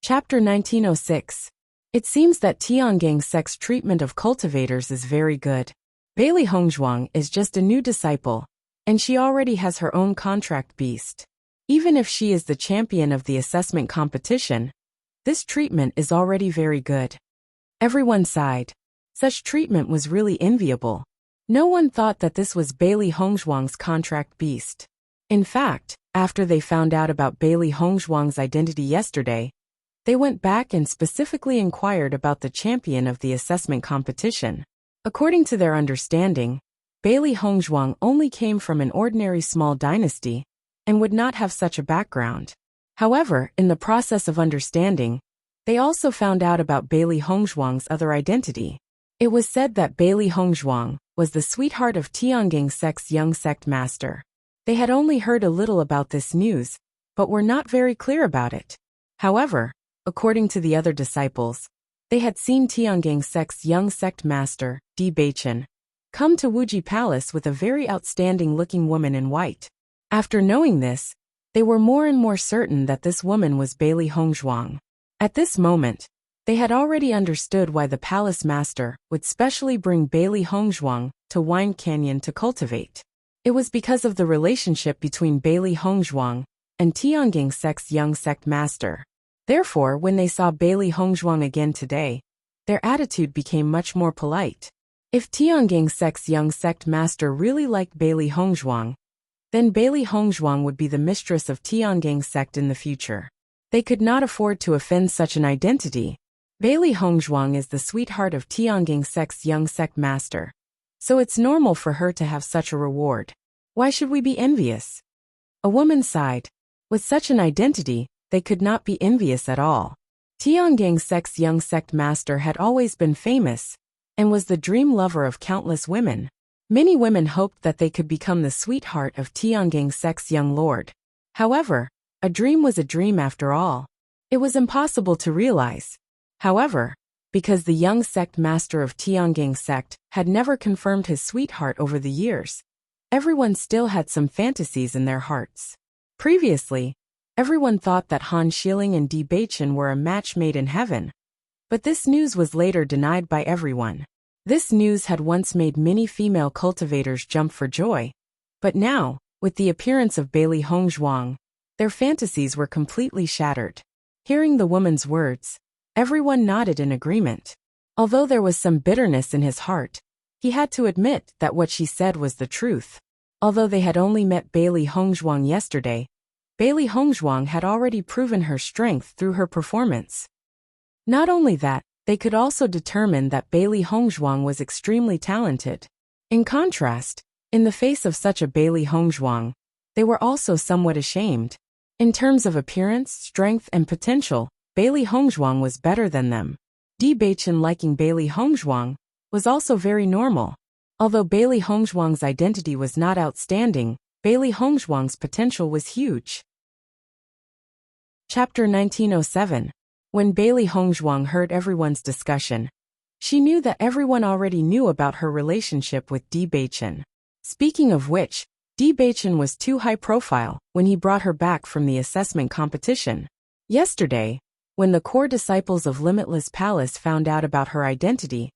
Chapter 1906. It seems that Tiangong sect's treatment of cultivators is very good. Bailey Hongzhuang is just a new disciple, and she already has her own contract beast. Even if she is the champion of the assessment competition, this treatment is already very good. Everyone sighed. Such treatment was really enviable. No one thought that this was Bailey Hongzhuang's contract beast. In fact, after they found out about Bailey Hongzhuang's identity yesterday, they went back and specifically inquired about the champion of the assessment competition. According to their understanding, Bailey Hongzhuang only came from an ordinary small dynasty and would not have such a background. However, in the process of understanding, they also found out about Bailey Hongzhuang's other identity. It was said that Bailey Hongzhuang was the sweetheart of Tiangong sect's young sect master. They had only heard a little about this news, but were not very clear about it. However, according to the other disciples, they had seen Tiangong sect's young sect master, Bewitching, come to Wuxia Palace with a very outstanding-looking woman in white. After knowing this, they were more and more certain that this woman was Bailey Hongzhuang. At this moment, they had already understood why the palace master would specially bring Bailey Hongzhuang to Wine Canyon to cultivate. It was because of the relationship between Bailey Hongzhuang and Tiangong sect's young sect master. Therefore, when they saw Bailey Hongzhuang again today, their attitude became much more polite. If Tiangong sect's young sect master really liked Bailey Hongzhuang, then Bailey Hongzhuang would be the mistress of Tiangong sect in the future. They could not afford to offend such an identity. Bailey Hongzhuang is the sweetheart of Tiangong sect's young sect master, so it's normal for her to have such a reward. Why should we be envious? A woman sighed. With such an identity, they could not be envious at all. Tiangong sect's young sect master had always been famous, and was the dream lover of countless women. Many women hoped that they could become the sweetheart of Tiangong sect's young lord. However, a dream was a dream after all. It was impossible to realize. However, because the young sect master of Tiangong sect had never confirmed his sweetheart over the years, everyone still had some fantasies in their hearts. Previously, everyone thought that Han Xiling and Bewitching were a match made in heaven. But this news was later denied by everyone. This news had once made many female cultivators jump for joy. But now, with the appearance of Bailey Hongzhuang, their fantasies were completely shattered. Hearing the woman's words, everyone nodded in agreement. Although there was some bitterness in his heart, he had to admit that what she said was the truth. Although they had only met Bailey Hongzhuang yesterday, Bailey Hongzhuang had already proven her strength through her performance. Not only that, they could also determine that Bailey Hongzhuang was extremely talented. In contrast, in the face of such a Bailey Hongzhuang, they were also somewhat ashamed. In terms of appearance, strength, and potential, Bailey Hongzhuang was better than them. Bewitching liking Bailey Hongzhuang was also very normal. Although Bailey Hongzhuang's identity was not outstanding, Bailey Hongzhuang's potential was huge. Chapter 1907. When Bailey Hongzhuang heard everyone's discussion, she knew that everyone already knew about her relationship with Bewitching. Speaking of which, Bewitching was too high profile when he brought her back from the assessment competition. Yesterday, when the core disciples of Limitless Palace found out about her identity,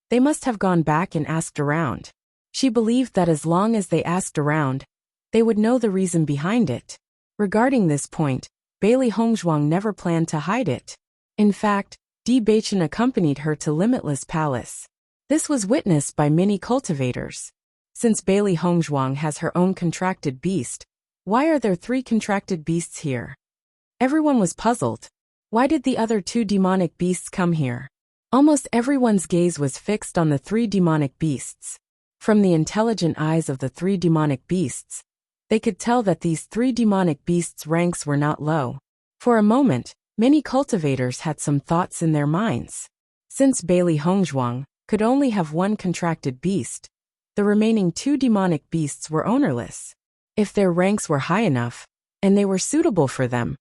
they must have gone back and asked around. She believed that as long as they asked around, they would know the reason behind it. Regarding this point, Bailey Hongzhuang never planned to hide it. In fact, Bewitching accompanied her to Limitless Palace. This was witnessed by many cultivators. Since Bailey Hongzhuang has her own contracted beast, why are there 3 contracted beasts here? Everyone was puzzled. Why did the other 2 demonic beasts come here? Almost everyone's gaze was fixed on the 3 demonic beasts. From the intelligent eyes of the 3 demonic beasts, they could tell that these 3 demonic beasts' ranks were not low. For a moment, many cultivators had some thoughts in their minds. Since Bailey Hongzhuang could only have 1 contracted beast, the remaining 2 demonic beasts were ownerless. If their ranks were high enough, and they were suitable for them,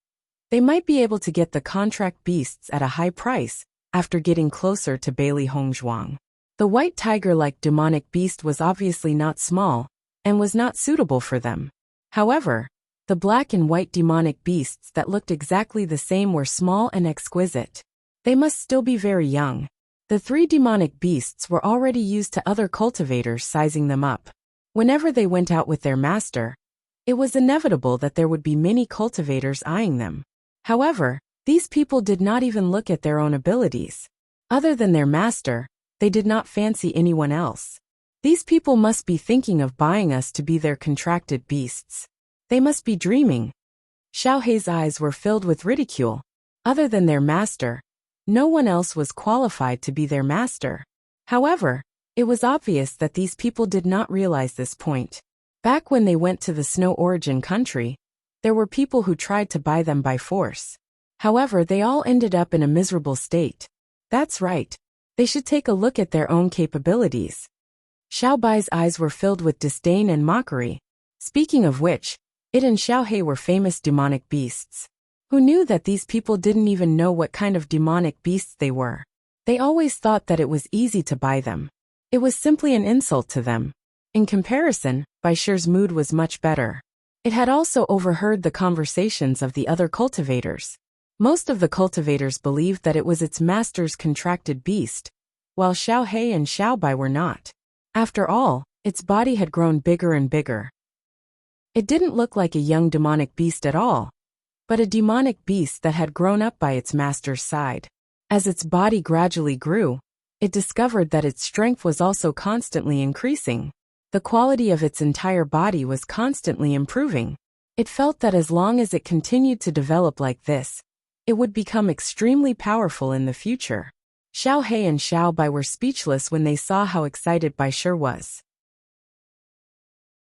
they might be able to get the contract beasts at a high price after getting closer to Bailey Hongzhuang. The white tiger-like demonic beast was obviously not small, and was not suitable for them. However, The black and white demonic beasts that looked exactly the same were small and exquisite. They must still be very young. The 3 demonic beasts were already used to other cultivators sizing them up. Whenever they went out with their master, it was inevitable that there would be many cultivators eyeing them. However, these people did not even look at their own abilities. Other than their master, they did not fancy anyone else. These people must be thinking of buying us to be their contracted beasts. They must be dreaming. Xiao Hei's eyes were filled with ridicule. Other than their master, no one else was qualified to be their master. However, it was obvious that these people did not realize this point. Back when they went to the Snow Origin country, there were people who tried to buy them by force. However, they all ended up in a miserable state. That's right. They should take a look at their own capabilities. Xiao Bai's eyes were filled with disdain and mockery. Speaking of which, it and Xiao Hei were famous demonic beasts. Who knew that these people didn't even know what kind of demonic beasts they were? They always thought that it was easy to buy them. It was simply an insult to them. In comparison, Bai Shi's mood was much better. It had also overheard the conversations of the other cultivators. Most of the cultivators believed that it was its master's contracted beast, while Xiao Hei and Xiao Bai were not. After all, its body had grown bigger and bigger. It didn't look like a young demonic beast at all, but a demonic beast that had grown up by its master's side. As its body gradually grew, it discovered that its strength was also constantly increasing. The quality of its entire body was constantly improving. It felt that as long as it continued to develop like this, it would become extremely powerful in the future. Xiao Hei and Xiao Bai were speechless when they saw how excited Bai Shi was.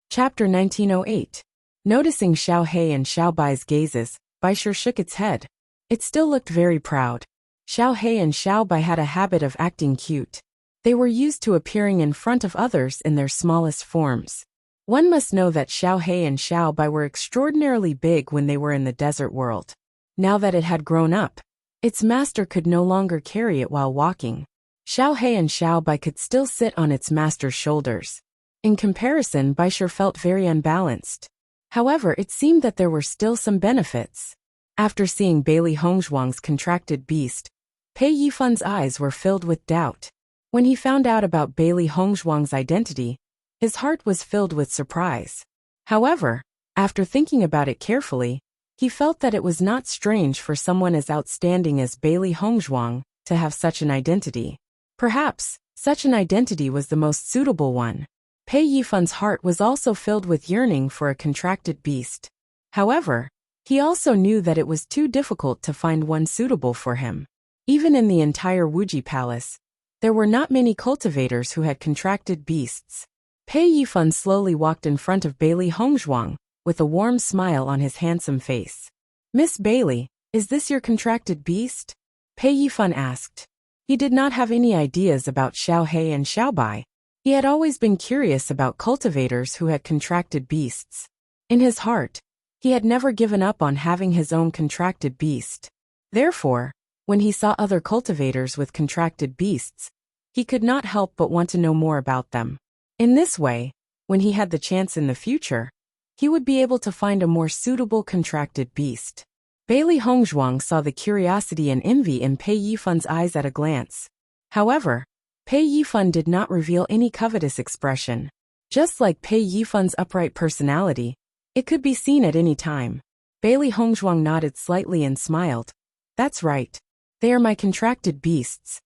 Chapter 1908. Noticing Xiao Hei and Xiao Bai's gazes, Bai Shi shook its head. It still looked very proud. Xiao Hei and Xiao Bai had a habit of acting cute. They were used to appearing in front of others in their smallest forms. One must know that Xiao Hei and Xiao Bai were extraordinarily big when they were in the desert world. Now that it had grown up, its master could no longer carry it while walking. Xiao Hei and Xiao Bai could still sit on its master's shoulders. In comparison, Bai Shi felt very unbalanced. However, it seemed that there were still some benefits. After seeing Bailey Hongzhuang's contracted beast, Pei Yifan's eyes were filled with doubt. When he found out about Bailey Hongzhuang's identity, his heart was filled with surprise. However, after thinking about it carefully, he felt that it was not strange for someone as outstanding as Bailey Hongzhuang to have such an identity. Perhaps, such an identity was the most suitable one. Pei Yifan's heart was also filled with yearning for a contracted beast. However, he also knew that it was too difficult to find one suitable for him. Even in the entire Wuji Palace, there were not many cultivators who had contracted beasts. Pei Yifan slowly walked in front of Bailey Hongzhuang, with a warm smile on his handsome face. "Miss Bailey, is this your contracted beast?" Pei Yifan asked. He did not have any ideas about Xiao Hei and Xiao Bai. He had always been curious about cultivators who had contracted beasts. In his heart, he had never given up on having his own contracted beast. Therefore, when he saw other cultivators with contracted beasts, he could not help but want to know more about them. In this way, when he had the chance in the future, he would be able to find a more suitable contracted beast. Bailey Hongzhuang saw the curiosity and envy in Pei Yifan's eyes at a glance. However, Pei Yifan did not reveal any covetous expression. Just like Pei Yifan's upright personality, it could be seen at any time. Bailey Hongzhuang nodded slightly and smiled. "That's right. They are my contracted beasts."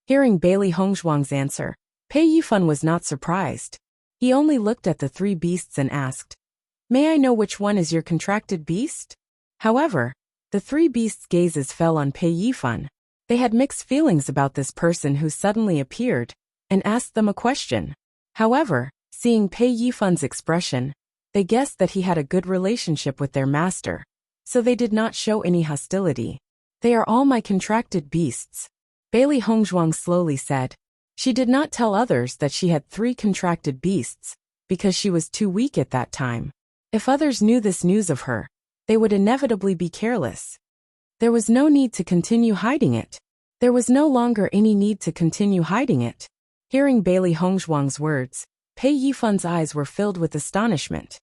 Hearing Bailey Hongzhuang's answer, Pei Yifan was not surprised. He only looked at the 3 beasts and asked, "May I know which one is your contracted beast?" However, the 3 beasts' gazes fell on Pei Yifan. They had mixed feelings about this person who suddenly appeared and asked them a question. However, seeing Pei Yifan's expression, they guessed that he had a good relationship with their master, so they did not show any hostility. "They are all my contracted beasts," Bailey Hongzhuang slowly said. She did not tell others that she had 3 contracted beasts, because she was too weak at that time. If others knew this news of her, they would inevitably be careless. There was no need to continue hiding it. There was no longer any need to continue hiding it. Hearing Bailey Hongzhuang's words, Pei Yifan's eyes were filled with astonishment.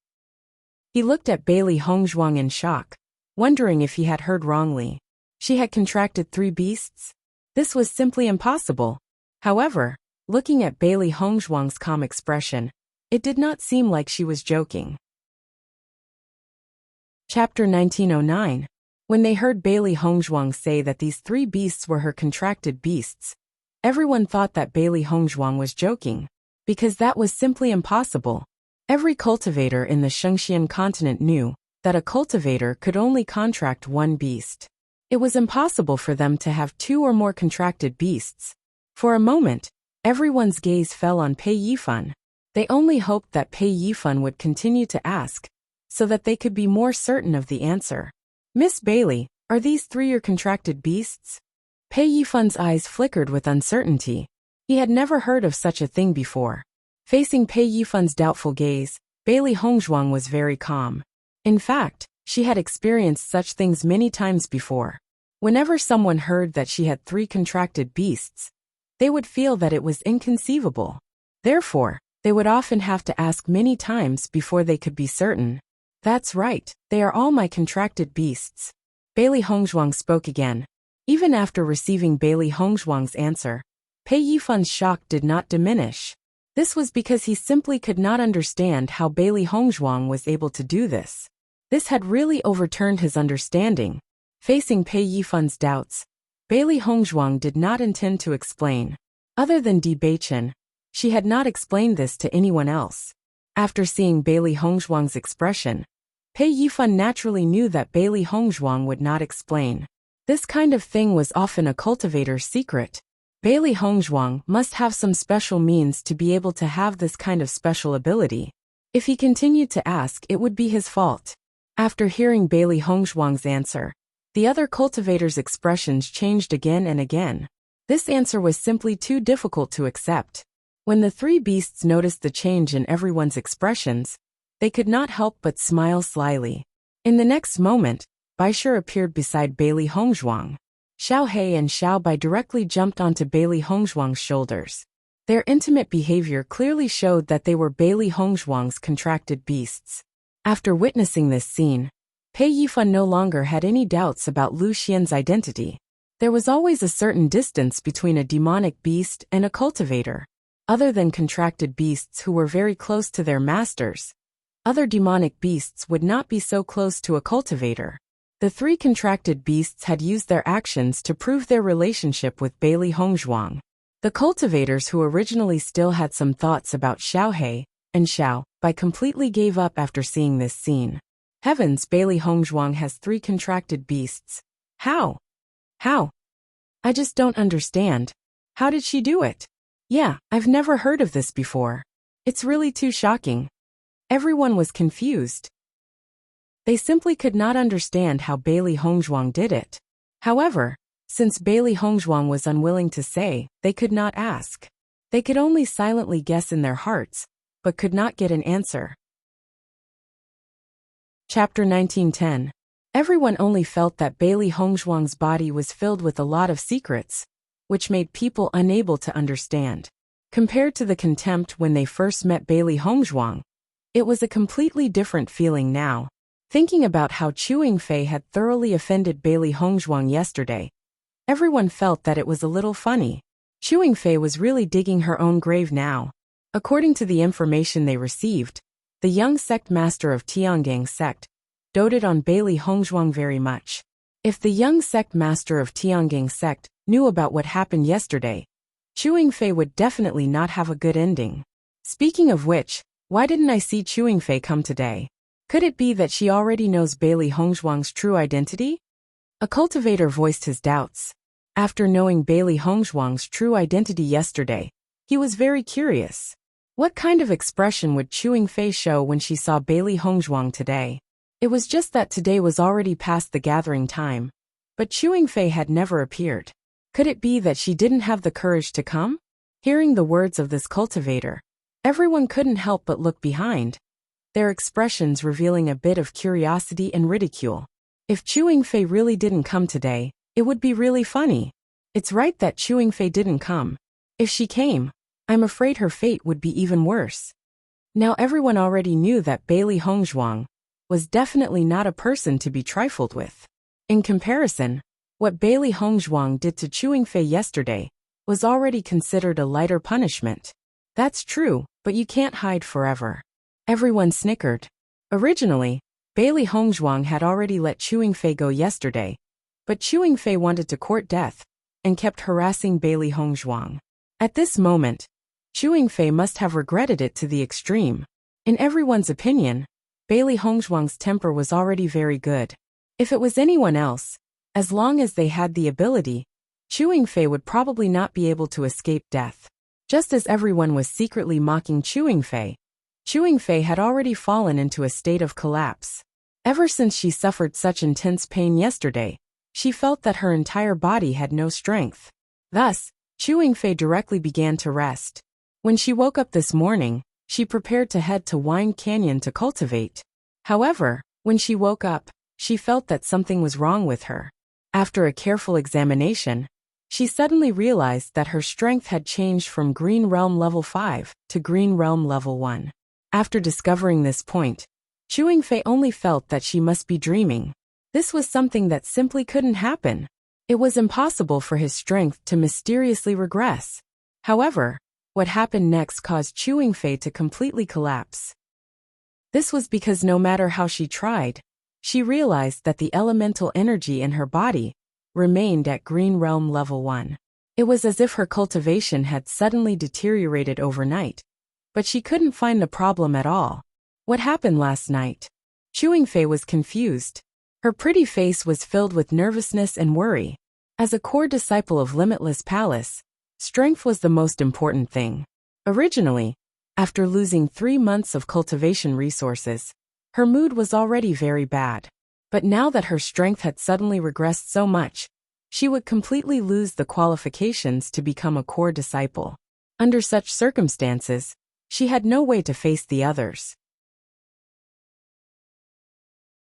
He looked at Bailey Hongzhuang in shock, wondering if he had heard wrongly. She had contracted 3 beasts? This was simply impossible. However, looking at Bailey Hongzhuang's calm expression, it did not seem like she was joking. Chapter 1909. When they heard Bailey Hongzhuang say that these 3 beasts were her contracted beasts, everyone thought that Bailey Hongzhuang was joking, because that was simply impossible. Every cultivator in the Shengxian continent knew that a cultivator could only contract 1 beast. It was impossible for them to have 2 or more contracted beasts. For a moment, everyone's gaze fell on Pei Yifan. They only hoped that Pei Yifan would continue to ask, so that they could be more certain of the answer. Miss Bailey, are these 3 your contracted beasts? Pei Yifan's eyes flickered with uncertainty. He had never heard of such a thing before. Facing Pei Yifan's doubtful gaze, Bailey Hongzhuang was very calm. In fact, she had experienced such things many times before. Whenever someone heard that she had 3 contracted beasts, they would feel that it was inconceivable. Therefore, they would often have to ask many times before they could be certain. That's right, they are all my contracted beasts. Bailey Hongzhuang spoke again. Even after receiving Bailey Hongzhuang's answer, Pei Yifan's shock did not diminish. This was because he simply could not understand how Bailey Hongzhuang was able to do this. This had really overturned his understanding. Facing Pei Yifan's doubts, Bailey Hongzhuang did not intend to explain. Other than Bewitching, she had not explained this to anyone else. After seeing Bailey Hongzhuang's expression, Pei Yifan naturally knew that Bailey Hongzhuang would not explain. This kind of thing was often a cultivator's secret. Bailey Hongzhuang must have some special means to be able to have this kind of special ability. If he continued to ask, it would be his fault. After hearing Bailey Hongzhuang's answer, the other cultivators' expressions changed again and again. This answer was simply too difficult to accept. When the 3 beasts noticed the change in everyone's expressions, they could not help but smile slyly. In the next moment, Baisher appeared beside Bailey Hongzhuang. Xiao He and Xiao Bai directly jumped onto Bailey Hongzhuang's shoulders. Their intimate behavior clearly showed that they were Bailey Hongzhuang's contracted beasts. After witnessing this scene, Pei Yifan no longer had any doubts about Lu Xian's identity. There was always a certain distance between a demonic beast and a cultivator. Other than contracted beasts who were very close to their masters, other demonic beasts would not be so close to a cultivator. The 3 contracted beasts had used their actions to prove their relationship with Bailey Hongzhuang. The cultivators who originally still had some thoughts about Xiao He and Xiao Bai completely gave up after seeing this scene. Heavens, Bailey Hongzhuang has 3 contracted beasts. How? How? I just don't understand. How did she do it? Yeah, I've never heard of this before. It's really too shocking. Everyone was confused. They simply could not understand how Bailey Hongzhuang did it. However, since Bailey Hongzhuang was unwilling to say, they could not ask. They could only silently guess in their hearts, but could not get an answer. Chapter 1910. Everyone only felt that Bailey Hongzhuang's body was filled with a lot of secrets, which made people unable to understand. Compared to the contempt when they first met Bailey Hongzhuang, it was a completely different feeling now. Thinking about how Chewing Fei had thoroughly offended Bailey Hongzhuang yesterday, everyone felt that it was a little funny. Chewing Fei was really digging her own grave now. According to the information they received, the young sect master of Tiangang sect doted on Bailey Hongzhuang very much. If the young sect master of Tiangang sect knew about what happened yesterday, Chewing Fei would definitely not have a good ending. Speaking of which, why didn't I see Chewing Fei come today? Could it be that she already knows Bailey Hongzhuang's true identity? A cultivator voiced his doubts. After knowing Bailey Hongzhuang's true identity yesterday, he was very curious. What kind of expression would Chewing Fei show when she saw Bailey Hongzhuang today? It was just that today was already past the gathering time, but Chewing Fei had never appeared. Could it be that she didn't have the courage to come? Hearing the words of this cultivator, everyone couldn't help but look behind, their expressions revealing a bit of curiosity and ridicule. If Chewing Fei really didn't come today, it would be really funny. It's right that Chewing Fei didn't come. If she came, I'm afraid her fate would be even worse. Now everyone already knew that Bailey Hongzhuang was definitely not a person to be trifled with. In comparison, what Bailey Hongzhuang did to Chewing Fei yesterday was already considered a lighter punishment. That's true, but you can't hide forever. Everyone snickered. Originally, Bailey Hongzhuang had already let Chewing Fei go yesterday, but Chewing Fei wanted to court death and kept harassing Bailey Hongzhuang. At this moment, Chewing Fei must have regretted it to the extreme. In everyone's opinion, Bailey Hongzhuang's temper was already very good. If it was anyone else, as long as they had the ability, Chewing Fei would probably not be able to escape death. Just as everyone was secretly mocking Chewing Fei had already fallen into a state of collapse. Ever since she suffered such intense pain yesterday, she felt that her entire body had no strength. Thus, Chewing Fei directly began to rest. When she woke up this morning, she prepared to head to Wine Canyon to cultivate. However, when she woke up, she felt that something was wrong with her. After a careful examination, she suddenly realized that her strength had changed from Green Realm Level 5 to Green Realm Level 1. After discovering this point, Chewing Fei only felt that she must be dreaming. This was something that simply couldn't happen. It was impossible for his strength to mysteriously regress. However, what happened next caused Chewing Fei to completely collapse. This was because no matter how she tried, she realized that the elemental energy in her body remained at Green Realm Level 1. It was as if her cultivation had suddenly deteriorated overnight, but she couldn't find the problem at all. What happened last night? Chewing Fei was confused. Her pretty face was filled with nervousness and worry. As a core disciple of Limitless Palace, strength was the most important thing. Originally, after losing 3 months of cultivation resources, her mood was already very bad. But now that her strength had suddenly regressed so much, she would completely lose the qualifications to become a core disciple. Under such circumstances, she had no way to face the others.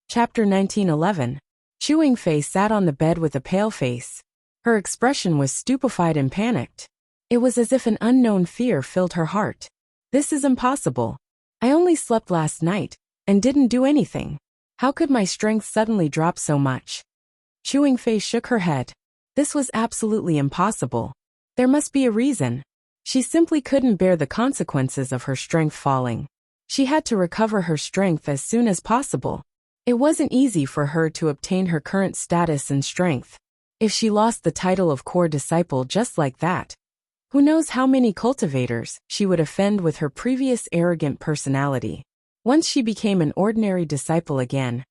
Chapter 1911. Chewing Fei sat on the bed with a pale face. Her expression was stupefied and panicked. It was as if an unknown fear filled her heart. This is impossible. I only slept last night and didn't do anything. How could my strength suddenly drop so much? Chewing Fei shook her head. This was absolutely impossible. There must be a reason. She simply couldn't bear the consequences of her strength falling. She had to recover her strength as soon as possible. It wasn't easy for her to obtain her current status and strength. If she lost the title of core disciple just like that, who knows how many cultivators she would offend with her previous arrogant personality. Once she became an ordinary disciple again,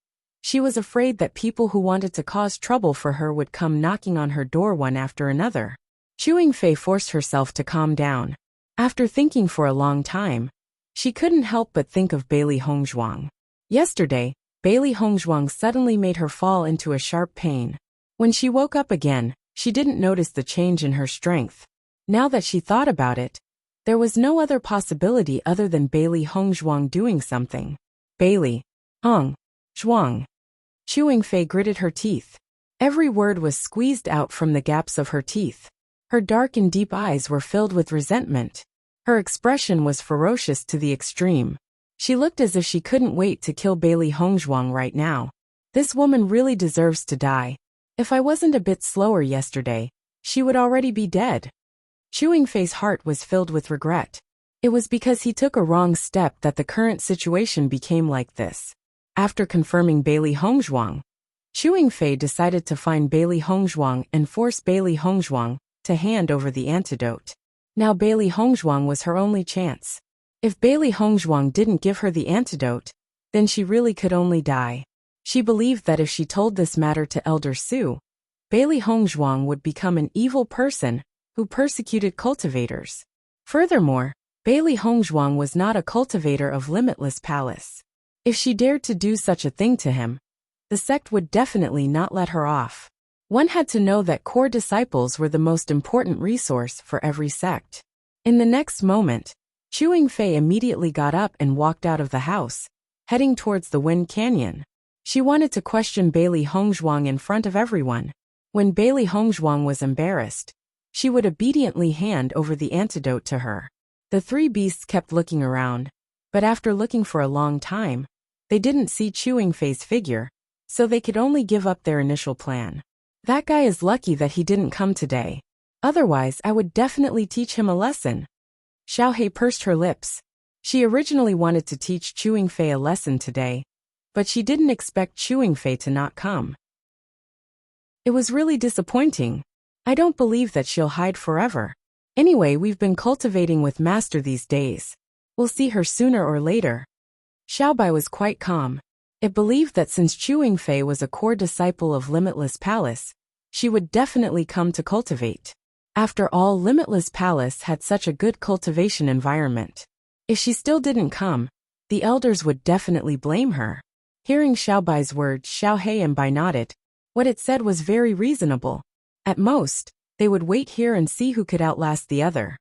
she was afraid that people who wanted to cause trouble for her would come knocking on her door one after another. Chewing Fei forced herself to calm down. After thinking for a long time, she couldn't help but think of Bailey Hongzhuang. Yesterday, Bailey Hongzhuang suddenly made her fall into a sharp pain. When she woke up again, she didn't notice the change in her strength. Now that she thought about it, there was no other possibility other than Bailey Hongzhuang doing something. Bailey Hongzhuang. Chewing Fei gritted her teeth. Every word was squeezed out from the gaps of her teeth. Her dark and deep eyes were filled with resentment. Her expression was ferocious to the extreme. She looked as if she couldn't wait to kill Bailey Hongzhuang right now. This woman really deserves to die. If I wasn't a bit slower yesterday, she would already be dead. Chewing Fei's heart was filled with regret. It was because he took a wrong step that the current situation became like this. After confirming Bailey Hongzhuang, Chewing Fei decided to find Bailey Hongzhuang and force Bailey Hongzhuang to hand over the antidote. Now Bailey Hongzhuang was her only chance. If Bailey Hongzhuang didn't give her the antidote, then she really could only die. She believed that if she told this matter to Elder Su, Bailey Hongzhuang would become an evil person who persecuted cultivators. Furthermore, Bailey Hongzhuang was not a cultivator of Limitless Palace. If she dared to do such a thing to him, the sect would definitely not let her off. One had to know that core disciples were the most important resource for every sect. In the next moment, Chewing Fei immediately got up and walked out of the house, heading towards the Wind Canyon. She wanted to question Bailey Hongzhuang in front of everyone. When Bailey Hongzhuang was embarrassed, she would obediently hand over the antidote to her. The three beasts kept looking around, but after looking for a long time, They didn't see Chewing Fei's figure, so they could only give up their initial plan. That guy is lucky that he didn't come today. Otherwise, I would definitely teach him a lesson. Xiaohei pursed her lips. She originally wanted to teach Chewing Fei a lesson today, but she didn't expect Chewing Fei to not come. It was really disappointing. I don't believe that she'll hide forever. Anyway, we've been cultivating with Master these days. We'll see her sooner or later. Xiaobai was quite calm. It believed that since Chewing Fei was a core disciple of Limitless Palace, she would definitely come to cultivate. After all, Limitless Palace had such a good cultivation environment. If she still didn't come, the elders would definitely blame her. Hearing Xiaobai's words, Xiaohei and Bai nodded. What it said was very reasonable. At most, they would wait here and see who could outlast the other.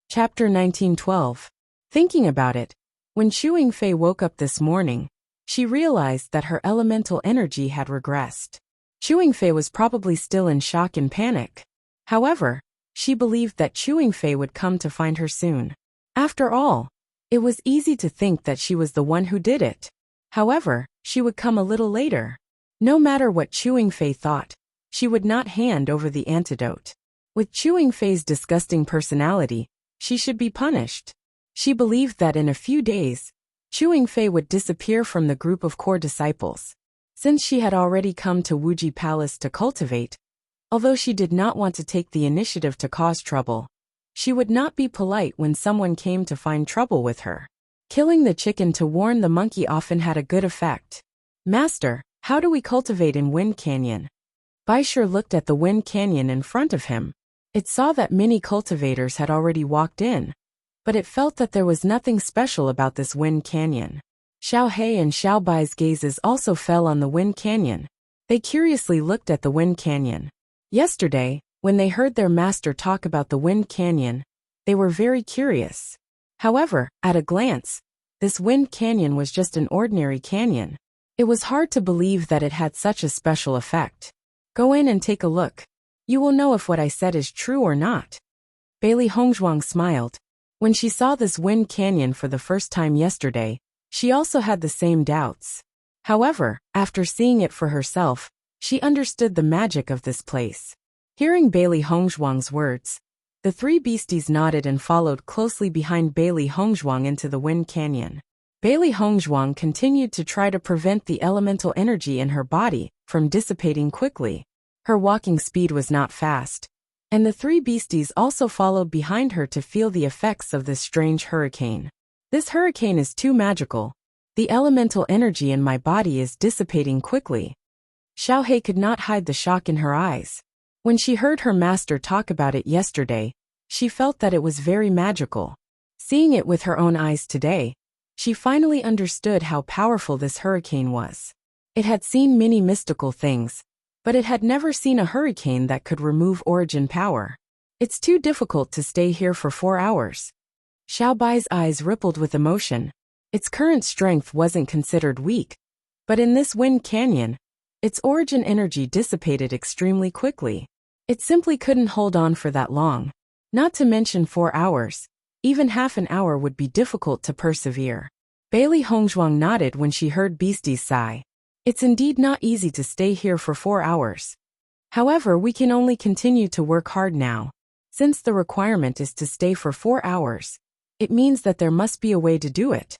Chapter 1912. Thinking about it, when Chewing Fei woke up this morning, she realized that her elemental energy had regressed. Chewing Fei was probably still in shock and panic. However, she believed that Chewing Fei would come to find her soon. After all, it was easy to think that she was the one who did it. However, she would come a little later. No matter what Chewing Fei thought, she would not hand over the antidote. With Chewing Fei's disgusting personality, she should be punished. She believed that in a few days, Chewing Fei would disappear from the group of core disciples. Since she had already come to Wuji Palace to cultivate, although she did not want to take the initiative to cause trouble, she would not be polite when someone came to find trouble with her. Killing the chicken to warn the monkey often had a good effect. Master, how do we cultivate in Wind Canyon? Baisher looked at the Wind Canyon in front of him. It saw that many cultivators had already walked in, but it felt that there was nothing special about this Wind Canyon. Xiaohei and Xiaobai's gazes also fell on the Wind Canyon. They curiously looked at the Wind Canyon. Yesterday, when they heard their master talk about the Wind Canyon, they were very curious. However, at a glance, this Wind Canyon was just an ordinary canyon. It was hard to believe that it had such a special effect. Go in and take a look. You will know if what I said is true or not. Bailey Hongzhuang smiled. When she saw this Wind Canyon for the first time yesterday, she also had the same doubts. However, after seeing it for herself, she understood the magic of this place. Hearing Bailey Hongzhuang's words, the three beasties nodded and followed closely behind Bailey Hongzhuang into the Wind Canyon. Bailey Hongzhuang continued to try to prevent the elemental energy in her body from dissipating quickly. Her walking speed was not fast, and the three beasties also followed behind her to feel the effects of this strange hurricane. This hurricane is too magical. The elemental energy in my body is dissipating quickly. Xiaohei could not hide the shock in her eyes. When she heard her master talk about it yesterday, she felt that it was very magical. Seeing it with her own eyes today, she finally understood how powerful this hurricane was. It had seen many mystical things, but it had never seen a hurricane that could remove origin power. It's too difficult to stay here for 4 hours. Xiaobai's eyes rippled with emotion. Its current strength wasn't considered weak, but in this Wind Canyon, its origin energy dissipated extremely quickly. It simply couldn't hold on for that long. Not to mention 4 hours. Even half an hour would be difficult to persevere. Bailey Hongzhuang nodded when she heard Beastie's sigh. It's indeed not easy to stay here for 4 hours. However, we can only continue to work hard now. Since the requirement is to stay for 4 hours, it means that there must be a way to do it.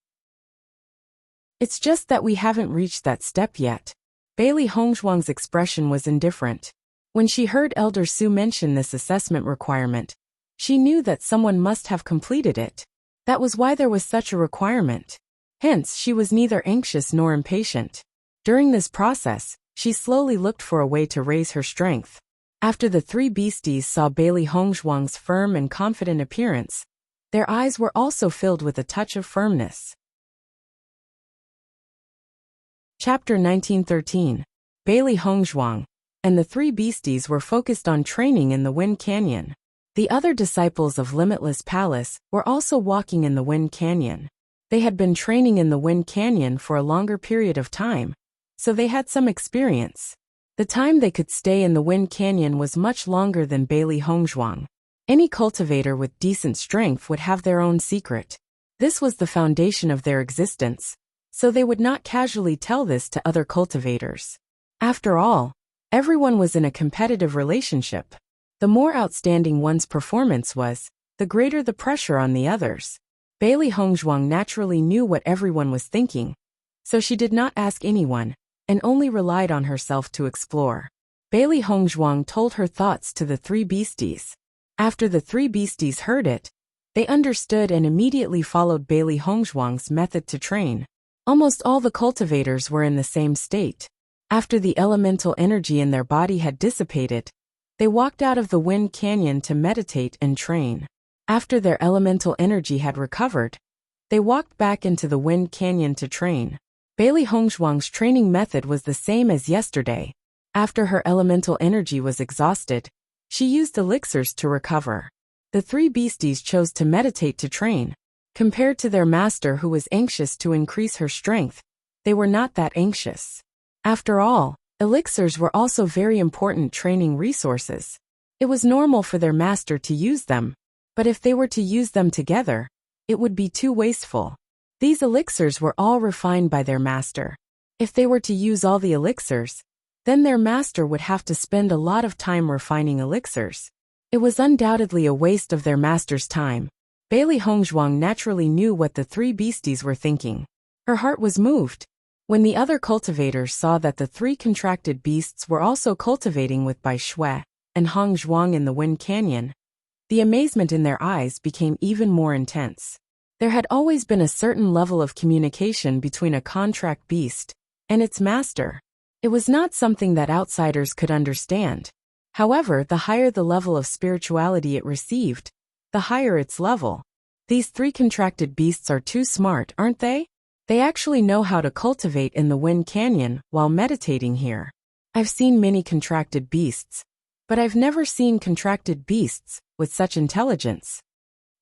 It's just that we haven't reached that step yet. Bailey Hongzhuang's expression was indifferent. When she heard Elder Su mention this assessment requirement, she knew that someone must have completed it. That was why there was such a requirement. Hence, she was neither anxious nor impatient. During this process, she slowly looked for a way to raise her strength. After the three beasties saw Bailey Hongzhuang's firm and confident appearance, their eyes were also filled with a touch of firmness. Chapter 1913. Bailey Hongzhuang and the three beasties were focused on training in the Wind Canyon. The other disciples of Limitless Palace were also walking in the Wind Canyon. They had been training in the Wind Canyon for a longer period of time, so they had some experience. The time they could stay in the Wind Canyon was much longer than Bailey Hongzhuang. Any cultivator with decent strength would have their own secret. This was the foundation of their existence, so they would not casually tell this to other cultivators. After all, everyone was in a competitive relationship. The more outstanding one's performance was, the greater the pressure on the others. Bailey Hongzhuang naturally knew what everyone was thinking, so she did not ask anyone, and only relied on herself to explore. Bailey Hongzhuang told her thoughts to the three beasties. After the three beasties heard it, they understood and immediately followed Bailey Hongzhuang's method to train. Almost all the cultivators were in the same state. After the elemental energy in their body had dissipated, they walked out of the Wind Canyon to meditate and train. After their elemental energy had recovered, they walked back into the Wind Canyon to train. Bailey Hongzhuang's training method was the same as yesterday. After her elemental energy was exhausted, she used elixirs to recover. The three beasties chose to meditate to train. Compared to their master who was anxious to increase her strength, they were not that anxious. After all, elixirs were also very important training resources. It was normal for their master to use them, but if they were to use them together, it would be too wasteful. These elixirs were all refined by their master. If they were to use all the elixirs, then their master would have to spend a lot of time refining elixirs. It was undoubtedly a waste of their master's time. Bailey Hongzhuang naturally knew what the three beasties were thinking. Her heart was moved. When the other cultivators saw that the three contracted beasts were also cultivating with Bai Shui and Hong Zhuang in the Wind Canyon, the amazement in their eyes became even more intense. There had always been a certain level of communication between a contract beast and its master. It was not something that outsiders could understand. However, the higher the level of spirituality it received, the higher its level. These three contracted beasts are too smart, aren't they? They actually know how to cultivate in the Wind Canyon while meditating here. I've seen many contracted beasts, but I've never seen contracted beasts with such intelligence.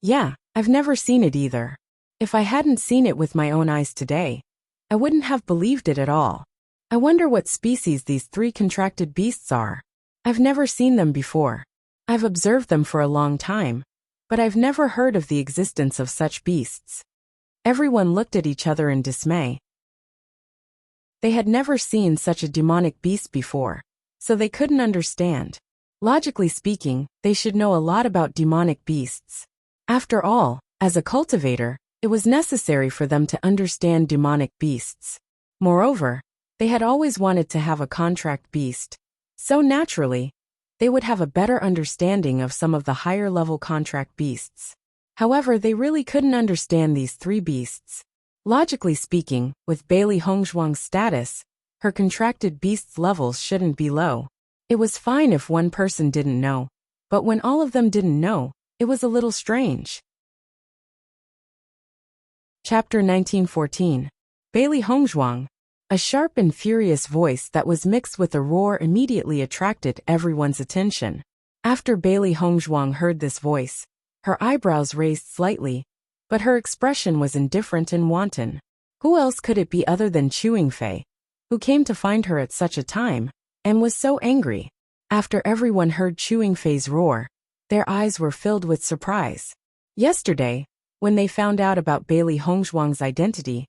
Yeah, I've never seen it either. If I hadn't seen it with my own eyes today, I wouldn't have believed it at all. I wonder what species these three contracted beasts are. I've never seen them before. I've observed them for a long time, but I've never heard of the existence of such beasts. Everyone looked at each other in dismay. They had never seen such a demonic beast before, so they couldn't understand. Logically speaking, they should know a lot about demonic beasts. After all, as a cultivator, it was necessary for them to understand demonic beasts. Moreover, they had always wanted to have a contract beast, so naturally, they would have a better understanding of some of the higher-level contract beasts. However, they really couldn't understand these three beasts. Logically speaking, with Bailey Hongzhuang's status, her contracted beast's levels shouldn't be low. It was fine if one person didn't know, but when all of them didn't know, it was a little strange. Chapter 1914. Bailey Hongzhuang. A sharp and furious voice that was mixed with a roar immediately attracted everyone's attention. After Bailey Hongzhuang heard this voice, her eyebrows raised slightly, but her expression was indifferent and wanton. Who else could it be other than Chewing Fei, who came to find her at such a time, and was so angry? After everyone heard Chewing Fei's roar, their eyes were filled with surprise. Yesterday, when they found out about Bailey Hongzhuang's identity,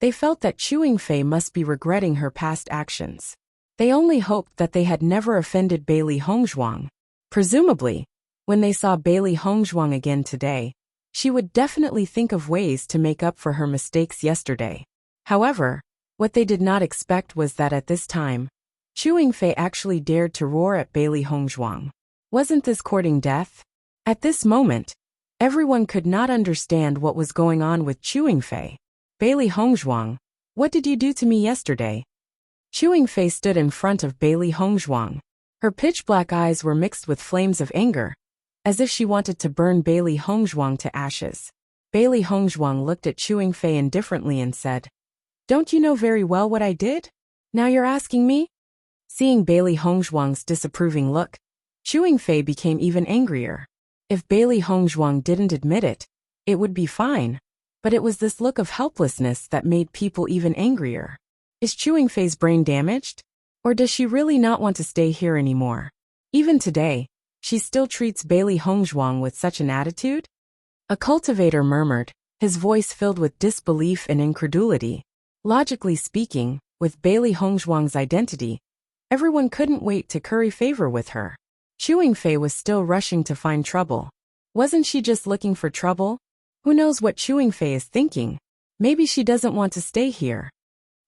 they felt that Chewing Fei must be regretting her past actions. They only hoped that they had never offended Bailey Hongzhuang. Presumably, when they saw Bailey Hongzhuang again today, she would definitely think of ways to make up for her mistakes yesterday. However, what they did not expect was that at this time, Chewing Fei actually dared to roar at Bailey Hongzhuang. Wasn't this courting death? At this moment, everyone could not understand what was going on with Chewing Fei. Bailey Hongzhuang, what did you do to me yesterday? Chewing Fei stood in front of Bailey Hongzhuang. Her pitch-black eyes were mixed with flames of anger, as if she wanted to burn Bailey Hongzhuang to ashes. Bailey Hongzhuang looked at Chewing Fei indifferently and said, "Don't you know very well what I did? Now you're asking me?" Seeing Bailey Hongzhuang's disapproving look, Chewing Fei became even angrier. If Bailey Hongzhuang didn't admit it, it would be fine. But it was this look of helplessness that made people even angrier. Is Chewing Fei's brain damaged? Or does she really not want to stay here anymore? Even today, she still treats Bailey Hongzhuang with such an attitude? A cultivator murmured, his voice filled with disbelief and incredulity. Logically speaking, with Bailey Hongzhuang's identity, everyone couldn't wait to curry favor with her. Chewing Fei was still rushing to find trouble. Wasn't she just looking for trouble? Who knows what Chewing Fei is thinking? Maybe she doesn't want to stay here.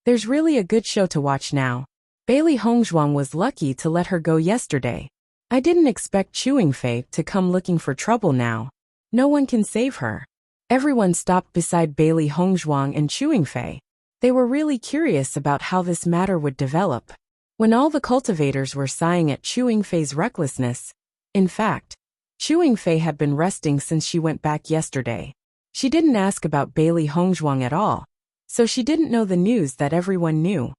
There's really a good show to watch now. Bailey Hongzhuang was lucky to let her go yesterday. I didn't expect Chewing Fei to come looking for trouble now. No one can save her. Everyone stopped beside Bailey Hongzhuang and Chewing Fei. They were really curious about how this matter would develop. When all the cultivators were sighing at Chewing Fei's recklessness, in fact, Chewing Fei had been resting since she went back yesterday. She didn't ask about Bailey Hongzhuang at all, so she didn't know the news that everyone knew.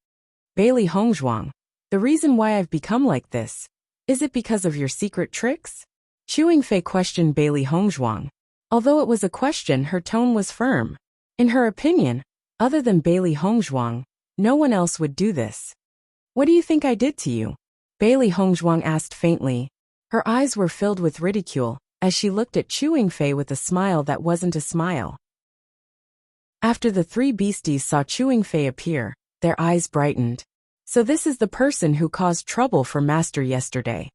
Bailey Hongzhuang, the reason why I've become like this, is it because of your secret tricks? Chewing Fei questioned Bailey Hongzhuang. Although it was a question, her tone was firm. In her opinion, other than Bailey Hongzhuang, no one else would do this. What do you think I did to you? Bailey Hongzhuang asked faintly. Her eyes were filled with ridicule, as she looked at Chewing Fei with a smile that wasn't a smile. After the three beasties saw Chewing Fei appear, their eyes brightened. So this is the person who caused trouble for Master yesterday.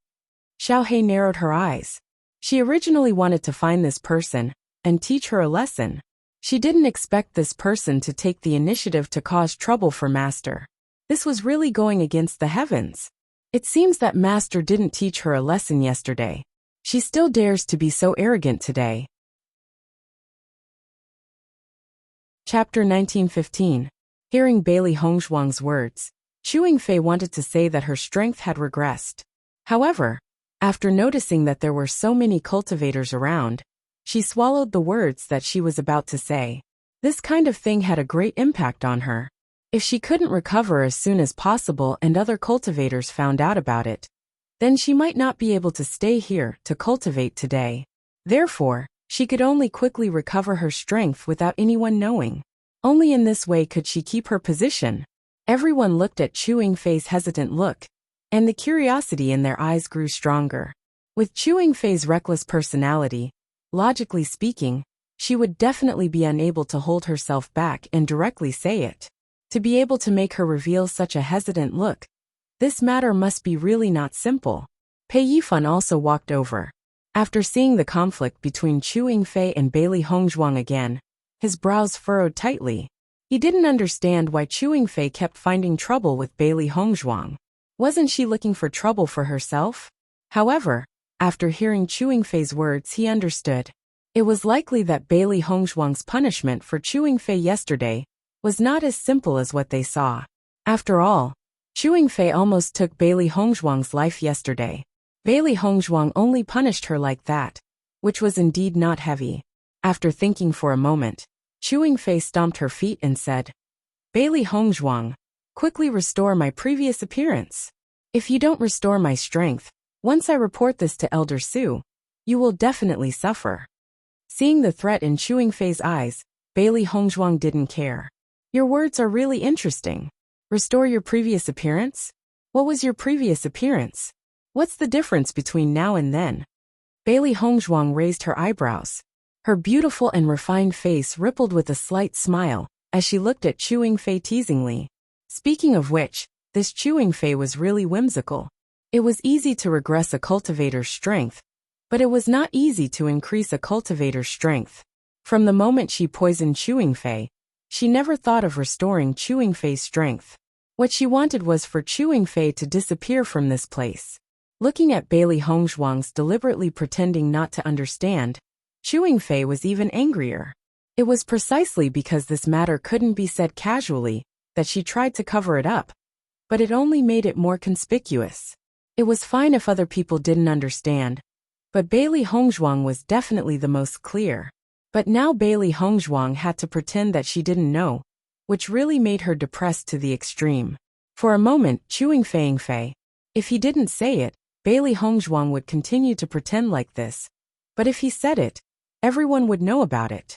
Xiao Hei narrowed her eyes. She originally wanted to find this person and teach her a lesson. She didn't expect this person to take the initiative to cause trouble for Master. This was really going against the heavens. It seems that Master didn't teach her a lesson yesterday. She still dares to be so arrogant today. Chapter 1915. Hearing Bailey Hongzhuang's words, Chewing Fei wanted to say that her strength had regressed. However, after noticing that there were so many cultivators around, she swallowed the words that she was about to say. This kind of thing had a great impact on her. If she couldn't recover as soon as possible and other cultivators found out about it, then she might not be able to stay here to cultivate today. Therefore, she could only quickly recover her strength without anyone knowing. Only in this way could she keep her position. Everyone looked at Chewing Fei's hesitant look, and the curiosity in their eyes grew stronger. With Chewing Fei's reckless personality, logically speaking, she would definitely be unable to hold herself back and directly say it. To be able to make her reveal such a hesitant look, this matter must be really not simple. Pei Yifan also walked over. After seeing the conflict between Chewing Fei and Bailey Hongzhuang again, his brows furrowed tightly. He didn't understand why Chewing Fei kept finding trouble with Bailey Hongzhuang. Wasn't she looking for trouble for herself? However, after hearing Chewing Fei's words, he understood. It was likely that Bailey Hongzhuang's punishment for Chewing Fei yesterday was not as simple as what they saw. After all, Chewing Fei almost took Bailey Hongzhuang's life yesterday. Bailey Hongzhuang only punished her like that, which was indeed not heavy. After thinking for a moment, Chewing Fei stomped her feet and said, Bailey Hongzhuang, quickly restore my previous appearance. If you don't restore my strength, once I report this to Elder Su, you will definitely suffer. Seeing the threat in Chewing Fei's eyes, Bailey Hongzhuang didn't care. Your words are really interesting. Restore your previous appearance? What was your previous appearance? What's the difference between now and then? Bailey Hongzhuang raised her eyebrows. Her beautiful and refined face rippled with a slight smile as she looked at Chewing Fei teasingly. Speaking of which, this Chewing Fei was really whimsical. It was easy to regress a cultivator's strength, but it was not easy to increase a cultivator's strength. From the moment she poisoned Chewing Fei, she never thought of restoring Chewing Fei's strength. What she wanted was for Chewing Fei to disappear from this place. Looking at Bailey Hongzhuang's deliberately pretending not to understand, Chewing Fei was even angrier. It was precisely because this matter couldn't be said casually that she tried to cover it up, but it only made it more conspicuous. It was fine if other people didn't understand, but Bailey Hongzhuang was definitely the most clear. But now Bailey Hongzhuang had to pretend that she didn't know, which really made her depressed to the extreme. For a moment, Chewing Fei, if he didn't say it, Bailey Hongzhuang would continue to pretend like this, but if he said it, everyone would know about it.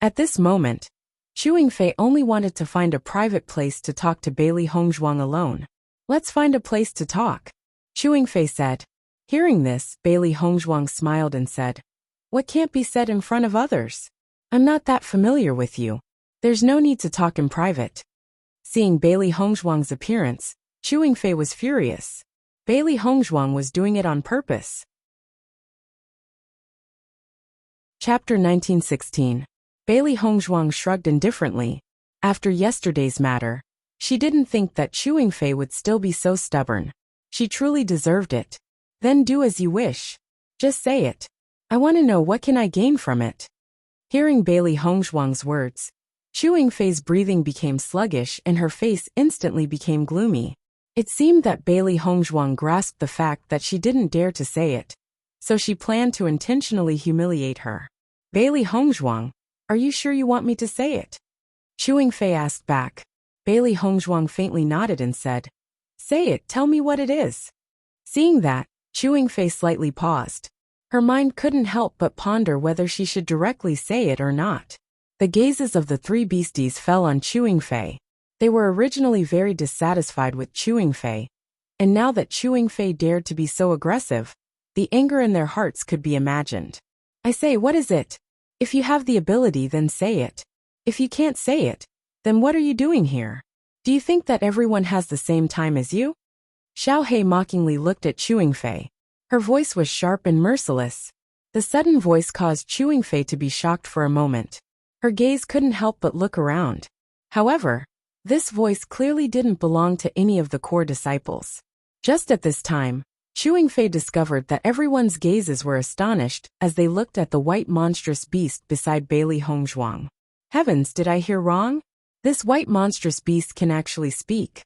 At this moment, Chewing Fei only wanted to find a private place to talk to Bailey Hongzhuang alone. Let's find a place to talk, Chewing Fei said. Hearing this, Bailey Hongzhuang smiled and said, What can't be said in front of others? I'm not that familiar with you. There's no need to talk in private. Seeing Bailey Hongzhuang's appearance, Chu Yingfei was furious. Bailey Hongzhuang was doing it on purpose. Chapter 1916. Bailey Hongzhuang shrugged indifferently. After yesterday's matter, she didn't think that Chu Yingfei would still be so stubborn. She truly deserved it. Then do as you wish. Just say it. I want to know what can I gain from it. Hearing Bailey Hongzhuang's words, Chu Yingfei's breathing became sluggish and her face instantly became gloomy. It seemed that Bailey Hongzhuang grasped the fact that she didn't dare to say it, so she planned to intentionally humiliate her. Bailey Hongzhuang, are you sure you want me to say it? Chu Yingfei asked back. Bailey Hongzhuang faintly nodded and said, Say it, tell me what it is. Seeing that, Chu Yingfei slightly paused. Her mind couldn't help but ponder whether she should directly say it or not. The gazes of the three beasties fell on Chu Yingfei. They were originally very dissatisfied with Chu Yingfei, and now that Chu Yingfei dared to be so aggressive, the anger in their hearts could be imagined. I say, what is it? If you have the ability, then say it. If you can't say it, then what are you doing here? Do you think that everyone has the same time as you? Xiao He mockingly looked at Chu Yingfei. Her voice was sharp and merciless. The sudden voice caused Chu Yingfei to be shocked for a moment. Her gaze couldn't help but look around. However, this voice clearly didn't belong to any of the core disciples. Just at this time, Chu Yingfei discovered that everyone's gazes were astonished as they looked at the white monstrous beast beside Bailey Hongzhuang. Heavens, did I hear wrong? This white monstrous beast can actually speak.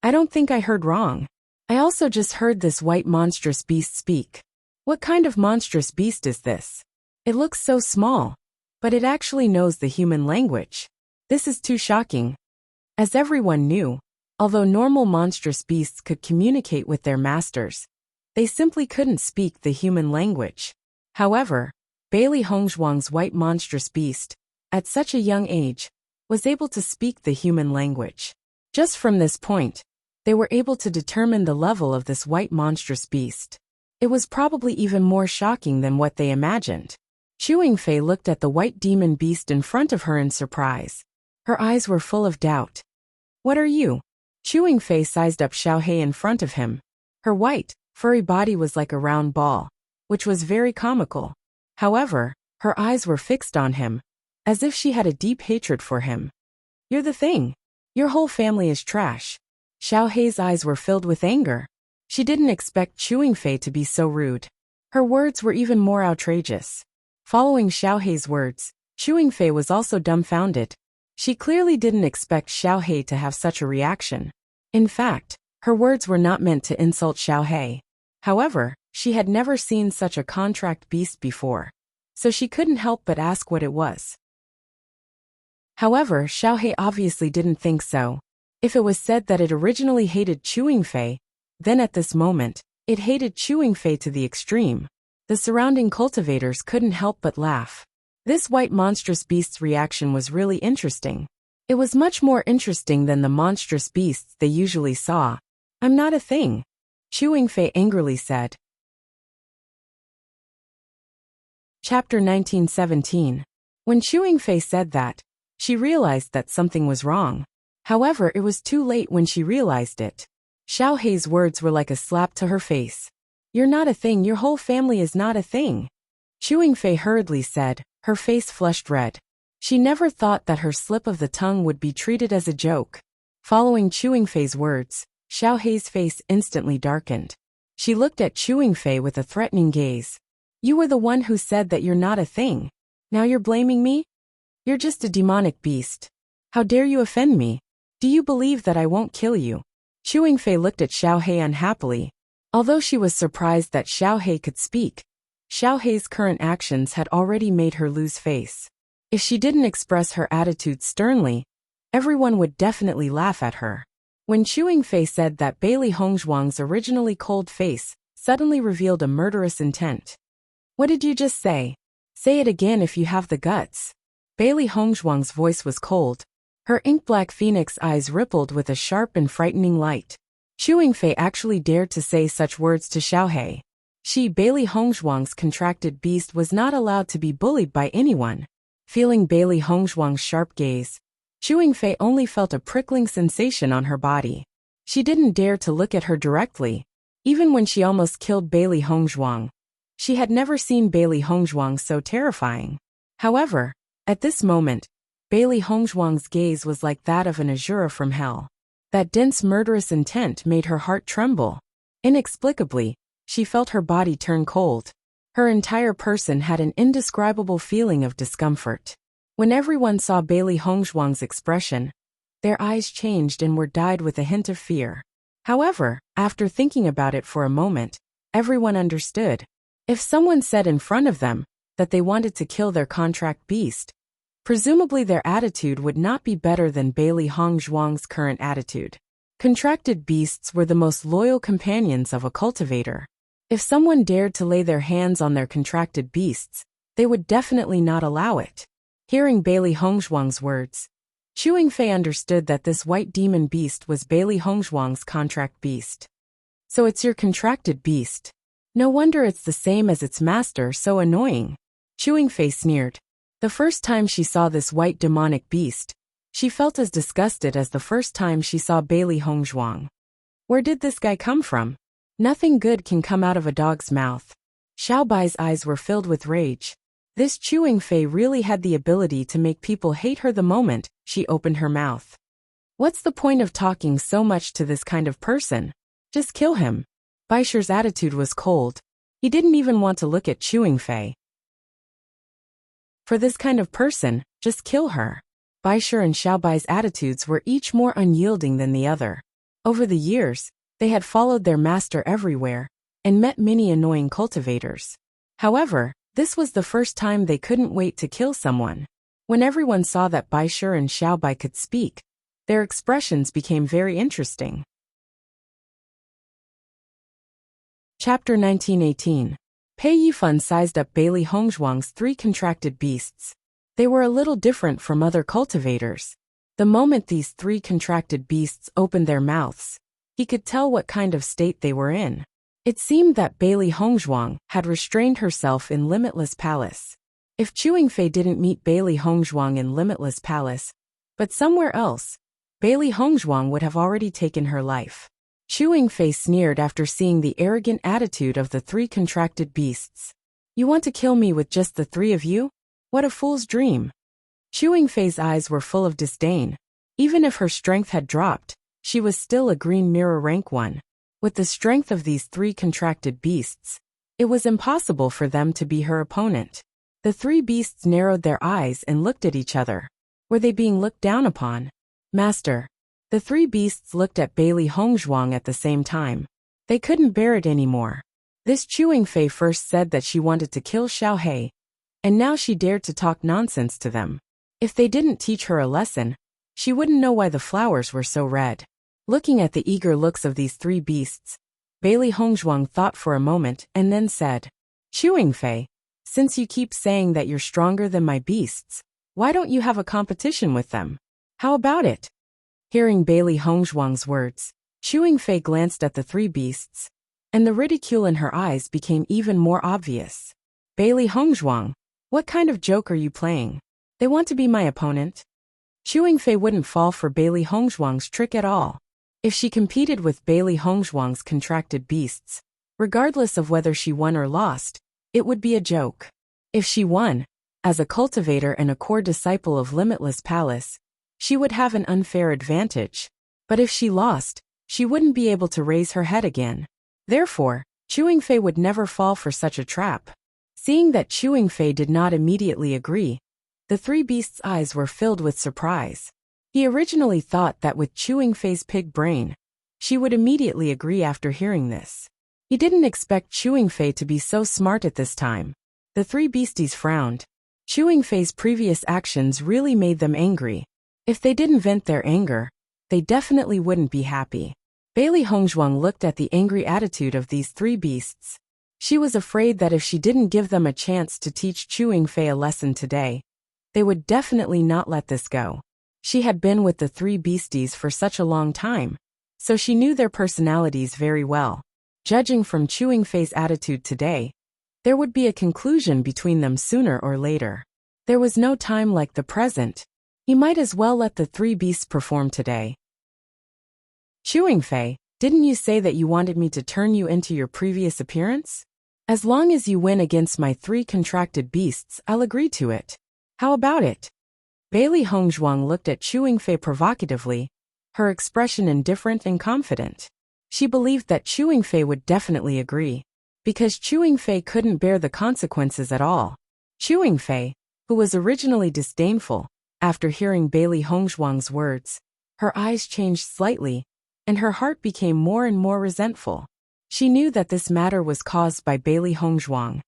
I don't think I heard wrong. I also just heard this white monstrous beast speak. What kind of monstrous beast is this? It looks so small, but it actually knows the human language. This is too shocking. As everyone knew, although normal monstrous beasts could communicate with their masters, they simply couldn't speak the human language. However, Bailey Hongzhuang's white monstrous beast, at such a young age, was able to speak the human language. Just from this point, they were able to determine the level of this white monstrous beast. It was probably even more shocking than what they imagined. Chu Yingfei looked at the white demon beast in front of her in surprise. Her eyes were full of doubt. What are you? Chu Yingfei sized up Xiao He in front of him. Her white, furry body was like a round ball, which was very comical. However, her eyes were fixed on him, as if she had a deep hatred for him. You're the thing. Your whole family is trash. Xiao He's eyes were filled with anger. She didn't expect Chu Yingfei to be so rude. Her words were even more outrageous. Following Xiao He's words, Chu Yingfei was also dumbfounded. She clearly didn't expect Xiao He to have such a reaction. In fact, her words were not meant to insult Xiao He. However, she had never seen such a contract beast before, so she couldn't help but ask what it was. However, Xiao He obviously didn't think so. If it was said that it originally hated Chu Yingfei, then at this moment, it hated Chu Yingfei to the extreme. The surrounding cultivators couldn't help but laugh. This white monstrous beast's reaction was really interesting. It was much more interesting than the monstrous beasts they usually saw. I'm not a thing, Chu Yingfei angrily said. Chapter 1917. When Chu Yingfei said that, she realized that something was wrong. However, it was too late when she realized it. Xiao He's words were like a slap to her face. You're not a thing, your whole family is not a thing, Chu Yingfei hurriedly said, her face flushed red. She never thought that her slip of the tongue would be treated as a joke. Following Chu Yingfei's words, Xiao He's face instantly darkened. She looked at Chu Yingfei with a threatening gaze. You were the one who said that you're not a thing. Now you're blaming me? You're just a demonic beast. How dare you offend me? Do you believe that I won't kill you? Chu Yingfei looked at Xiao He unhappily. Although she was surprised that Xiao He could speak, Xiao He's current actions had already made her lose face. If she didn't express her attitude sternly, everyone would definitely laugh at her. When Chu Yingfei said that Bailey Hongzhuang's originally cold face suddenly revealed a murderous intent. What did you just say? Say it again if you have the guts. Bailey Hongzhuang's voice was cold. Her ink-black phoenix eyes rippled with a sharp and frightening light. Chu Yingfei actually dared to say such words to Xiao He. She, Bailey Hongzhuang's contracted beast, was not allowed to be bullied by anyone. Feeling Bailey Hongzhuang's sharp gaze, Chewing Fei only felt a prickling sensation on her body. She didn't dare to look at her directly, even when she almost killed Bailey Hongzhuang. She had never seen Bailey Hongzhuang so terrifying. However, at this moment, Bailey Hongzhuang's gaze was like that of an Azura from hell. That dense murderous intent made her heart tremble. Inexplicably, she felt her body turn cold. Her entire person had an indescribable feeling of discomfort. When everyone saw Bailey Hongzhuang's expression, their eyes changed and were dyed with a hint of fear. However, after thinking about it for a moment, everyone understood. If someone said in front of them that they wanted to kill their contract beast, presumably their attitude would not be better than Bailey Hongzhuang's current attitude. Contracted beasts were the most loyal companions of a cultivator. If someone dared to lay their hands on their contracted beasts, they would definitely not allow it. Hearing Bailey Hongzhuang's words, Chewing Fei understood that this white demon beast was Bailey Hongzhuang's contract beast. So it's your contracted beast. No wonder it's the same as its master, so annoying. Chewing Fei sneered. The first time she saw this white demonic beast, she felt as disgusted as the first time she saw Bailey Hongzhuang. Where did this guy come from? Nothing good can come out of a dog's mouth. Xiaobai's eyes were filled with rage. This Chewing Fei really had the ability to make people hate her the moment she opened her mouth. What's the point of talking so much to this kind of person? Just kill him. Baisher's attitude was cold. He didn't even want to look at Chewing Fei. For this kind of person, just kill her. Baisher and Xiaobai's attitudes were each more unyielding than the other. Over the years, they had followed their master everywhere and met many annoying cultivators. However, this was the first time they couldn't wait to kill someone. When everyone saw that Baisher and Xiaobai could speak, their expressions became very interesting. Chapter 1918. Pei Yifan sized up Bailey Hongzhuang's 3 contracted beasts. They were a little different from other cultivators. The moment these 3 contracted beasts opened their mouths, he could tell what kind of state they were in. It seemed that Bailey Hongzhuang had restrained herself in Limitless Palace. If Chewing Fei didn't meet Bailey Hongzhuang in Limitless Palace, but somewhere else, Bailey Hongzhuang would have already taken her life. Chewing Fei sneered after seeing the arrogant attitude of the 3 contracted beasts. You want to kill me with just the 3 of you? What a fool's dream. Chewing Fei's eyes were full of disdain. Even if her strength had dropped, she was still a green mirror rank 1. With the strength of these 3 contracted beasts, it was impossible for them to be her opponent. The 3 beasts narrowed their eyes and looked at each other. Were they being looked down upon? Master. The 3 beasts looked at Bailey Hongzhuang at the same time. They couldn't bear it anymore. This Chewing Fei first said that she wanted to kill Xiao He, and now she dared to talk nonsense to them. If they didn't teach her a lesson, she wouldn't know why the flowers were so red. Looking at the eager looks of these 3 beasts, Bailey Hongzhuang thought for a moment and then said, Chewing Fei, since you keep saying that you're stronger than my beasts, why don't you have a competition with them? How about it? Hearing Bailey Hongzhuang's words, Chewing Fei glanced at the 3 beasts, and the ridicule in her eyes became even more obvious. Bailey Hongzhuang, what kind of joke are you playing? They want to be my opponent? Chewing Fei wouldn't fall for Bailey Hongzhuang's trick at all. If she competed with Bailey Hongzhuang's contracted beasts, regardless of whether she won or lost, it would be a joke. If she won, as a cultivator and a core disciple of Limitless Palace, she would have an unfair advantage. But if she lost, she wouldn't be able to raise her head again. Therefore, Chewing Fei would never fall for such a trap. Seeing that Chewing Fei did not immediately agree, the 3 beasts' eyes were filled with surprise. He originally thought that with Chewing Fei's pig brain, she would immediately agree after hearing this. He didn't expect Chewing Fei to be so smart at this time. The 3 beasties frowned. Chewing Fei's previous actions really made them angry. If they didn't vent their anger, they definitely wouldn't be happy. Bailey Hongzhuang looked at the angry attitude of these 3 beasts. She was afraid that if she didn't give them a chance to teach Chewing Fei a lesson today, they would definitely not let this go. She had been with the 3 beasties for such a long time, so she knew their personalities very well. Judging from Chewing Fei's attitude today, there would be a conclusion between them sooner or later. There was no time like the present. He might as well let the three beasts perform today. Chewing Fei, didn't you say that you wanted me to turn you into your previous appearance? As long as you win against my three contracted beasts, I'll agree to it. How about it? Bailey Hongzhuang looked at Chewing Fei provocatively, her expression indifferent and confident. She believed that Chewing Fei would definitely agree, because Chewing Fei couldn't bear the consequences at all. Chewing Fei, who was originally disdainful, after hearing Bailey Hongzhuang's words, her eyes changed slightly, and her heart became more and more resentful. She knew that this matter was caused by Bailey Hongzhuang.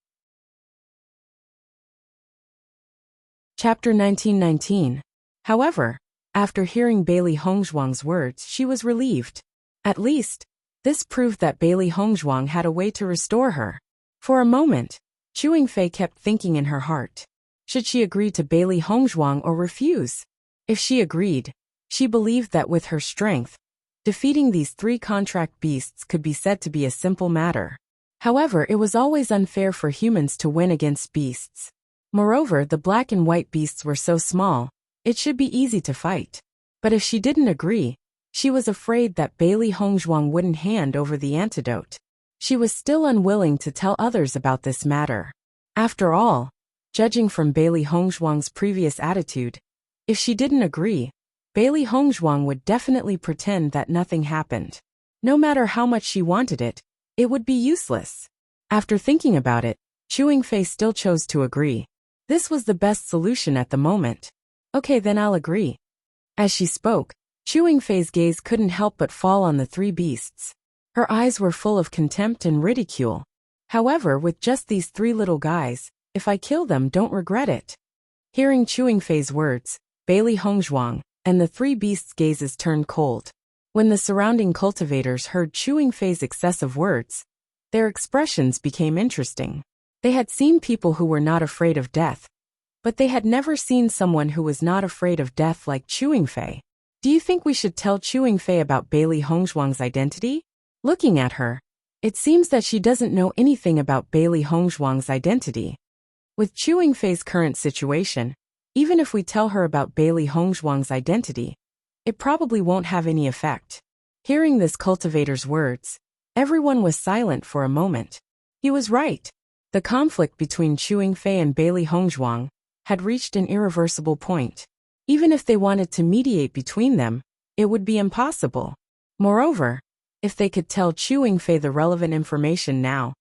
Chapter 1919. However, after hearing Bailey Hongzhuang's words, she was relieved. At least, this proved that Bailey Hongzhuang had a way to restore her. For a moment, Chewing Fei kept thinking in her heart. Should she agree to Bailey Hongzhuang or refuse? If she agreed, she believed that with her strength, defeating these three contract beasts could be said to be a simple matter. However, it was always unfair for humans to win against beasts. Moreover, the black and white beasts were so small, it should be easy to fight. But if she didn't agree, she was afraid that Bailey Hongzhuang wouldn't hand over the antidote. She was still unwilling to tell others about this matter. After all, judging from Bailey Hongzhuang's previous attitude, if she didn't agree, Bailey Hongzhuang would definitely pretend that nothing happened. No matter how much she wanted it, it would be useless. After thinking about it, Chewing Fei still chose to agree. This was the best solution at the moment. Okay, then I'll agree. As she spoke, Chewing Fei's gaze couldn't help but fall on the three beasts. Her eyes were full of contempt and ridicule. However, with just these three little guys, if I kill them, don't regret it. Hearing Chewing Fei's words, Bailey Hongzhuang and the three beasts' gazes turned cold. When the surrounding cultivators heard Chewing Fei's excessive words, their expressions became interesting. They had seen people who were not afraid of death, but they had never seen someone who was not afraid of death like Chewing Fei. Do you think we should tell Chewing Fei about Bailey Hongzhuang's identity? Looking at her, it seems that she doesn't know anything about Bailey Hongzhuang's identity. With Chewing Fei's current situation, even if we tell her about Bailey Hongzhuang's identity, it probably won't have any effect. Hearing this cultivator's words, everyone was silent for a moment. He was right. The conflict between Chewing Fei and Bailey Hongzhuang had reached an irreversible point. Even if they wanted to mediate between them, it would be impossible. Moreover, if they could tell Chewing Fei the relevant information now,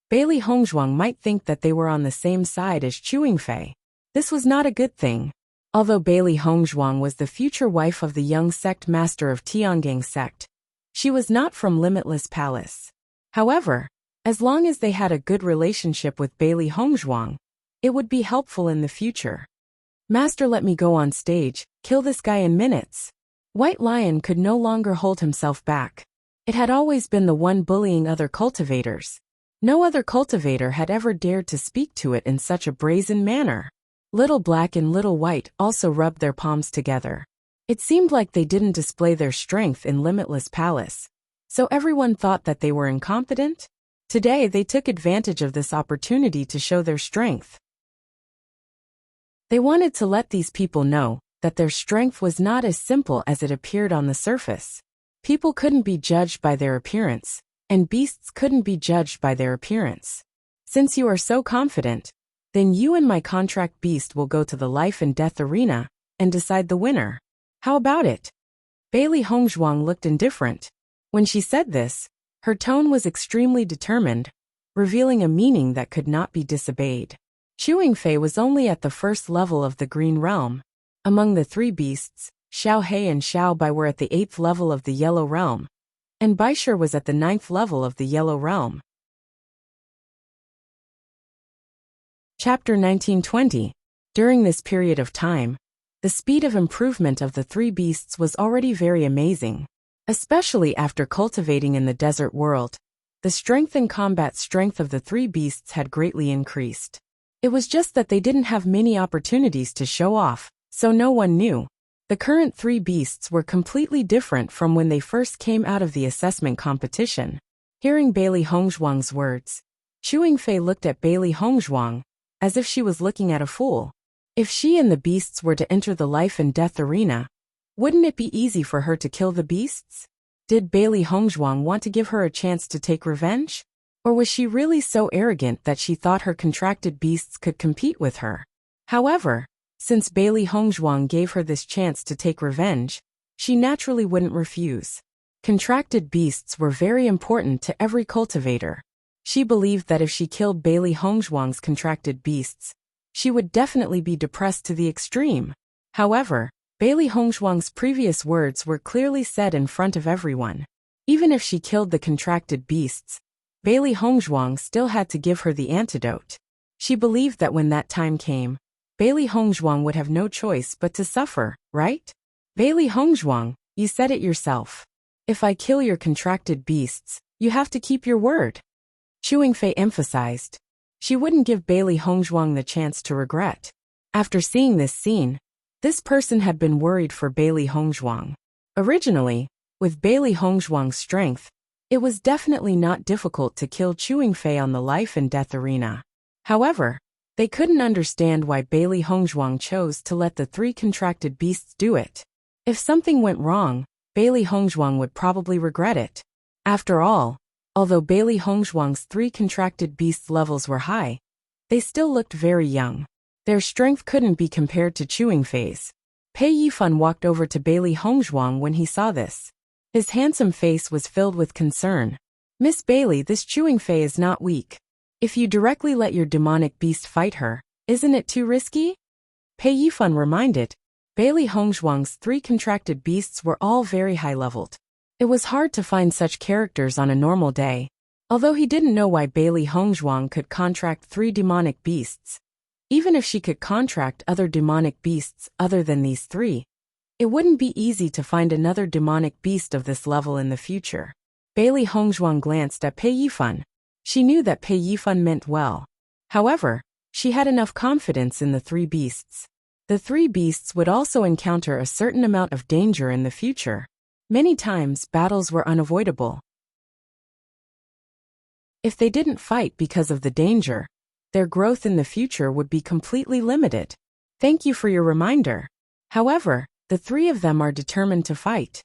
Bailey Hongzhuang might think that they were on the same side as Chewing Fei. This was not a good thing. Although Bailey Hongzhuang was the future wife of the young sect master of Tiangang sect, she was not from Limitless Palace. However, as long as they had a good relationship with Bailey Hongzhuang, it would be helpful in the future. Master, let me go on stage, kill this guy in minutes. White Lion could no longer hold himself back. It had always been the one bullying other cultivators. No other cultivator had ever dared to speak to it in such a brazen manner. Little Black and Little White also rubbed their palms together. It seemed like they didn't display their strength in Limitless Palace, so everyone thought that they were incompetent. Today they took advantage of this opportunity to show their strength. They wanted to let these people know that their strength was not as simple as it appeared on the surface. People couldn't be judged by their appearance, and beasts couldn't be judged by their appearance. Since you are so confident, then you and my contract beast will go to the life and death arena and decide the winner. How about it? Bailey Hongzhuang looked indifferent. When she said this, her tone was extremely determined, revealing a meaning that could not be disobeyed. Chewing Fei was only at the first level of the Green Realm. Among the three beasts, Xiao He and Xiao Bai were at the 8th level of the Yellow Realm, and Baishir was at the 9th level of the Yellow Realm. Chapter 1920. During this period of time, the speed of improvement of the three beasts was already very amazing. Especially after cultivating in the desert world, the strength and combat strength of the three beasts had greatly increased. It was just that they didn't have many opportunities to show off, so no one knew. The current three beasts were completely different from when they first came out of the assessment competition. Hearing Bailey Hongzhuang's words, Chewing Fei looked at Bailey Hongzhuang as if she was looking at a fool. If she and the beasts were to enter the life and death arena, wouldn't it be easy for her to kill the beasts? Did Bailey Hongzhuang want to give her a chance to take revenge? Or was she really so arrogant that she thought her contracted beasts could compete with her? However, since Bailey Hongzhuang gave her this chance to take revenge, she naturally wouldn't refuse. Contracted beasts were very important to every cultivator. She believed that if she killed Bailey Hongzhuang's contracted beasts, she would definitely be depressed to the extreme. However, Bailey Hongzhuang's previous words were clearly said in front of everyone. Even if she killed the contracted beasts, Bailey Hongzhuang still had to give her the antidote. She believed that when that time came, Bailey Hongzhuang would have no choice but to suffer, right? Bailey Hongzhuang, you said it yourself. If I kill your contracted beasts, you have to keep your word. Chewing Fei emphasized. She wouldn't give Bailey Hongzhuang the chance to regret. After seeing this scene, this person had been worried for Bailey Hongzhuang. Originally, with Bailey Hongzhuang's strength, it was definitely not difficult to kill Chewing Fei on the life and death arena. However, they couldn't understand why Bailey Hongzhuang chose to let the 3 contracted beasts do it. If something went wrong, Bailey Hongzhuang would probably regret it. After all, although Bailey Hongzhuang's 3 contracted beasts levels were high, they still looked very young. Their strength couldn't be compared to Chewing Fei's. Pei Yifan walked over to Bailey Hongzhuang when he saw this. His handsome face was filled with concern. Miss Bailey, this Chewing Fei is not weak. If you directly let your demonic beast fight her, isn't it too risky? Pei Yifan reminded. Bailey Hongzhuang's 3 contracted beasts were all very high-leveled. It was hard to find such characters on a normal day. Although he didn't know why Bailey Hongzhuang could contract 3 demonic beasts, even if she could contract other demonic beasts other than these 3, it wouldn't be easy to find another demonic beast of this level in the future. Bailey Hongzhuang glanced at Pei Yifan. She knew that Pei Yifan meant well. However, she had enough confidence in the 3 beasts. The 3 beasts would also encounter a certain amount of danger in the future. Many times, battles were unavoidable. If they didn't fight because of the danger, their growth in the future would be completely limited. Thank you for your reminder. However, the 3 of them are determined to fight.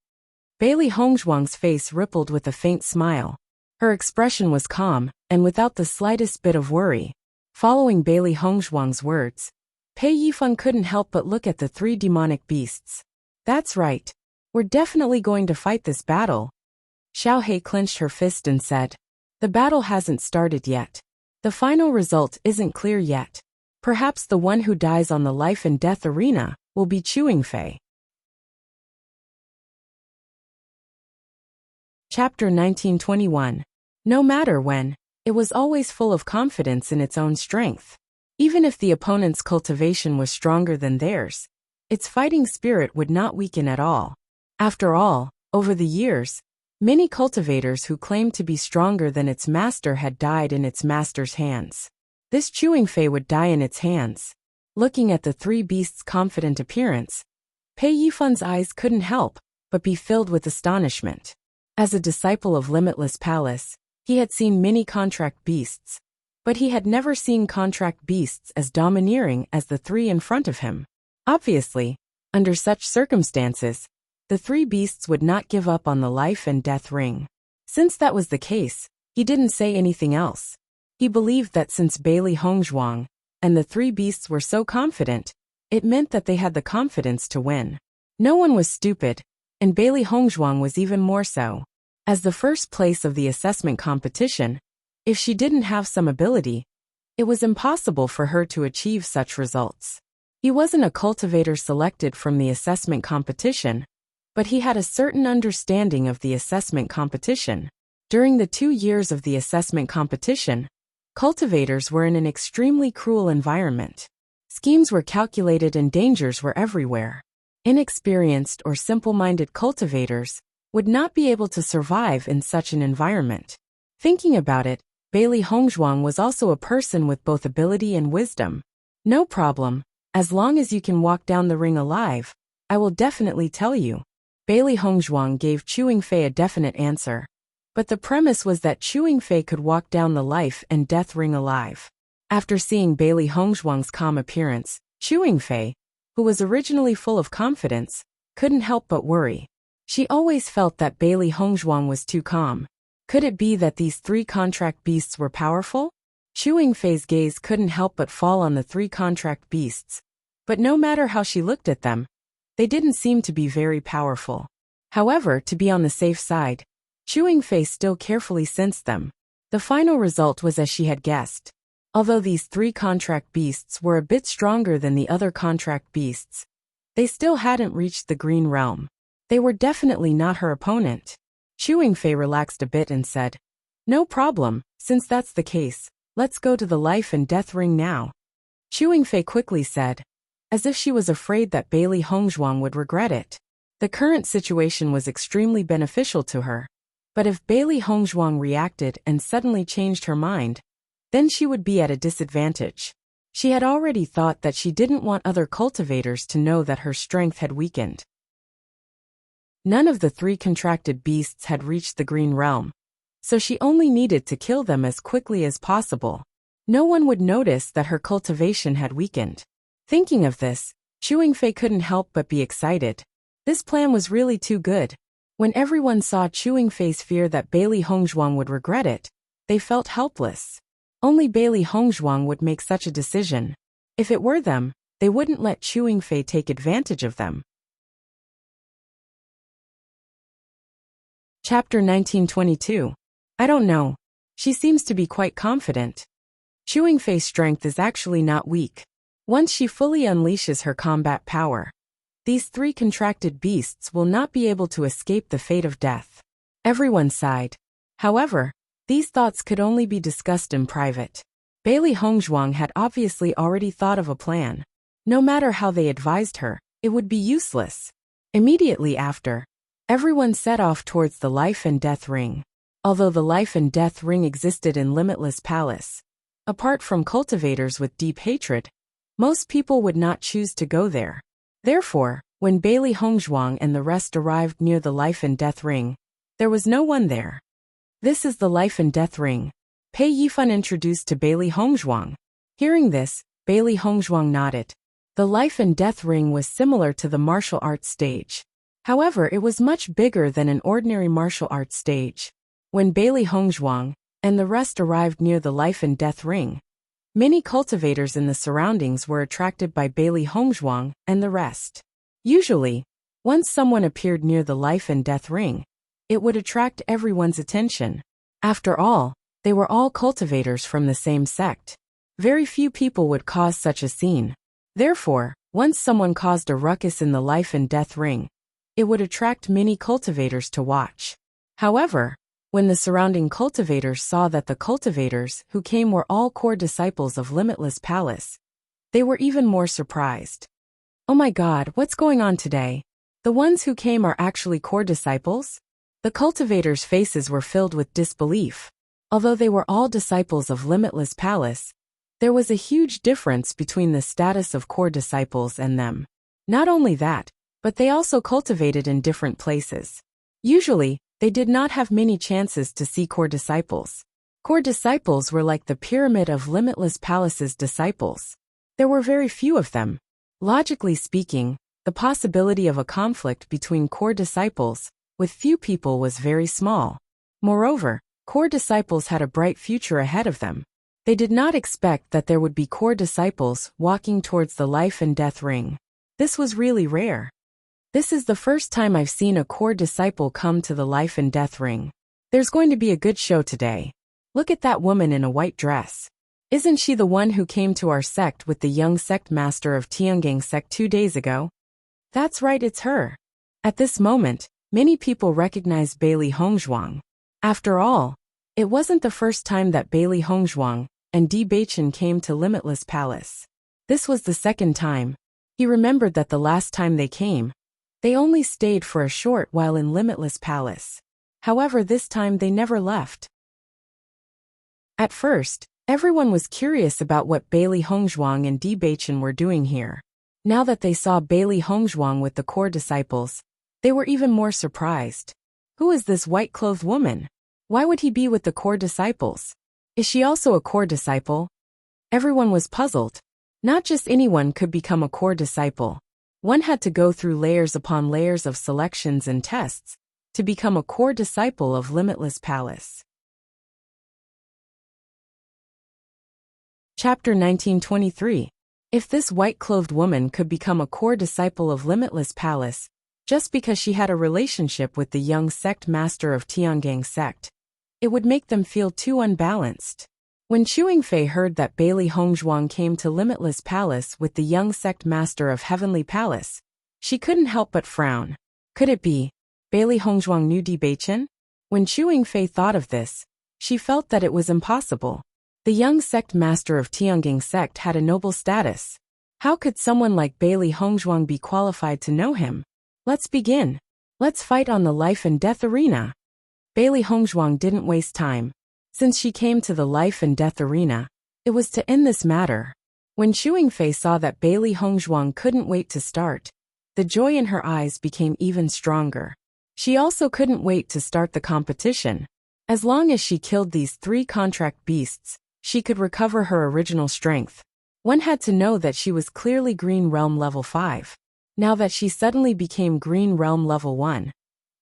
Bailey Hongzhuang's face rippled with a faint smile. Her expression was calm, and without the slightest bit of worry. Following Bailey Hongzhuang's words, Pei Yifan couldn't help but look at the 3 demonic beasts. That's right. We're definitely going to fight this battle. Xiao He clenched her fist and said, the battle hasn't started yet. The final result isn't clear yet. Perhaps the one who dies on the life and death arena will be Chewing Fei. Chapter 1921. No matter when, it was always full of confidence in its own strength. Even if the opponent's cultivation was stronger than theirs, its fighting spirit would not weaken at all. After all, over the years, many cultivators who claimed to be stronger than its master had died in its master's hands. This Chewing Fei would die in its hands. Looking at the 3 beasts' confident appearance, Pei Yifan's eyes couldn't help but be filled with astonishment. As a disciple of Limitless Palace, he had seen many contract beasts, but he had never seen contract beasts as domineering as the 3 in front of him. Obviously, under such circumstances, the 3 beasts would not give up on the life and death ring. Since that was the case, he didn't say anything else. He believed that since Bailey Hongzhuang and the 3 beasts were so confident, it meant that they had the confidence to win. No one was stupid, and Bailey Hongzhuang was even more so. As the first place of the assessment competition, if she didn't have some ability, it was impossible for her to achieve such results. He wasn't a cultivator selected from the assessment competition, but he had a certain understanding of the assessment competition. During the 2 years of the assessment competition, cultivators were in an extremely cruel environment. Schemes were calculated and dangers were everywhere. Inexperienced or simple-minded cultivators would not be able to survive in such an environment. Thinking about it, Bailey Hongzhuang was also a person with both ability and wisdom. No problem, as long as you can walk down the ring alive, I will definitely tell you. Bailey Hongzhuang gave Chewing Fei a definite answer. But the premise was that Chewing Fei could walk down the life and death ring alive. After seeing Bailey Hongzhuang's calm appearance, Chewing Fei, who was originally full of confidence, couldn't help but worry. She always felt that Bailey Hongzhuang was too calm. Could it be that these three contract beasts were powerful? Chewing Fei's gaze couldn't help but fall on the three contract beasts. But no matter how she looked at them, they didn't seem to be very powerful. However, to be on the safe side, Chewing Fei still carefully sensed them. The final result was as she had guessed. Although these three contract beasts were a bit stronger than the other contract beasts, they still hadn't reached the Green Realm. They were definitely not her opponent. Chewing Fei relaxed a bit and said, "No problem, since that's the case, let's go to the life and death ring now." Chewing Fei quickly said, as if she was afraid that Bailey Hongzhuang would regret it. The current situation was extremely beneficial to her. But if Bailey Hongzhuang reacted and suddenly changed her mind, then she would be at a disadvantage. She had already thought that she didn't want other cultivators to know that her strength had weakened. None of the three contracted beasts had reached the Green Realm, so she only needed to kill them as quickly as possible. No one would notice that her cultivation had weakened. Thinking of this, Chewing Fei couldn't help but be excited. This plan was really too good. When everyone saw Chewing Fei's fear that Bailey Hongzhuang would regret it, they felt helpless. Only Bailey Hongzhuang would make such a decision. If it were them, they wouldn't let Chewing Fei take advantage of them. Chapter 1922. I don't know. She seems to be quite confident. Chewing Fei's strength is actually not weak. Once she fully unleashes her combat power, these three contracted beasts will not be able to escape the fate of death. Everyone sighed. However, these thoughts could only be discussed in private. Bailey Hongzhuang had obviously already thought of a plan. No matter how they advised her, it would be useless. Immediately after, everyone set off towards the life and death ring. Although the life and death ring existed in Limitless Palace, apart from cultivators with deep hatred, most people would not choose to go there. Therefore, when Bailey Hongzhuang and the rest arrived near the life and death ring, there was no one there. "This is the life and death ring," Pei Yifan introduced to Bailey Hongzhuang. Hearing this, Bailey Hongzhuang nodded. The life and death ring was similar to the martial arts stage. However, it was much bigger than an ordinary martial arts stage. When Bailey Hongzhuang and the rest arrived near the life and death ring, many cultivators in the surroundings were attracted by Bailey Hongzhuang and the rest. Usually, once someone appeared near the life and death ring, it would attract everyone's attention. After all, they were all cultivators from the same sect. Very few people would cause such a scene. Therefore, once someone caused a ruckus in the life and death ring, it would attract many cultivators to watch. However, when the surrounding cultivators saw that the cultivators who came were all core disciples of Limitless Palace, they were even more surprised. "Oh my God, what's going on today? The ones who came are actually core disciples?" The cultivators' faces were filled with disbelief. Although they were all disciples of Limitless Palace, there was a huge difference between the status of core disciples and them. Not only that, but they also cultivated in different places. Usually, they did not have many chances to see core disciples. Core disciples were like the pyramid of Limitless Palace's disciples. There were very few of them. Logically speaking, the possibility of a conflict between core disciples with few people was very small. Moreover, core disciples had a bright future ahead of them. They did not expect that there would be core disciples walking towards the life and death ring. This was really rare. This is the first time I've seen a core disciple come to the life and death ring. There's going to be a good show today. Look at that woman in a white dress. Isn't she the one who came to our sect with the young sect master of Tiangang sect 2 days ago? That's right, it's her. At this moment, many people recognized Bailey Hongzhuang. After all, it wasn't the first time that Bailey Hongzhuang and Bewitching came to Limitless Palace. This was the second time. He remembered that the last time they came, they only stayed for a short while in Limitless Palace. However, this time they never left. At first, everyone was curious about what Bailey Hongzhuang and Bewitching were doing here. Now that they saw Bailey Hongzhuang with the core disciples, they were even more surprised. Who is this white-clothed woman? Why would he be with the core disciples? Is she also a core disciple? Everyone was puzzled. Not just anyone could become a core disciple. One had to go through layers upon layers of selections and tests to become a core disciple of Limitless Palace. Chapter 1923. If this white-clothed woman could become a core disciple of Limitless Palace, just because she had a relationship with the young sect master of Tiangang sect, it would make them feel too unbalanced. When Chu Fei heard that Bailey Hongzhuang came to Limitless Palace with the young sect master of Heavenly Palace, she couldn't help but frown. Could it be Bailey Hongzhuang knew Bewitching? When Chu Fei thought of this, she felt that it was impossible. The young sect master of Tiangang sect had a noble status. How could someone like Bailey Hongzhuang be qualified to know him? Let's begin. Let's fight on the life and death arena. Bailey Hongzhuang didn't waste time. Since she came to the life and death arena, it was to end this matter. When Chu Fei saw that Bailey Hongzhuang couldn't wait to start, the joy in her eyes became even stronger. She also couldn't wait to start the competition. As long as she killed these 3 contract beasts, she could recover her original strength. One had to know that she was clearly Green Realm level 5. Now that she suddenly became Green Realm level 1,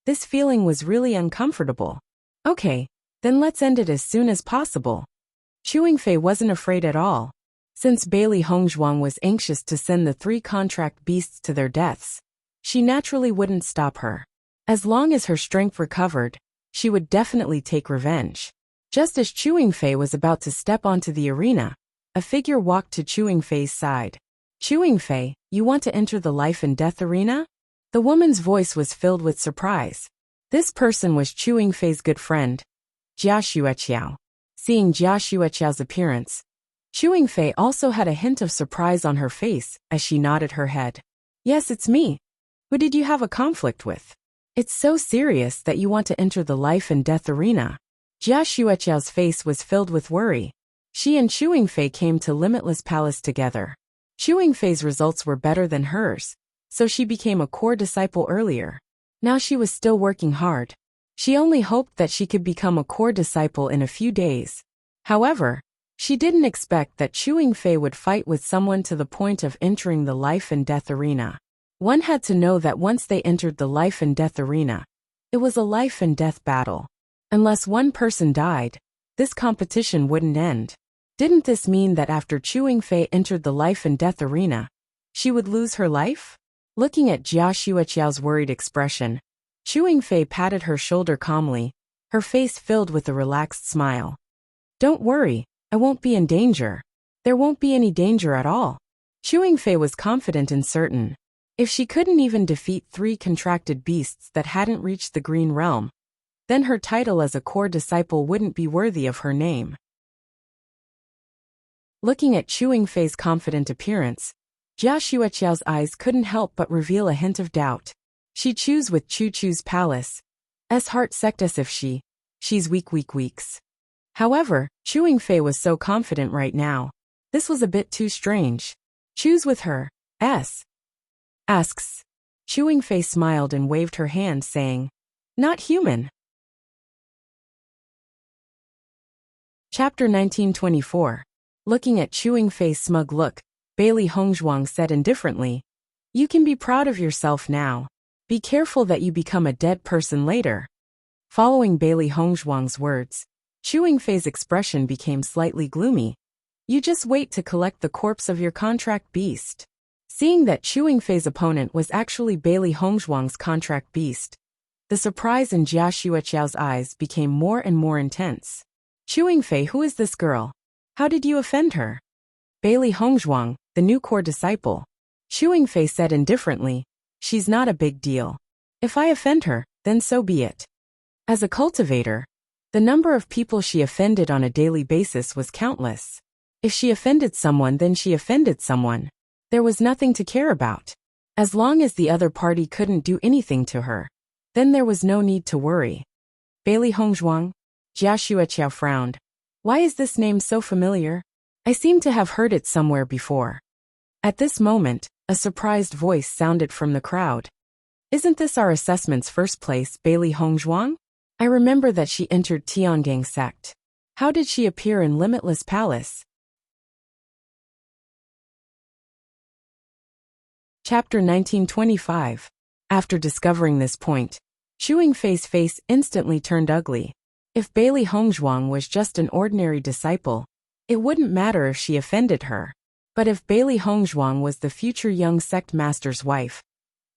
this feeling was really uncomfortable. Okay. Then let's end it as soon as possible. Chu Fei wasn't afraid at all. Since Bailey Hongzhuang was anxious to send the 3 contract beasts to their deaths, she naturally wouldn't stop her. As long as her strength recovered, she would definitely take revenge. Just as Chu Fei was about to step onto the arena, a figure walked to Chu Fei's side. Chu Fei, you want to enter the life and death arena? The woman's voice was filled with surprise. This person was Chu Fei's good friend, Jia Xueqiao. Seeing Jia Xueqiao's appearance, Chu Fei also had a hint of surprise on her face as she nodded her head. Yes, it's me. Who did you have a conflict with? It's so serious that you want to enter the life and death arena. Jia Xueqiao's face was filled with worry. She and Chu Fei came to Limitless Palace together. Chu Fei's results were better than hers, so she became a core disciple earlier. Now she was still working hard. She only hoped that she could become a core disciple in a few days. However, she didn't expect that Chu Fei would fight with someone to the point of entering the life and death arena. One had to know that once they entered the life and death arena, it was a life and death battle. Unless one person died, this competition wouldn't end. Didn't this mean that after Chu Fei entered the life and death arena, she would lose her life? Looking at Jia Xueqiao's worried expression, Chu Fei patted her shoulder calmly, her face filled with a relaxed smile. Don't worry, I won't be in danger. There won't be any danger at all. Chu Fei was confident and certain. If she couldn't even defeat 3 contracted beasts that hadn't reached the Green Realm, then her title as a core disciple wouldn't be worthy of her name. Looking at Chu Fei's confident appearance, Jia Xueqiao's eyes couldn't help but reveal a hint of doubt. She choose with Chu's palace. Heart sect as if she's weeks. However, Chu Fei was so confident right now. This was a bit too strange. Choose with her, asks. Chu Fei smiled and waved her hand saying, not human. Chapter 1924. Looking at Chu Fei's smug look, Bailey Hongzhuang said indifferently, you can be proud of yourself now. Be careful that you become a dead person later. Following Bailey Hongzhuang's words, Chu Fei's expression became slightly gloomy. You just wait to collect the corpse of your contract beast. Seeing that Chu Fei's opponent was actually Bailey Hongzhuang's contract beast, the surprise in Jia Xueqiao's eyes became more and more intense. Chu Fei, who is this girl? How did you offend her? Bailey Hongzhuang, the new core disciple. Chu Fei said indifferently, she's not a big deal. If I offend her, then so be it. As a cultivator, the number of people she offended on a daily basis was countless. If she offended someone, then she offended someone. There was nothing to care about. As long as the other party couldn't do anything to her, then there was no need to worry. Bailey Hongzhuang? Jia Xueqiao frowned. Why is this name so familiar? I seem to have heard it somewhere before. At this moment, a surprised voice sounded from the crowd. Isn't this our assessment's first place, Bailey Hongzhuang? I remember that she entered Tiangang sect. How did she appear in Limitless Palace? Chapter 1925. After discovering this point, Chewing Fei's face instantly turned ugly. If Bailey Hongzhuang was just an ordinary disciple, it wouldn't matter if she offended her. But if Bailey Hongzhuang was the future young sect master's wife,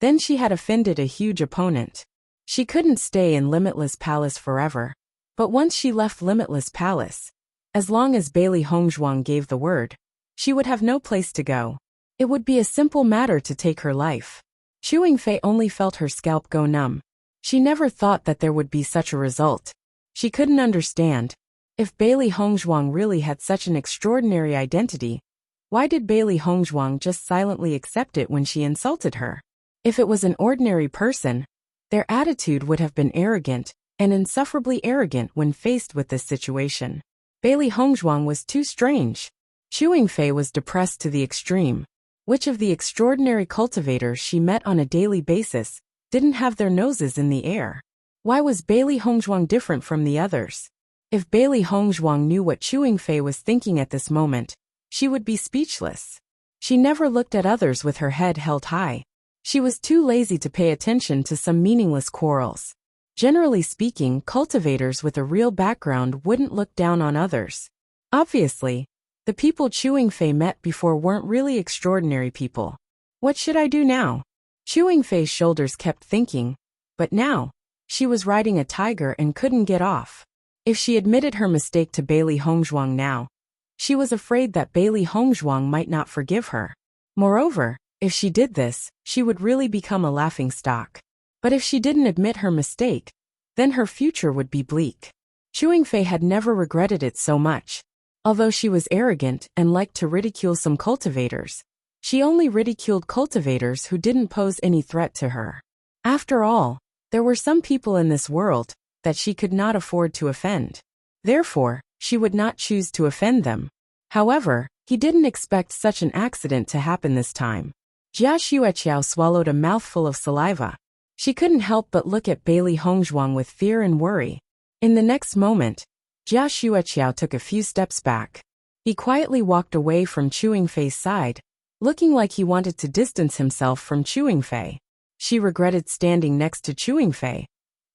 then she had offended a huge opponent. She couldn't stay in Limitless Palace forever. But once she left Limitless Palace, as long as Bailey Hongzhuang gave the word, she would have no place to go. It would be a simple matter to take her life. Chewing Fei only felt her scalp go numb. She never thought that there would be such a result. She couldn't understand. If Bailey Hongzhuang really had such an extraordinary identity, why did Bailey Hongzhuang just silently accept it when she insulted her? If it was an ordinary person, their attitude would have been arrogant, and insufferably arrogant when faced with this situation. Bailey Hongzhuang was too strange. Chewing Fei was depressed to the extreme. Which of the extraordinary cultivators she met on a daily basis didn't have their noses in the air? Why was Bailey Hongzhuang different from the others? If Bailey Hongzhuang knew what Chewing Fei was thinking at this moment, she would be speechless. She never looked at others with her head held high. She was too lazy to pay attention to some meaningless quarrels. Generally speaking, cultivators with a real background wouldn't look down on others. Obviously, the people Chewing Fei met before weren't really extraordinary people. What should I do now? Chewing Fei's shoulders kept thinking, but now, she was riding a tiger and couldn't get off. If she admitted her mistake to Bailey Hongzhuang now, she was afraid that Bailey Hongzhuang might not forgive her. Moreover, if she did this, she would really become a laughingstock. But if she didn't admit her mistake, then her future would be bleak. Chewing Fei had never regretted it so much. Although she was arrogant and liked to ridicule some cultivators, she only ridiculed cultivators who didn't pose any threat to her. After all, there were some people in this world that she could not afford to offend. Therefore, she would not choose to offend them. However, he didn't expect such an accident to happen this time. Jia Xueqiao swallowed a mouthful of saliva. She couldn't help but look at Bailey Hongzhuang with fear and worry. In the next moment, Jia Xueqiao took a few steps back. He quietly walked away from Chewing Fei's side, looking like he wanted to distance himself from Chewing Fei. She regretted standing next to Chewing Fei,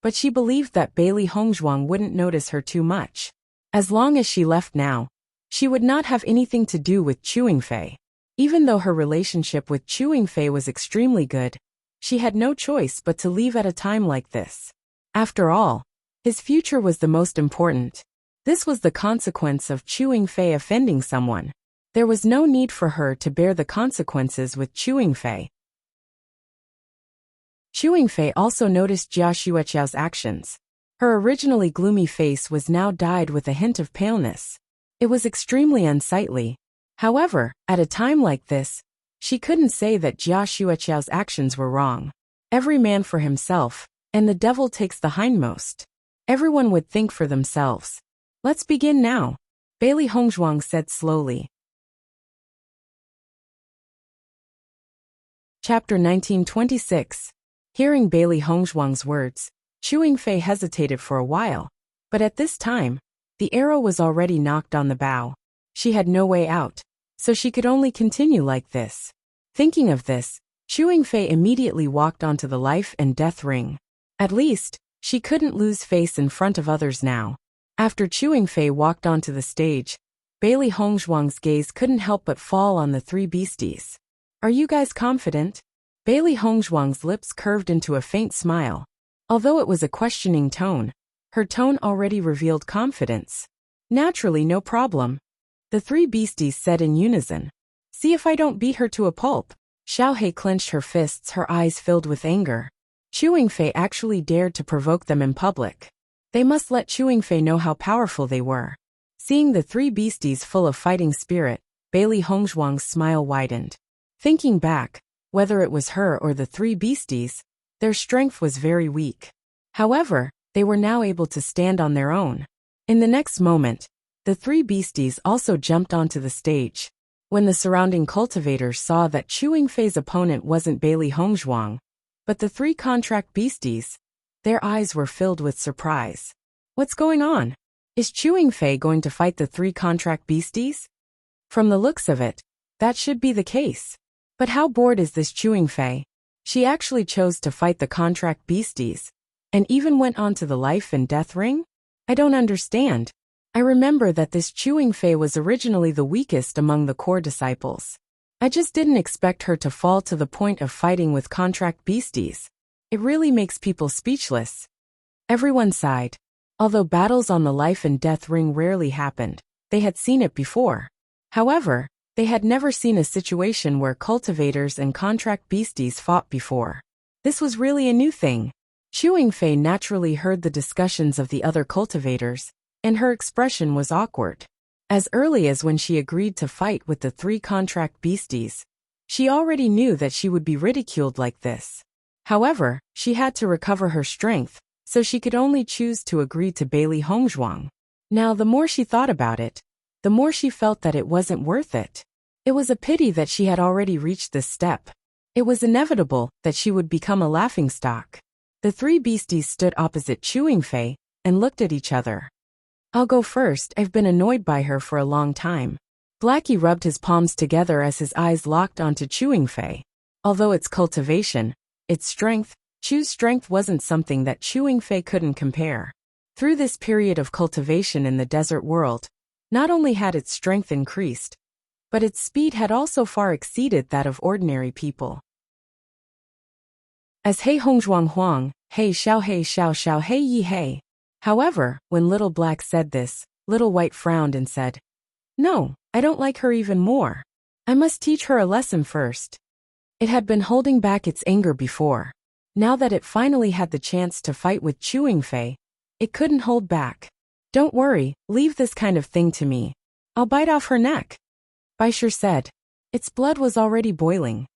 but she believed that Bailey Hongzhuang wouldn't notice her too much. As long as she left now, she would not have anything to do with Chewing Fei. Even though her relationship with Chewing Fei was extremely good, she had no choice but to leave at a time like this. After all, his future was the most important. This was the consequence of Chewing Fei offending someone. There was no need for her to bear the consequences with Chewing Fei. Chewing Fei also noticed Jia Xueqiao's actions. Her originally gloomy face was now dyed with a hint of paleness. It was extremely unsightly. However, at a time like this, she couldn't say that Jia Xueqiao's actions were wrong. Every man for himself, and the devil takes the hindmost. Everyone would think for themselves. Let's begin now, Bailey Hongzhuang said slowly. Chapter 1926. Hearing Bailey Hongzhuang's words, Chewing Fei hesitated for a while, but at this time, the arrow was already knocked on the bow. She had no way out, so she could only continue like this. Thinking of this, Chewing Fei immediately walked onto the life and death ring. At least, she couldn't lose face in front of others now. After Chewing Fei walked onto the stage, Bailey Hongzhuang's gaze couldn't help but fall on the three beasties. Are you guys confident? Bailey Hongzhuang's lips curved into a faint smile. Although it was a questioning tone, her tone already revealed confidence. Naturally, no problem. The three beasties said in unison. See if I don't beat her to a pulp. Xiaohei clenched her fists, her eyes filled with anger. Chewing Fei actually dared to provoke them in public. They must let Chewing Fei know how powerful they were. Seeing the three beasties full of fighting spirit, Bailey Hongzhuang's smile widened. Thinking back, whether it was her or the three beasties, their strength was very weak. However, they were now able to stand on their own. In the next moment, the three beasties also jumped onto the stage. When the surrounding cultivators saw that Chewing Fei's opponent wasn't Bailey Hongzhuang, but the three contract beasties, their eyes were filled with surprise. What's going on? Is Chewing Fei going to fight the three contract beasties? From the looks of it, that should be the case. But how bored is this Chewing Fei? She actually chose to fight the contract beasties, and even went on to the life and death ring? I don't understand. I remember that this Chewing Fei was originally the weakest among the core disciples. I just didn't expect her to fall to the point of fighting with contract beasties. It really makes people speechless. Everyone sighed. Although battles on the life and death ring rarely happened, they had seen it before. However, they had never seen a situation where cultivators and contract beasties fought before. This was really a new thing. Chewing Fei naturally heard the discussions of the other cultivators, and her expression was awkward. As early as when she agreed to fight with the 3 contract beasties, she already knew that she would be ridiculed like this. However, she had to recover her strength, so she could only choose to agree to Bailey Hongzhuang. Now the more she thought about it, the more she felt that it wasn't worth it. It was a pity that she had already reached this step. It was inevitable that she would become a laughingstock. The 3 beasties stood opposite Chewing Fei and looked at each other. I'll go first, I've been annoyed by her for a long time. Blackie rubbed his palms together as his eyes locked onto Chewing Fei. Although its cultivation, its strength, Chew's strength wasn't something that Chewing Fei couldn't compare. Through this period of cultivation in the desert world, not only had its strength increased, but its speed had also far exceeded that of ordinary people. As Hei Hongzhuang Huang, Hei Xiao Hei Yi Hei. However, when Little Black said this, Little White frowned and said, "No, I don't like her even more. I must teach her a lesson first." It had been holding back its anger before. Now that it finally had the chance to fight with Chewing Fei, it couldn't hold back. "Don't worry, leave this kind of thing to me. I'll bite off her neck," Baisher said. Its blood was already boiling.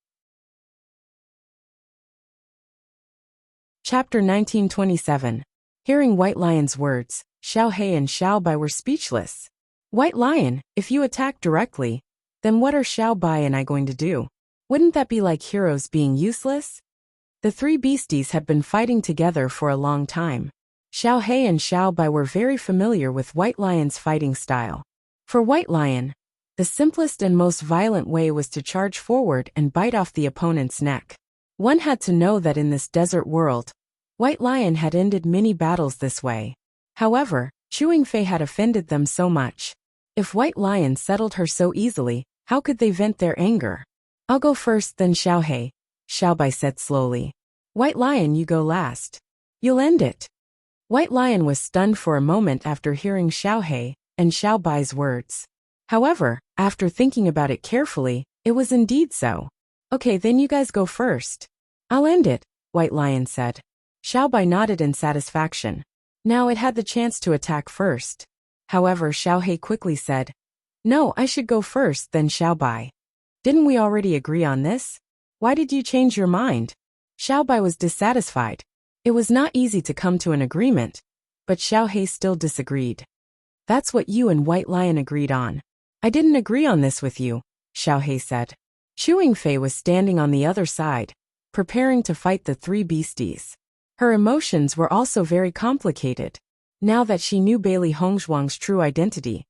Chapter 1927. Hearing White Lion's words, Xiao Hei and Xiao Bai were speechless. White Lion, if you attack directly, then what are Xiao Bai and I going to do? Wouldn't that be like heroes being useless? The 3 beasties had been fighting together for a long time. Xiao Hei and Xiao Bai were very familiar with White Lion's fighting style. For White Lion, the simplest and most violent way was to charge forward and bite off the opponent's neck. One had to know that in this desert world, White Lion had ended many battles this way. However, Chewing Fei had offended them so much. If White Lion settled her so easily, how could they vent their anger? "I'll go first, then Xiao Hei," Xiao Bai said slowly. "White Lion, you go last. You'll end it." White Lion was stunned for a moment after hearing Xiao Hei and Xiao Bai's words. However, after thinking about it carefully, it was indeed so. "Okay, then you guys go first." "I'll end it," White Lion said. Xiao Bai nodded in satisfaction. Now it had the chance to attack first. However, Xiao Hei quickly said, "No, I should go first, then Xiao Bai. Didn't we already agree on this? Why did you change your mind?" Xiao Bai was dissatisfied. It was not easy to come to an agreement, but Xiao Hei still disagreed. "That's what you and White Lion agreed on. I didn't agree on this with you," Xiao Hei said. Chewing Fei was standing on the other side, preparing to fight the 3 beasties. Her emotions were also very complicated. Now that she knew Bailey Hongzhuang's true identity,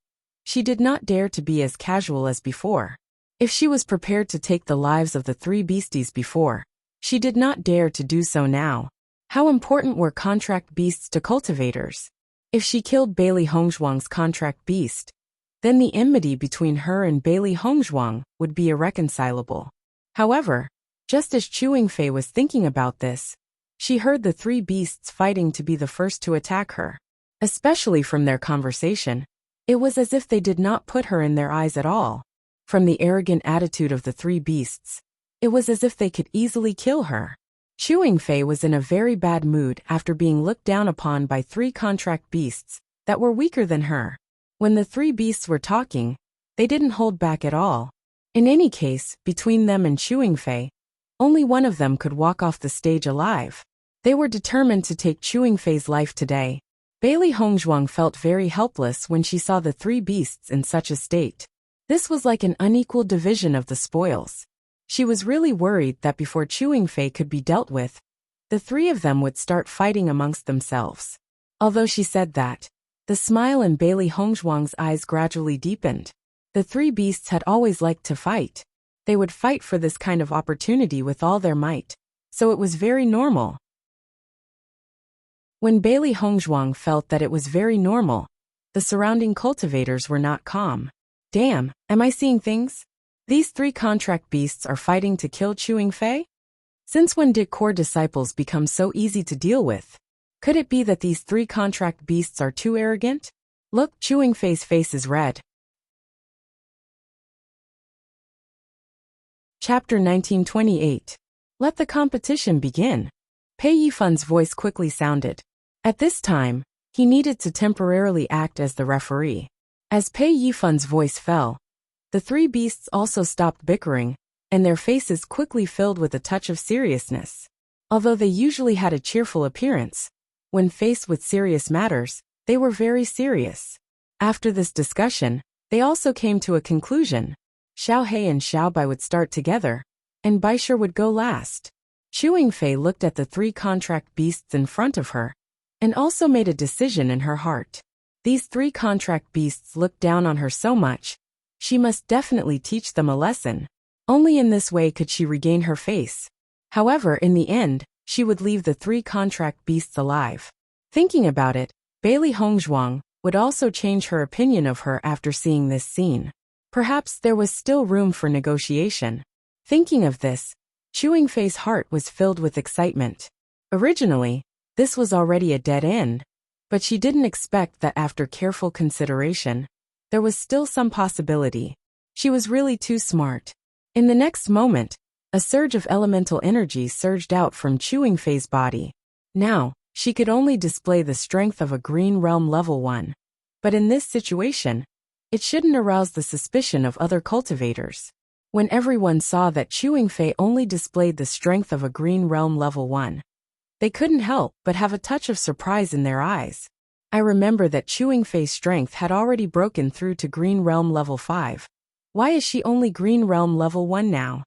she did not dare to be as casual as before. If she was prepared to take the lives of the 3 beasties before, she did not dare to do so now. How important were contract beasts to cultivators? If she killed Bailey Hongzhuang's contract beast, then the enmity between her and Bailey Hongzhuang would be irreconcilable. However, just as Chewing Fei was thinking about this, she heard the 3 beasts fighting to be the first to attack her. Especially from their conversation, it was as if they did not put her in their eyes at all. From the arrogant attitude of the 3 beasts, it was as if they could easily kill her. Chewing Fei was in a very bad mood after being looked down upon by 3 contract beasts that were weaker than her. When the 3 beasts were talking, they didn't hold back at all. In any case, between them and Chewing Fei, only one of them could walk off the stage alive. They were determined to take Chewing Fei's life today. Bailey Hongzhuang felt very helpless when she saw the 3 beasts in such a state. This was like an unequal division of the spoils. She was really worried that before Chewing Fei could be dealt with, the 3 of them would start fighting amongst themselves. Although she said that, the smile in Bailey Hongzhuang's eyes gradually deepened. The 3 beasts had always liked to fight. They would fight for this kind of opportunity with all their might. So it was very normal. When Bailey Hongzhuang felt that it was very normal, the surrounding cultivators were not calm. Damn, am I seeing things? These 3 contract beasts are fighting to kill Chewing Fei? Since when did core disciples become so easy to deal with? Could it be that these 3 contract beasts are too arrogant? Look, Chewing Fei's face is red. Chapter 1928. Let the competition begin. Pei Yifun's voice quickly sounded. At this time, he needed to temporarily act as the referee. As Pei Yifun's voice fell, the 3 beasts also stopped bickering, and their faces quickly filled with a touch of seriousness. Although they usually had a cheerful appearance, when faced with serious matters, they were very serious. After this discussion, they also came to a conclusion. Xiao He and Xiao Bai would start together, and Baisher would go last. Chewing Fei looked at the 3 contract beasts in front of her, and also made a decision in her heart. These 3 contract beasts looked down on her so much, she must definitely teach them a lesson. Only in this way could she regain her face. However, in the end, she would leave the 3 contract beasts alive. Thinking about it, Bailey Hongzhuang would also change her opinion of her after seeing this scene. Perhaps there was still room for negotiation. Thinking of this, Chewing Fei's heart was filled with excitement. Originally, this was already a dead end, but she didn't expect that after careful consideration, there was still some possibility. She was really too smart. In the next moment, a surge of elemental energy surged out from Chewing Fei's body. Now, she could only display the strength of a Green Realm level 1. But in this situation, it shouldn't arouse the suspicion of other cultivators. When everyone saw that Chewing Fei only displayed the strength of a Green Realm level 1, they couldn't help but have a touch of surprise in their eyes. I remember that Chewing Fei's strength had already broken through to Green Realm level 5. Why is she only Green Realm level 1 now?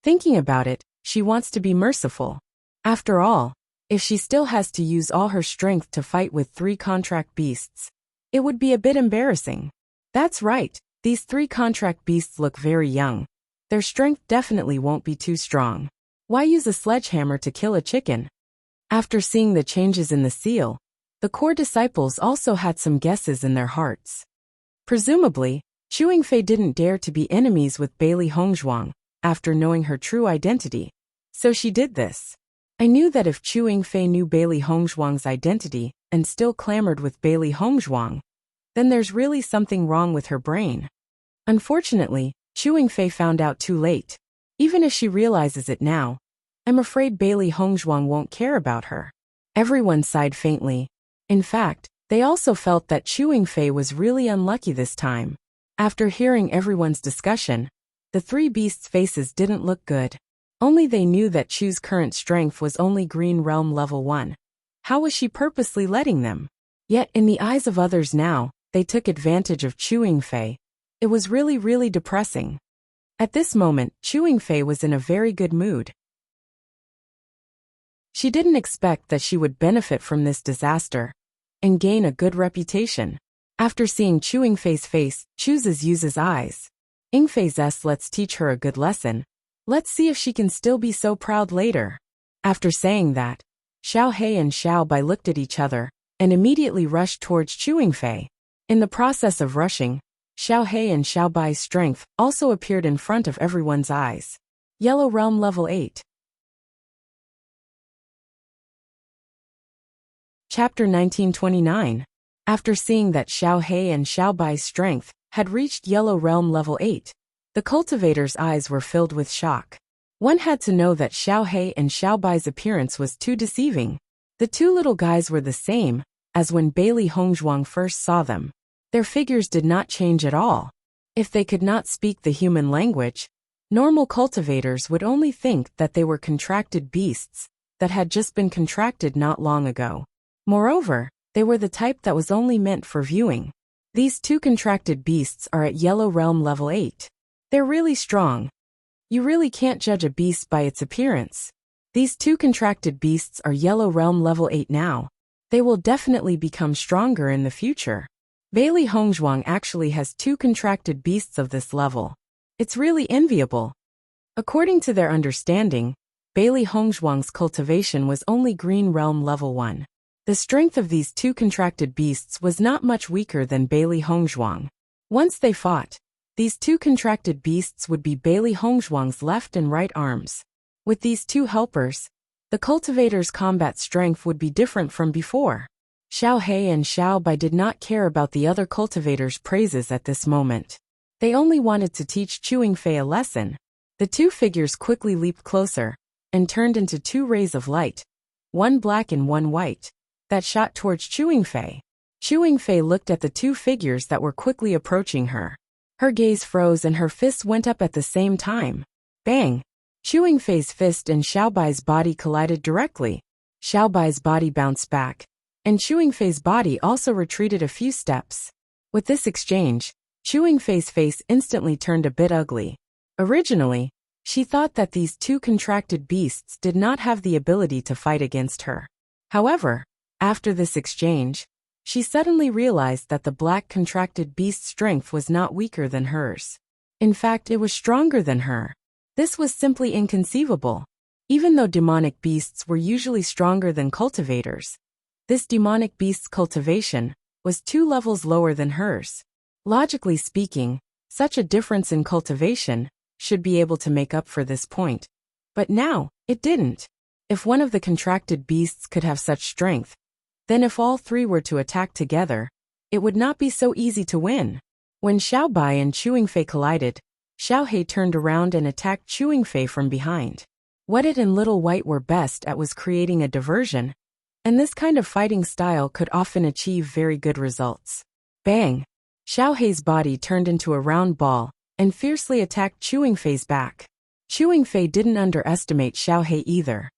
Thinking about it, she wants to be merciful. After all, if she still has to use all her strength to fight with 3 contract beasts, it would be a bit embarrassing. That's right, these 3 contract beasts look very young. Their strength definitely won't be too strong. Why use a sledgehammer to kill a chicken? After seeing the changes in the seal, the core disciples also had some guesses in their hearts. Presumably, Chewing Fei didn't dare to be enemies with Bailey Hongzhuang after knowing her true identity. So she did this. I knew that if Chewing Fei knew Bailey Hongzhuang's identity and still clamored with Bailey Hongzhuang, then there's really something wrong with her brain. Unfortunately, Chewing Fei found out too late. Even if she realizes it now, I'm afraid Bailey Hongzhuang won't care about her. Everyone sighed faintly. In fact, they also felt that Chewing Fei was really unlucky this time. After hearing everyone's discussion, the 3 beasts' faces didn't look good. Only they knew that Chu's current strength was only Green Realm level 1. How was she purposely letting them? Yet in the eyes of others now, they took advantage of Chewing Fei. It was really depressing. At this moment, Chewing Fei was in a very good mood. She didn't expect that she would benefit from this disaster and gain a good reputation. After seeing Chewing Fei's face, chooses uses eyes. Yingfei's let's teach her a good lesson. Let's see if she can still be so proud later. After saying that, Xiao He and Xiao Bai looked at each other and immediately rushed towards Chewing Fei. In the process of rushing, Xiao He and Xiao Bai's strength also appeared in front of everyone's eyes. Yellow Realm level 8. Chapter 1929. After seeing that Xiao He and Xiao Bai's strength had reached Yellow Realm level 8, the cultivators' eyes were filled with shock. One had to know that Xiao He and Xiao Bai's appearance was too deceiving. The 2 little guys were the same as when Bailey Hongzhuang first saw them. Their figures did not change at all. If they could not speak the human language, normal cultivators would only think that they were contracted beasts that had just been contracted not long ago. Moreover, they were the type that was only meant for viewing. These 2 contracted beasts are at Yellow Realm level 8. They're really strong. You really can't judge a beast by its appearance. These 2 contracted beasts are Yellow Realm level 8 now. They will definitely become stronger in the future. Bailey Hongzhuang actually has 2 contracted beasts of this level. It's really enviable. According to their understanding, Bailey Hongzhuang's cultivation was only Green Realm Level 1. The strength of these two contracted beasts was not much weaker than Bailey Hongzhuang. Once they fought, these two contracted beasts would be Bailey Hongzhuang's left and right arms. With these two helpers, the cultivator's combat strength would be different from before. Xiao He and Xiao Bai did not care about the other cultivator's praises at this moment. They only wanted to teach Chewing Fei a lesson. The two figures quickly leaped closer and turned into two rays of light, one black and one white, that shot towards Chewing Fei. Chewing Fei looked at the two figures that were quickly approaching her. Her gaze froze and her fists went up at the same time. Bang! Chewing Fei's fist and Xiao Bai's body collided directly. Xiao Bai's body bounced back, and Chewing Fei's body also retreated a few steps. With this exchange, Chewing Fei's face instantly turned a bit ugly. Originally, she thought that these two contracted beasts did not have the ability to fight against her. However, after this exchange, she suddenly realized that the black contracted beast's strength was not weaker than hers. In fact, it was stronger than her. This was simply inconceivable. Even though demonic beasts were usually stronger than cultivators, this demonic beast's cultivation was 2 levels lower than hers. Logically speaking, such a difference in cultivation should be able to make up for this point. But now, it didn't. If one of the contracted beasts could have such strength, then if all three were to attack together, it would not be so easy to win. When Xiao Bai and Chewing Fei collided, Xiao He turned around and attacked Chewing Fei from behind. What it and Little White were best at was creating a diversion, and this kind of fighting style could often achieve very good results. Bang! Xiao He's body turned into a round ball and fiercely attacked Chewing Fei's back. Chewing Fei didn't underestimate Xiao He either.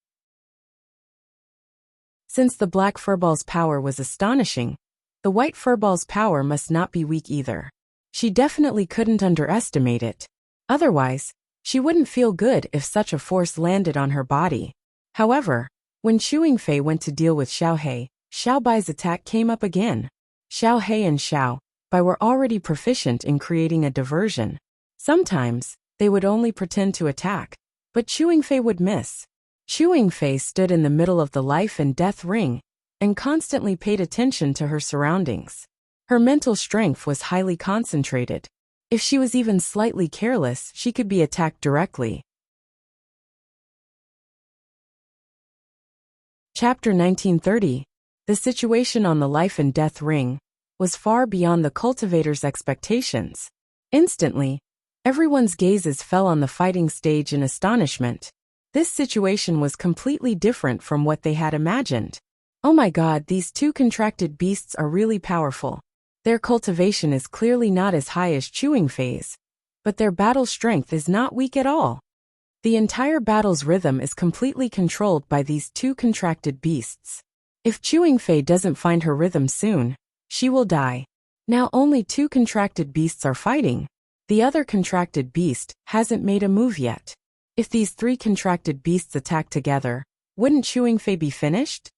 Since the black furball's power was astonishing, the white furball's power must not be weak either. She definitely couldn't underestimate it. Otherwise, she wouldn't feel good if such a force landed on her body. However, when Chewing Fei went to deal with Xiao He, Xiao Bai's attack came up again. Xiao He and Xiao Bai were already proficient in creating a diversion. Sometimes, they would only pretend to attack, but Chewing Fei would miss. Chewing Fei stood in the middle of the life and death ring and constantly paid attention to her surroundings. Her mental strength was highly concentrated. If she was even slightly careless, she could be attacked directly. Chapter 1930. The situation on the life and death ring was far beyond the cultivator's expectations. Instantly, everyone's gazes fell on the fighting stage in astonishment. This situation was completely different from what they had imagined. Oh my god, these two contracted beasts are really powerful. Their cultivation is clearly not as high as Chewing Fei's, but their battle strength is not weak at all. The entire battle's rhythm is completely controlled by these two contracted beasts. If Chewing Fei doesn't find her rhythm soon, she will die. Now only two contracted beasts are fighting. The other contracted beast hasn't made a move yet. If these three contracted beasts attack together, wouldn't Chewing Fei be finished?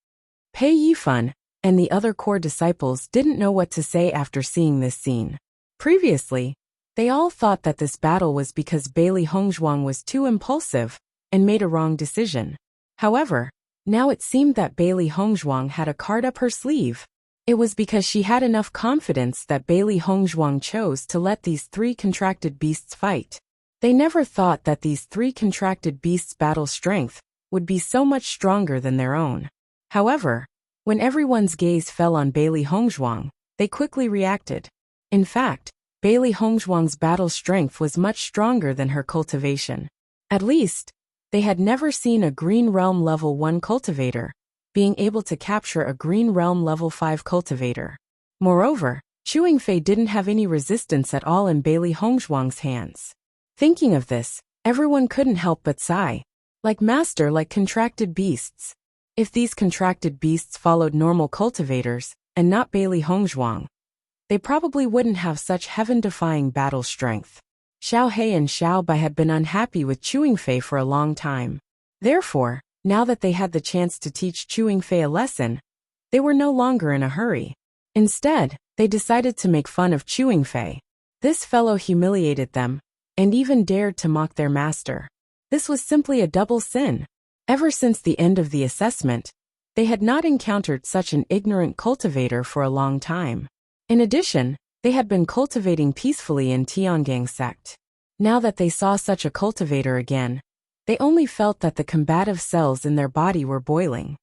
Pei Yifan and the other core disciples didn't know what to say after seeing this scene. Previously, they all thought that this battle was because Bailey Hongzhuang was too impulsive and made a wrong decision. However, now it seemed that Bailey Hongzhuang had a card up her sleeve. It was because she had enough confidence that Bailey Hongzhuang chose to let these three contracted beasts fight. They never thought that these three contracted beasts' battle strength would be so much stronger than their own. However, when everyone's gaze fell on Bailey Hongzhuang, they quickly reacted. In fact, Bailey Hongzhuang's battle strength was much stronger than her cultivation. At least, they had never seen a Green Realm Level 1 cultivator being able to capture a Green Realm Level 5 cultivator. Moreover, Chewing Fei didn't have any resistance at all in Bailey Hongzhuang's hands. Thinking of this, everyone couldn't help but sigh. Like master, like contracted beasts. If these contracted beasts followed normal cultivators, and not Bailey Hongzhuang, they probably wouldn't have such heaven-defying battle strength. Xiao He and Xiao Bai had been unhappy with Chewing Fei for a long time. Therefore, now that they had the chance to teach Chewing Fei a lesson, they were no longer in a hurry. Instead, they decided to make fun of Chewing Fei. This fellow humiliated them, and even dared to mock their master. This was simply a double sin. Ever since the end of the assessment, they had not encountered such an ignorant cultivator for a long time. In addition, they had been cultivating peacefully in Tiangang sect. Now that they saw such a cultivator again, they only felt that the combative cells in their body were boiling.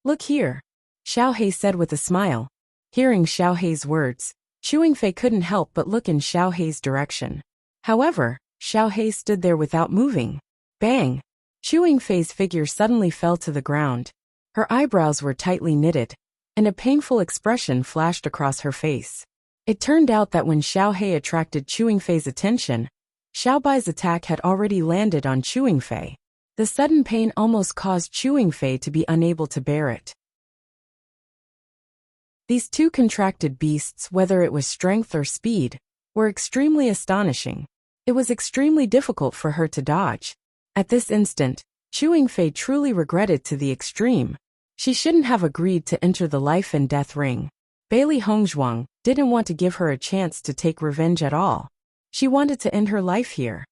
"Look here," Xiao He said with a smile. Hearing Xiao He's words, Chewing Fei couldn't help but look in Xiao He's direction. However, Xiao He stood there without moving. Bang! Chewing Fei's figure suddenly fell to the ground. Her eyebrows were tightly knitted, and a painful expression flashed across her face. It turned out that when Xiao He attracted Chewing Fei's attention, Xiao Bai's attack had already landed on Chewing Fei. The sudden pain almost caused Chewing Fei to be unable to bear it. These two contracted beasts, whether it was strength or speed, were extremely astonishing. It was extremely difficult for her to dodge. At this instant, Chewing Fei truly regretted to the extreme. She shouldn't have agreed to enter the life and death ring. Bailey Hongzhuang didn't want to give her a chance to take revenge at all. She wanted to end her life here.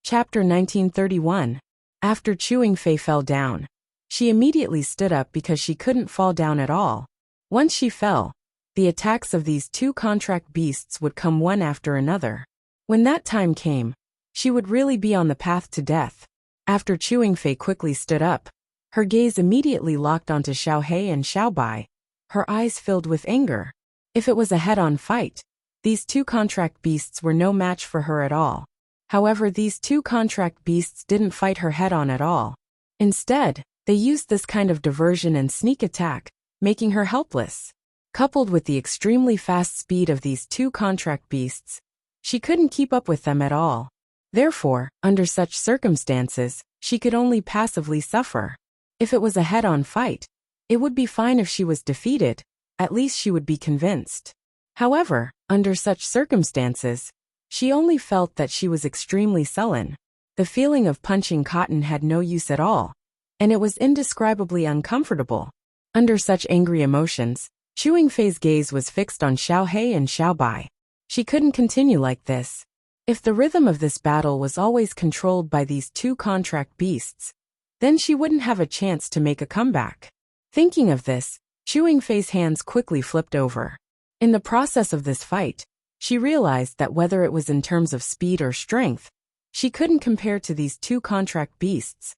Chapter 1931. After Chewing Fei fell down, she immediately stood up because she couldn't fall down at all. Once she fell, the attacks of these two contract beasts would come one after another. When that time came, she would really be on the path to death. After Chewing Fei quickly stood up, her gaze immediately locked onto Xiao He and Xiao Bai. Her eyes filled with anger. If it was a head-on fight, these two contract beasts were no match for her at all. However, these two contract beasts didn't fight her head-on at all. Instead, they used this kind of diversion and sneak attack, making her helpless. Coupled with the extremely fast speed of these two contract beasts, she couldn't keep up with them at all. Therefore, under such circumstances, she could only passively suffer. If it was a head-on fight, it would be fine if she was defeated, at least she would be convinced. However, under such circumstances, she only felt that she was extremely sullen. The feeling of punching cotton had no use at all, and it was indescribably uncomfortable. Under such angry emotions, Chewing Fei's gaze was fixed on Xiao He and Xiao Bai. She couldn't continue like this. If the rhythm of this battle was always controlled by these two contract beasts, then she wouldn't have a chance to make a comeback. Thinking of this, Chewing Fei's hands quickly flipped over. In the process of this fight, she realized that whether it was in terms of speed or strength, she couldn't compare to these two contract beasts.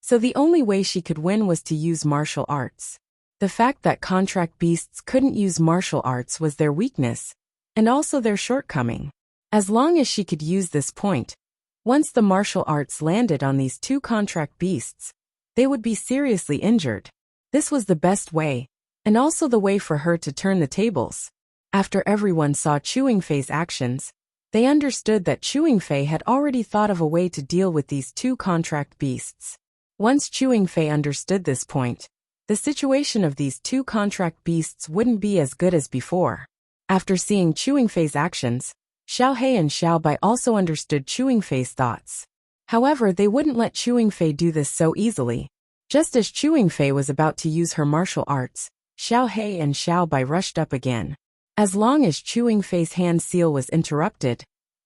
So the only way she could win was to use martial arts. The fact that contract beasts couldn't use martial arts was their weakness, and also their shortcoming. As long as she could use this point, once the martial arts landed on these two contract beasts, they would be seriously injured. This was the best way, and also the way for her to turn the tables. After everyone saw Chewing Fei's actions, they understood that Chewing Fei had already thought of a way to deal with these two contract beasts. Once Chewing Fei understood this point, the situation of these two contract beasts wouldn't be as good as before. After seeing Chewing Fei's actions, Xiao He and Xiao Bai also understood Chewing Fei's thoughts. However, they wouldn't let Chewing Fei do this so easily. Just as Chewing Fei was about to use her martial arts, Xiao He and Xiao Bai rushed up again. As long as Chewing Fei's hand seal was interrupted,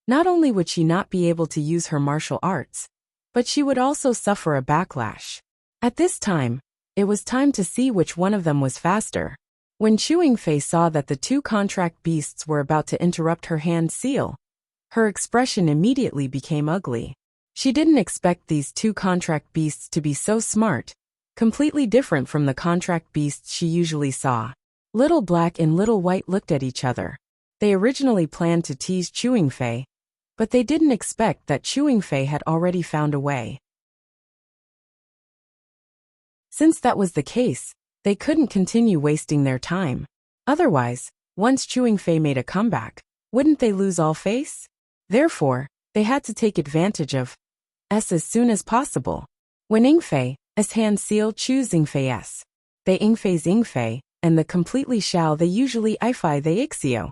not only would she not be able to use her martial arts, but she would also suffer a backlash. At this time, it was time to see which one of them was faster. When Chewing Fei saw that the two contract beasts were about to interrupt her hand seal, her expression immediately became ugly. She didn't expect these two contract beasts to be so smart, completely different from the contract beasts she usually saw. Little Black and Little White looked at each other. They originally planned to tease Chewing Fei, but they didn't expect that Chewing Fei had already found a way. Since that was the case, they couldn't continue wasting their time. Otherwise, once Chewing Fei made a comeback, wouldn't they lose all face? Therefore, they had to take advantage of S as soon as possible. When Yingfei's hand seal choose Yingfei's, they Yingfei's Yingfei, and the completely Xiao they usually Ifei they Ixio.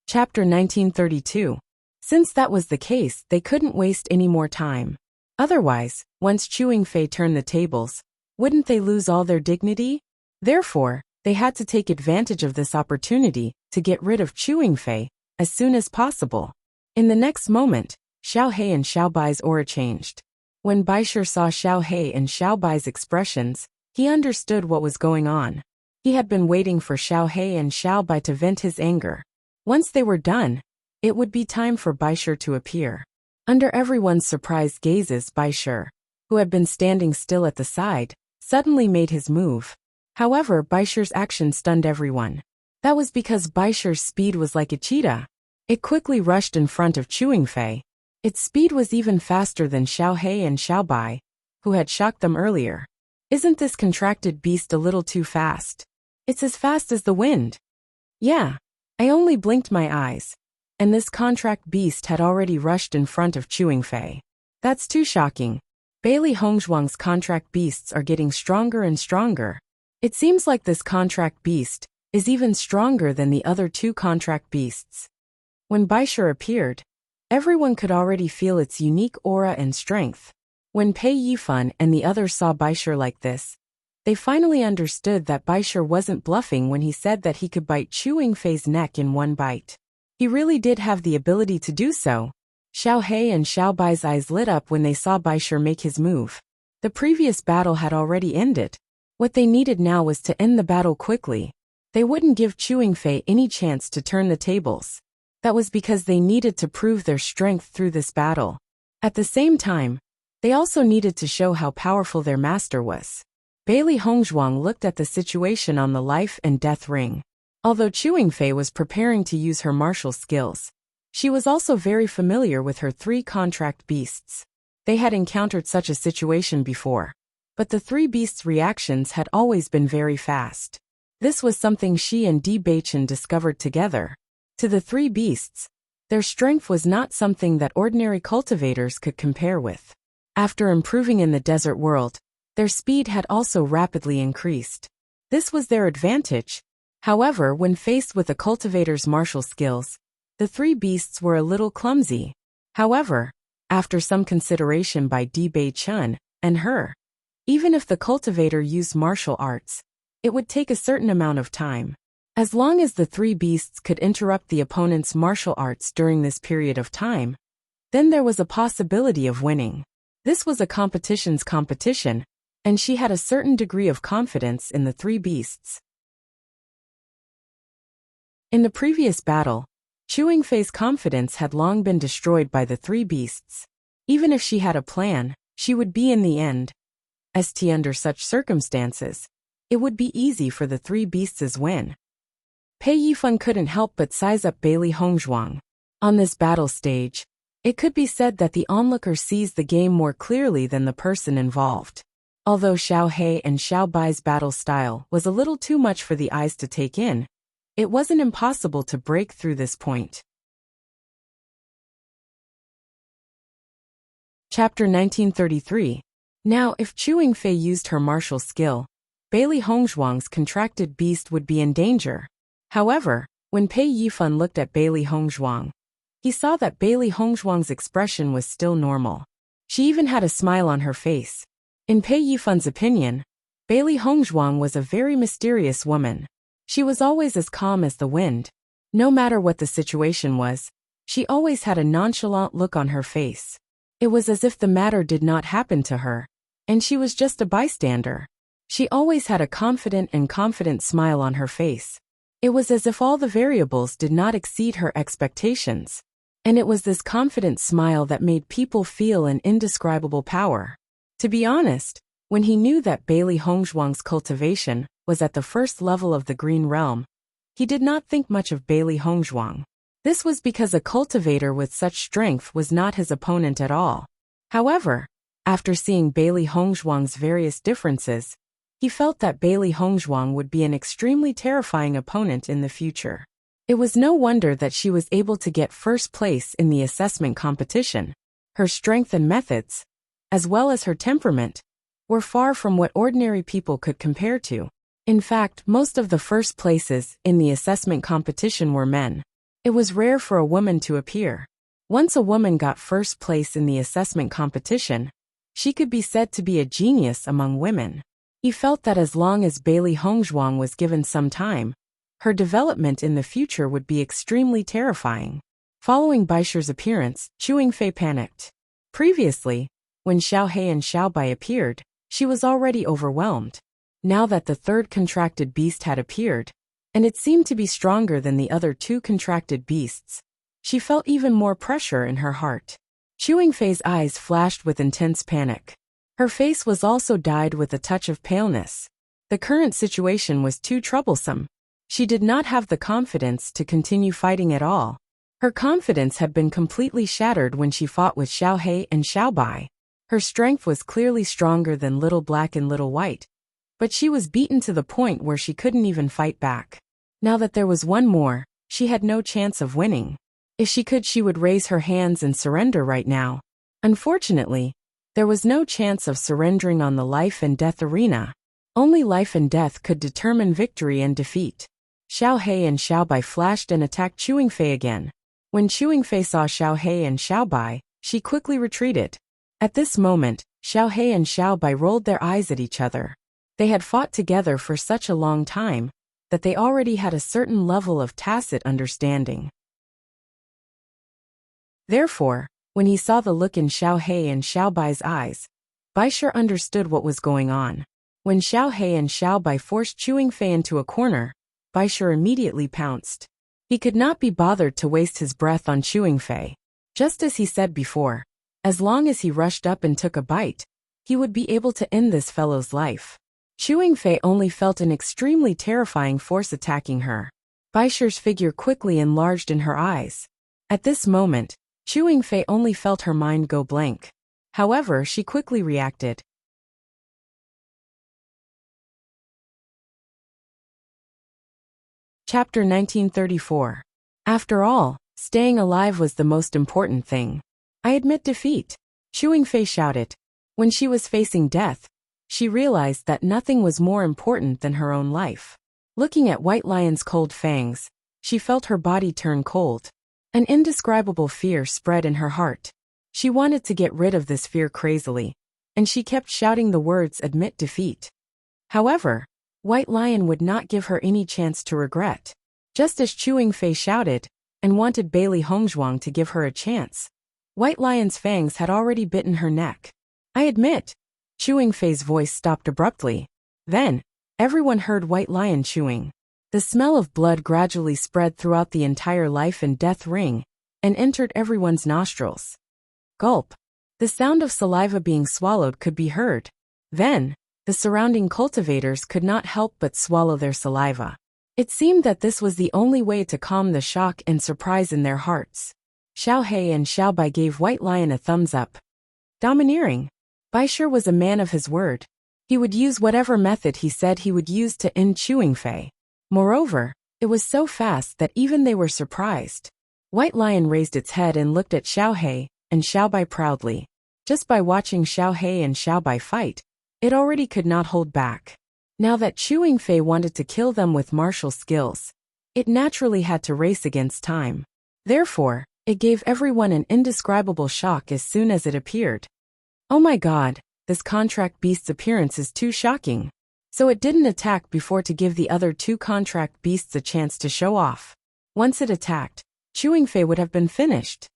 Chapter 1932. Since that was the case, they couldn't waste any more time. Otherwise, once Chewing Fei turned the tables, wouldn't they lose all their dignity? Therefore, they had to take advantage of this opportunity to get rid of Chewing Fei as soon as possible. In the next moment, Xiao He and Xiao Bai's aura changed. When Baisher saw Xiao He and Xiao Bai's expressions, he understood what was going on. He had been waiting for Xiao He and Xiao Bai to vent his anger. Once they were done, it would be time for Baisher to appear. Under everyone's surprised gazes, Baisher, who had been standing still at the side, suddenly made his move. However, Baisher's action stunned everyone. That was because Baisher's speed was like a cheetah. It quickly rushed in front of Chewing Fei. Its speed was even faster than Xiao He and Xiao Bai, who had shocked them earlier. Isn't this contracted beast a little too fast? It's as fast as the wind. Yeah, I only blinked my eyes, and this contract beast had already rushed in front of Chewing Fei. That's too shocking. Bailey Hongzhuang's contract beasts are getting stronger and stronger. It seems like this contract beast is even stronger than the other two contract beasts. When Baisher appeared, everyone could already feel its unique aura and strength. When Pei Yifan and the others saw Baisher like this, they finally understood that Baisher wasn't bluffing when he said that he could bite Chewing Fei's neck in one bite. He really did have the ability to do so. Xiao He and Xiao Bai's eyes lit up when they saw Baisher make his move. The previous battle had already ended. What they needed now was to end the battle quickly. They wouldn't give Chewing Fei any chance to turn the tables. That was because they needed to prove their strength through this battle. At the same time, they also needed to show how powerful their master was. Bailey Hongzhuang looked at the situation on the life and death ring. Although Chewing Fei was preparing to use her martial skills, she was also very familiar with her three contract beasts. They had encountered such a situation before, but the three beasts' reactions had always been very fast. This was something she and Bewitching discovered together. To the three beasts, their strength was not something that ordinary cultivators could compare with. After improving in the desert world, their speed had also rapidly increased. This was their advantage. However, when faced with a cultivator's martial skills, the three beasts were a little clumsy. However, after some consideration by Bewitching and her, even if the cultivator used martial arts, it would take a certain amount of time. As long as the three beasts could interrupt the opponent's martial arts during this period of time, then there was a possibility of winning. This was a competition's competition, and she had a certain degree of confidence in the three beasts. In the previous battle, Chewing Fei's confidence had long been destroyed by the three beasts. Even if she had a plan, she would be in the end. Under such circumstances, it would be easy for the three beasts' win. Pei Yifan couldn't help but size up Bailey Hongzhuang. On this battle stage, it could be said that the onlooker sees the game more clearly than the person involved. Although Xiao He and Xiao Bai's battle style was a little too much for the eyes to take in, it wasn't impossible to break through this point. Chapter 1933. Now, if Chewing Fei used her martial skill, Bailey Hongzhuang's contracted beast would be in danger. However, when Pei Yifan looked at Bailey Hongzhuang, he saw that Bailey Hongzhuang's expression was still normal. She even had a smile on her face. In Pei Yifan's opinion, Bailey Hongzhuang was a very mysterious woman. She was always as calm as the wind. No matter what the situation was, she always had a nonchalant look on her face. It was as if the matter did not happen to her, and she was just a bystander. She always had a confident smile on her face. It was as if all the variables did not exceed her expectations. And it was this confident smile that made people feel an indescribable power. To be honest, when he knew that Bailey Hongzhuang's cultivation was at the first level of the Green Realm, he did not think much of Bailey Hongzhuang. This was because a cultivator with such strength was not his opponent at all. However, after seeing Bailey Hongzhuang's various differences, he felt that Bailey Hongzhuang would be an extremely terrifying opponent in the future. It was no wonder that she was able to get first place in the assessment competition. Her strength and methods, as well as her temperament, were far from what ordinary people could compare to. In fact, most of the first places in the assessment competition were men. It was rare for a woman to appear. Once a woman got first place in the assessment competition, she could be said to be a genius among women. He felt that as long as Bailey Hongzhuang was given some time, Her development in the future would be extremely terrifying. Following Baisher's appearance, Chewing Fei panicked. Previously, when Xiao He and Xiao Bai appeared, she was already overwhelmed. Now that the third contracted beast had appeared, and it seemed to be stronger than the other two contracted beasts, she felt even more pressure in her heart. Chewing Fei's eyes flashed with intense panic. Her face was also dyed with a touch of paleness. The current situation was too troublesome. She did not have the confidence to continue fighting at all. Her confidence had been completely shattered when she fought with Xiao He and Xiao Bai. Her strength was clearly stronger than Little Black and Little White, but she was beaten to the point where she couldn't even fight back. Now that there was one more, she had no chance of winning. If she could, she would raise her hands and surrender right now. Unfortunately, there was no chance of surrendering on the life and death arena. Only life and death could determine victory and defeat. Xiao He and Xiao Bai flashed and attacked Chewing Fei again. When Chewing Fei saw Xiao He and Xiao Bai, she quickly retreated. At this moment, Xiao He and Xiao Bai rolled their eyes at each other. They had fought together for such a long time that they already had a certain level of tacit understanding. Therefore, when he saw the look in Xiao He and Xiao Bai's eyes, Baisher understood what was going on. When Xiao He and Xiao Bai forced Chewing Fei into a corner, Baisher immediately pounced. He could not be bothered to waste his breath on Chewing Fei. Just as he said before, as long as he rushed up and took a bite, he would be able to end this fellow's life. Chewing Fei only felt an extremely terrifying force attacking her. Baisher's figure quickly enlarged in her eyes. At this moment, Chewing Fei only felt her mind go blank. However, she quickly reacted. Chapter 1934. After all, staying alive was the most important thing. I admit defeat, Chewing Fei shouted. When she was facing death, she realized that nothing was more important than her own life. Looking at White Lion's cold fangs, she felt her body turn cold. An indescribable fear spread in her heart. She wanted to get rid of this fear crazily, and she kept shouting the words "admit defeat." However, White Lion would not give her any chance to regret. Just as Chewing Fei shouted, and wanted Bailey Hongzhuang to give her a chance, White Lion's fangs had already bitten her neck. I admit. Chewing Fei's voice stopped abruptly. Then, everyone heard White Lion chewing. The smell of blood gradually spread throughout the entire life and death ring, and entered everyone's nostrils. Gulp. The sound of saliva being swallowed could be heard. Then, the surrounding cultivators could not help but swallow their saliva. It seemed that this was the only way to calm the shock and surprise in their hearts. Xiao He and Xiao Bai gave White Lion a thumbs up. Domineering. Baisher was a man of his word. He would use whatever method he said he would use to end Chewing Fei. Moreover, it was so fast that even they were surprised. White Lion raised its head and looked at Xiao He and Xiao Bai proudly. Just by watching Xiao He and Xiao Bai fight, it already could not hold back. Now that Chewing Fei wanted to kill them with martial skills, it naturally had to race against time. Therefore, it gave everyone an indescribable shock as soon as it appeared. Oh my god, this contract beast's appearance is too shocking. So it didn't attack before to give the other two contract beasts a chance to show off. Once it attacked, Chewing Fei would have been finished.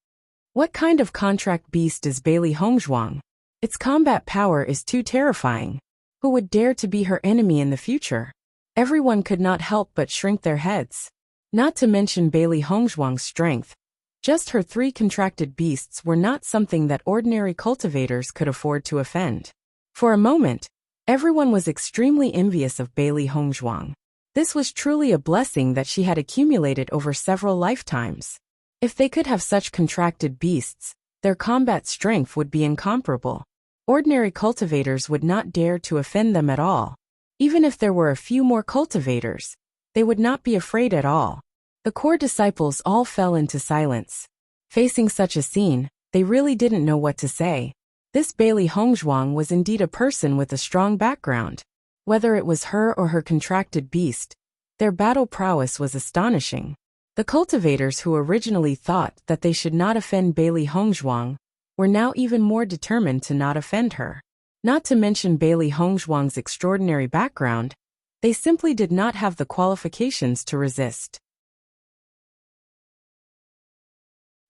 What kind of contract beast is Bailey Hongzhuang? Its combat power is too terrifying. Who would dare to be her enemy in the future? Everyone could not help but shrink their heads. Not to mention Bailey Hongzhuang's strength. Just her 3 contracted beasts were not something that ordinary cultivators could afford to offend. For a moment, everyone was extremely envious of Bailey Hongzhuang. This was truly a blessing that she had accumulated over several lifetimes. If they could have such contracted beasts, their combat strength would be incomparable. Ordinary cultivators would not dare to offend them at all. Even if there were a few more cultivators, they would not be afraid at all. The core disciples all fell into silence. Facing such a scene, they really didn't know what to say. This Bailey Hongzhuang was indeed a person with a strong background. Whether it was her or her contracted beast, their battle prowess was astonishing. The cultivators who originally thought that they should not offend Bailey Hongzhuang were now even more determined to not offend her. Not to mention Bailey Hongzhuang's extraordinary background, They simply did not have the qualifications to resist.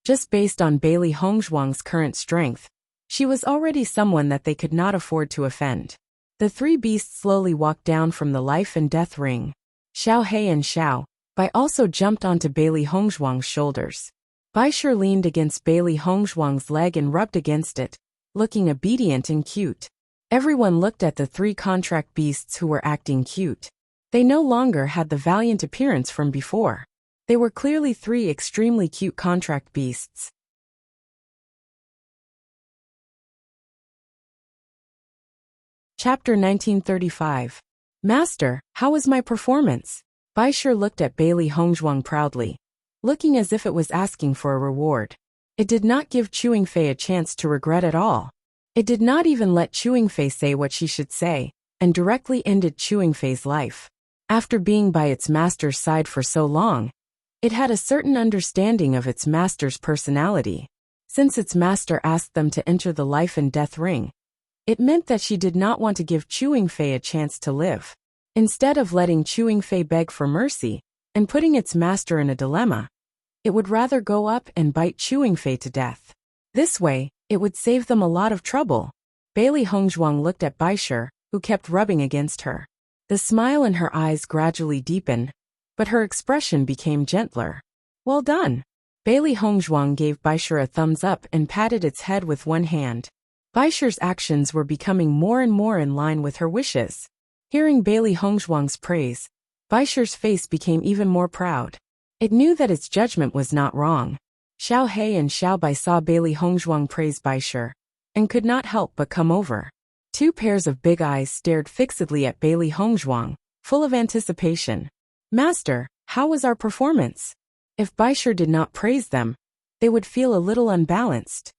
Just based on Bailey Hongzhuang's current strength, she was already someone that they could not afford to offend. The three beasts slowly walked down from the life and death ring. Xiao He and Xiao Bai also jumped onto Bailey Hongzhuang's shoulders. Bai Shi leaned against Bailey Hongzhuang's leg and rubbed against it, looking obedient and cute. Everyone looked at the three contract beasts who were acting cute. They no longer had the valiant appearance from before. They were clearly three extremely cute contract beasts. Chapter 1935. Master, how was my performance? Bai Shi looked at Bailey Hongzhuang proudly, looking as if it was asking for a reward. It did not give Chewing Fei a chance to regret at all. It did not even let Chewing Fei say what she should say, and directly ended Chewing Fei's life. After being by its master's side for so long, it had a certain understanding of its master's personality. Since its master asked them to enter the life and death ring, it meant that she did not want to give Chewing Fei a chance to live. Instead of letting Chewing Fei beg for mercy and putting its master in a dilemma, it would rather go up and bite Chewing Fei to death. This way, it would save them a lot of trouble. Bailey Hongzhuang looked at Bai Shi, who kept rubbing against her. The smile in her eyes gradually deepened, but her expression became gentler. Well done. Bailey Hongzhuang gave Bai Shi a thumbs up and patted its head with one hand. Bai Shi's actions were becoming more and more in line with her wishes. Hearing Bailey Hongzhuang's praise, Bai Shi's face became even more proud. It knew that its judgment was not wrong. Xiao He and Xiao Bai saw Bailey Hongzhuang praise Bai Shi, and could not help but come over. Two pairs of big eyes stared fixedly at Bailey Hongzhuang, full of anticipation. Master, how was our performance? If Bai Shi did not praise them, they would feel a little unbalanced.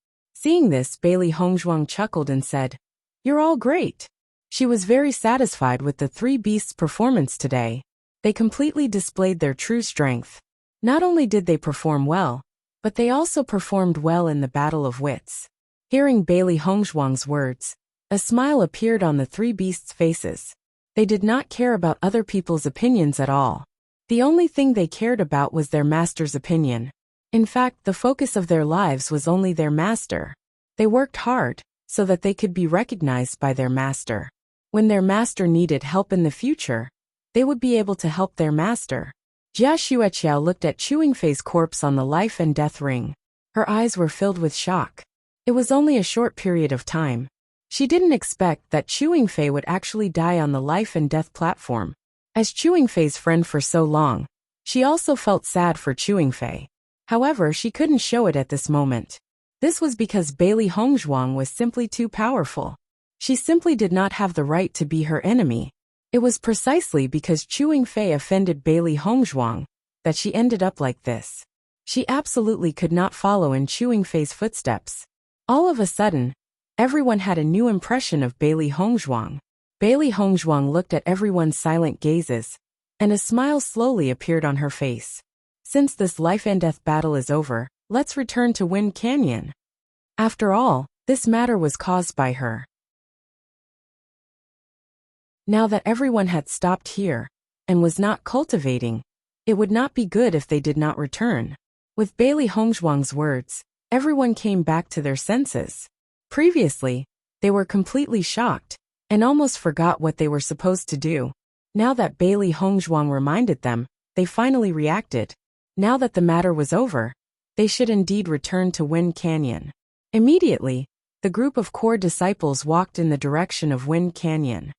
Seeing this, Bailey Hongzhuang chuckled and said, "You're all great." She was very satisfied with the three beasts' performance today. They completely displayed their true strength. Not only did they perform well, but they also performed well in the battle of wits. Hearing Bailey Hongzhuang's words, a smile appeared on the three beasts' faces. They did not care about other people's opinions at all. The only thing they cared about was their master's opinion. In fact, the focus of their lives was only their master. They worked hard, so that they could be recognized by their master. When their master needed help in the future, they would be able to help their master. Jia Xueqiao looked at Chewing Fei's corpse on the life and death ring. Her eyes were filled with shock. It was only a short period of time. She didn't expect that Chewing Fei would actually die on the life and death platform. As Chewing Fei's friend for so long, she also felt sad for Chewing Fei. However, she couldn't show it at this moment. This was because Bailey Hongzhuang was simply too powerful. She simply did not have the right to be her enemy. It was precisely because Chewing Fei offended Bailey Hongzhuang that she ended up like this. She absolutely could not follow in Chewing Fei's footsteps. All of a sudden, everyone had a new impression of Bailey Hongzhuang. Bailey Hongzhuang looked at everyone's silent gazes, and a smile slowly appeared on her face. Since this life and death battle is over, let's return to Wind Canyon. After all, this matter was caused by her. Now that everyone had stopped here, and was not cultivating, it would not be good if they did not return. With Bailey Hongzhuang's words, everyone came back to their senses. Previously, they were completely shocked, and almost forgot what they were supposed to do. Now that Bailey Hongzhuang reminded them, they finally reacted. Now that the matter was over, they should indeed return to Wind Canyon. Immediately, the group of core disciples walked in the direction of Wind Canyon.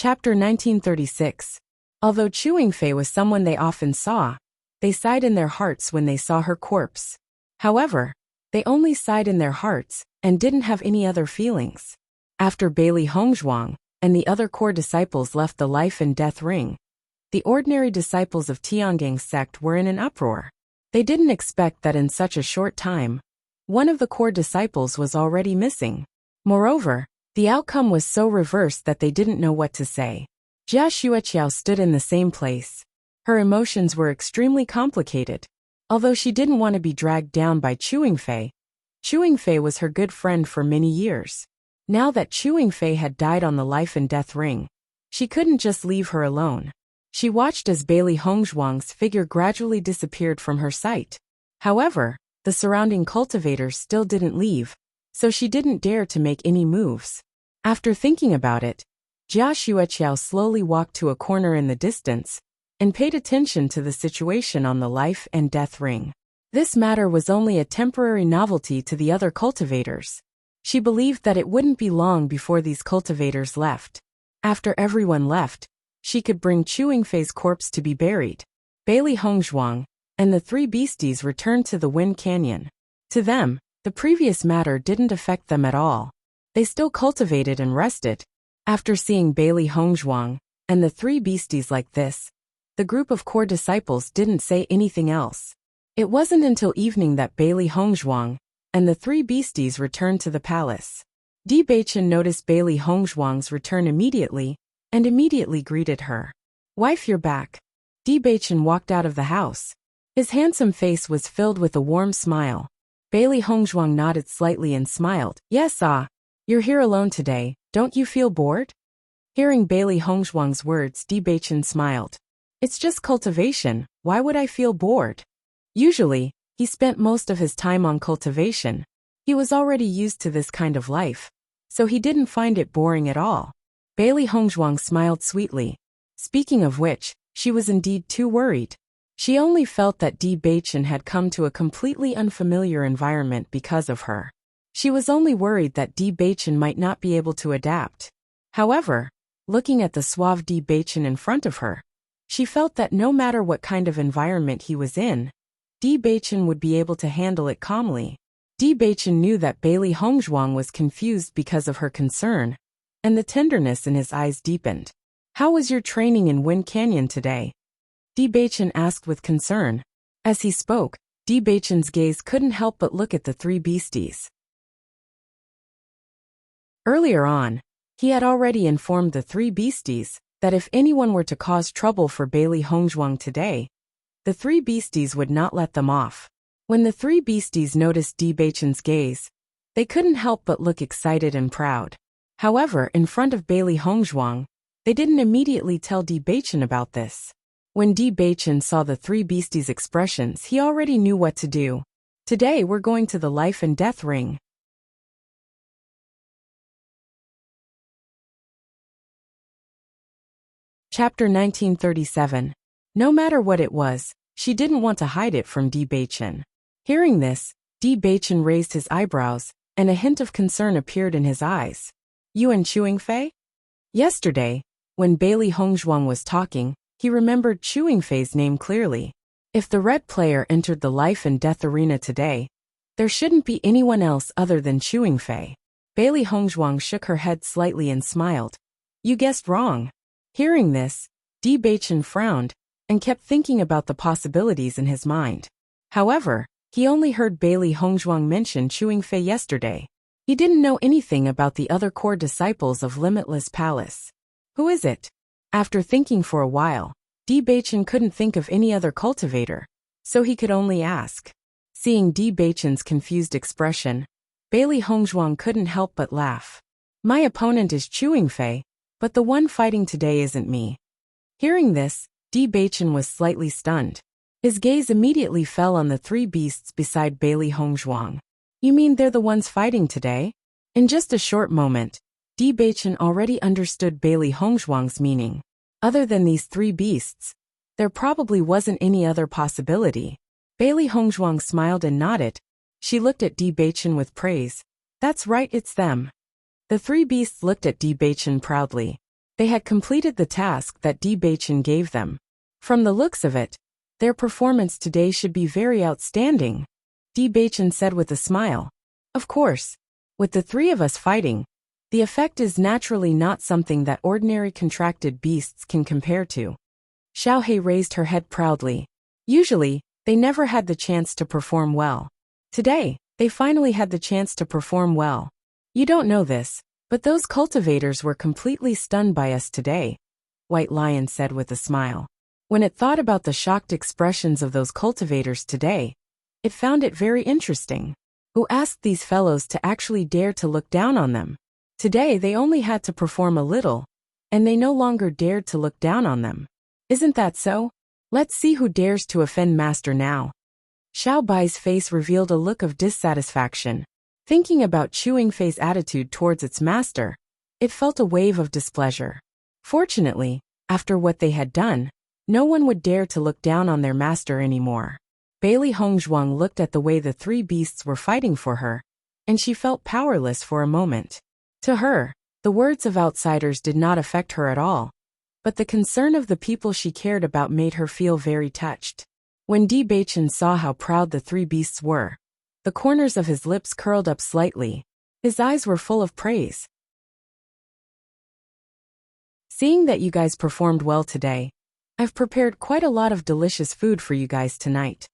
Chapter 1936. Although Chewing Fei was someone they often saw, they sighed in their hearts when they saw her corpse. However, they only sighed in their hearts and didn't have any other feelings. After Bailey Hongzhuang and the other core disciples left the life and death ring, the ordinary disciples of Tiangang's sect were in an uproar. They didn't expect that in such a short time, one of the core disciples was already missing. Moreover, the outcome was so reversed that they didn't know what to say. Jia Xueqiao stood in the same place. Her emotions were extremely complicated. Although she didn't want to be dragged down by Chewing Fei was her good friend for many years. Now that Chewing Fei had died on the life and death ring, she couldn't just leave her alone. She watched as Bailey Hongzhuang's figure gradually disappeared from her sight. However, the surrounding cultivators still didn't leave, so she didn't dare to make any moves. After thinking about it, Jia Xueqiao slowly walked to a corner in the distance and paid attention to the situation on the life and death ring. This matter was only a temporary novelty to the other cultivators. She believed that it wouldn't be long before these cultivators left. After everyone left, she could bring Chewing Fei's corpse to be buried. Bailey Hongzhuang and the three beasties returned to the Wind Canyon. To them, the previous matter didn't affect them at all. They still cultivated and rested. After seeing Bailey Hongzhuang and the three beasties like this, the group of core disciples didn't say anything else. It wasn't until evening that Bailey Hongzhuang and the three beasties returned to the palace. Di Beichen noticed Bailey Hongzhuang's return immediately and immediately greeted her. "Wife, you're back." Di Beichen walked out of the house. His handsome face was filled with a warm smile. Bailey Hongzhuang nodded slightly and smiled. "Yes, you're here alone today, don't you feel bored?" Hearing Bailey Hongzhuang's words, Di Beichen smiled. "It's just cultivation, why would I feel bored?" Usually, he spent most of his time on cultivation. He was already used to this kind of life, so he didn't find it boring at all. Bailey Hongzhuang smiled sweetly. Speaking of which, she was indeed too worried. She only felt that Di Beichen had come to a completely unfamiliar environment because of her. She was only worried that Di Beichen might not be able to adapt. However, looking at the suave Di Beichen in front of her, she felt that no matter what kind of environment he was in, Di Beichen would be able to handle it calmly. Di Beichen knew that Bailey Hongzhuang was confused because of her concern, and the tenderness in his eyes deepened. "How was your training in Wind Canyon today?" Di Beichen asked with concern. As he spoke, Di Beichen's gaze couldn't help but look at the three beasties. Earlier on, he had already informed the three beasties that if anyone were to cause trouble for Bailey Hongzhuang today, the three beasties would not let them off. When the three beasties noticed Di Beichen's gaze, they couldn't help but look excited and proud. However, in front of Bailey Hongzhuang, they didn't immediately tell Di Beichen about this. When Di Beichen saw the three beasties' expressions, he already knew what to do. "Today we're going to the life and death ring." Chapter 1937. No matter what it was, she didn't want to hide it from Di Beichen. Hearing this, Di Beichen raised his eyebrows, and a hint of concern appeared in his eyes. "You and Chewing Fei?" Yesterday, when Bailey Hongzhuang was talking, he remembered Chewing Fei's name clearly. If the red player entered the life and death arena today, there shouldn't be anyone else other than Chewing Fei. Bailey Hongzhuang shook her head slightly and smiled. "You guessed wrong." Hearing this, Di Beichen frowned and kept thinking about the possibilities in his mind. However, he only heard Bailey Hongzhuang mention Chewing Fei yesterday. He didn't know anything about the other core disciples of Limitless Palace. Who is it? After thinking for a while, Di Beichen couldn't think of any other cultivator, so he could only ask. Seeing Di Beichen's confused expression, Bailey Hongzhuang couldn't help but laugh. "My opponent is Chewing Fei, but the one fighting today isn't me." Hearing this, Di Beichen was slightly stunned. His gaze immediately fell on the three beasts beside Bailey Hongzhuang. "You mean they're the ones fighting today?" In just a short moment, Di Beichen already understood Bailey Hongzhuang's meaning. Other than these three beasts, there probably wasn't any other possibility. Bailey Hongzhuang smiled and nodded. She looked at Di Beichen with praise. "That's right, it's them." The three beasts looked at Di Beichen proudly. They had completed the task that Di Beichen gave them. From the looks of it, their performance today should be very outstanding, Di Beichen said with a smile. "Of course, with the three of us fighting, the effect is naturally not something that ordinary contracted beasts can compare to." Xiaohei raised her head proudly. Usually, they never had the chance to perform well. Today, they finally had the chance to perform well. "You don't know this, but those cultivators were completely stunned by us today," White Lion said with a smile. When it thought about the shocked expressions of those cultivators today, it found it very interesting. Who asked these fellows to actually dare to look down on them? Today they only had to perform a little, and they no longer dared to look down on them. Isn't that so? Let's see who dares to offend Master now. Xiao Bai's face revealed a look of dissatisfaction. Thinking about Chu Yingfei's attitude towards its master, it felt a wave of displeasure. Fortunately, after what they had done, no one would dare to look down on their master anymore. Bailey Hongzhuang looked at the way the three beasts were fighting for her, and she felt powerless for a moment. To her, the words of outsiders did not affect her at all, but the concern of the people she cared about made her feel very touched. When Bewitching saw how proud the three beasts were, the corners of his lips curled up slightly. His eyes were full of praise. Seeing that you guys performed well today, I've prepared quite a lot of delicious food for you guys tonight.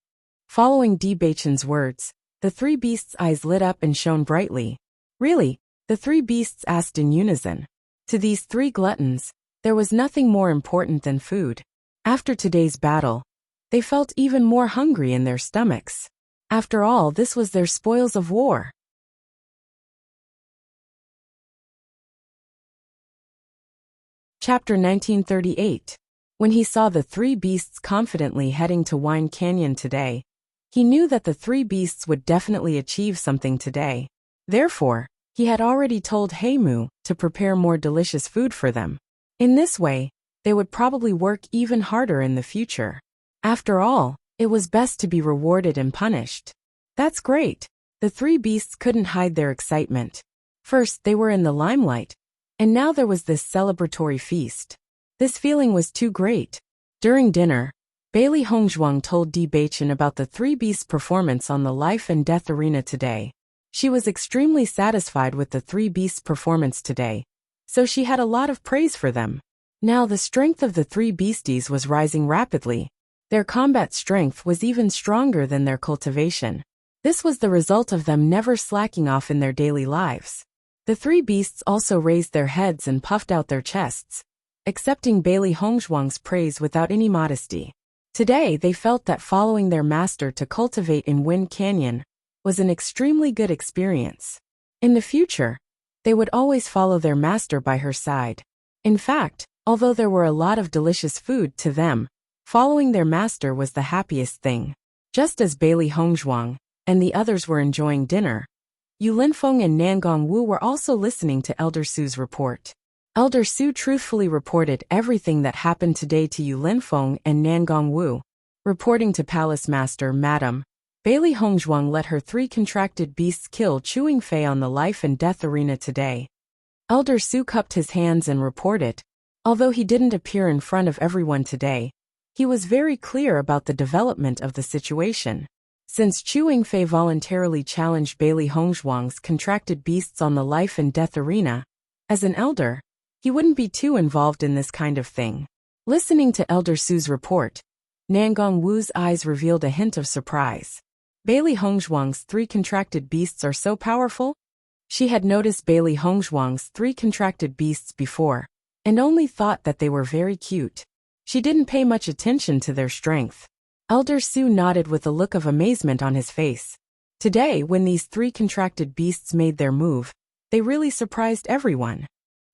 Following Bewitching's words, the three beasts' eyes lit up and shone brightly. Really? The three beasts asked in unison. To these three gluttons, there was nothing more important than food. After today's battle, they felt even more hungry in their stomachs. After all, this was their spoils of war. Chapter 1938. When he saw the three beasts confidently heading to Wine Canyon today, he knew that the three beasts would definitely achieve something today. Therefore, he had already told Heimu to prepare more delicious food for them. In this way, they would probably work even harder in the future. After all, it was best to be rewarded and punished. That's great. The three beasts couldn't hide their excitement. First, they were in the limelight, and now there was this celebratory feast. This feeling was too great. During dinner, Bailey Hongzhuang told Bewitching about the three beasts' performance on the life and death arena today. She was extremely satisfied with the three beasts' performance today, so she had a lot of praise for them. Now the strength of the three beasties was rising rapidly. Their combat strength was even stronger than their cultivation. This was the result of them never slacking off in their daily lives. The three beasts also raised their heads and puffed out their chests, accepting Bailey Hongzhuang's praise without any modesty. Today they felt that following their master to cultivate in Wind Canyon was an extremely good experience. In the future, they would always follow their master by her side. In fact, although there were a lot of delicious food to them, following their master was the happiest thing. Just as Bailey Hongzhuang and the others were enjoying dinner, Yu Linfeng and Nangong Wu were also listening to Elder Su's report. Elder Su truthfully reported everything that happened today to Yu Linfeng and Nangong Wu. Reporting to Palace Master, Madam, Bailey Hongzhuang let her three contracted beasts kill Chu Yingfei on the life and death arena today. Elder Su cupped his hands and reported. Although he didn't appear in front of everyone today, he was very clear about the development of the situation. Since Chu Yingfei voluntarily challenged Bailey Hongzhuang's contracted beasts on the life and death arena, as an elder, he wouldn't be too involved in this kind of thing. Listening to Elder Su's report, Nangong Wu's eyes revealed a hint of surprise. Bailey Hongzhuang's three contracted beasts are so powerful? She had noticed Bailey Hongzhuang's three contracted beasts before, and only thought that they were very cute. She didn't pay much attention to their strength. Elder Su nodded with a look of amazement on his face. Today, when these three contracted beasts made their move, they really surprised everyone.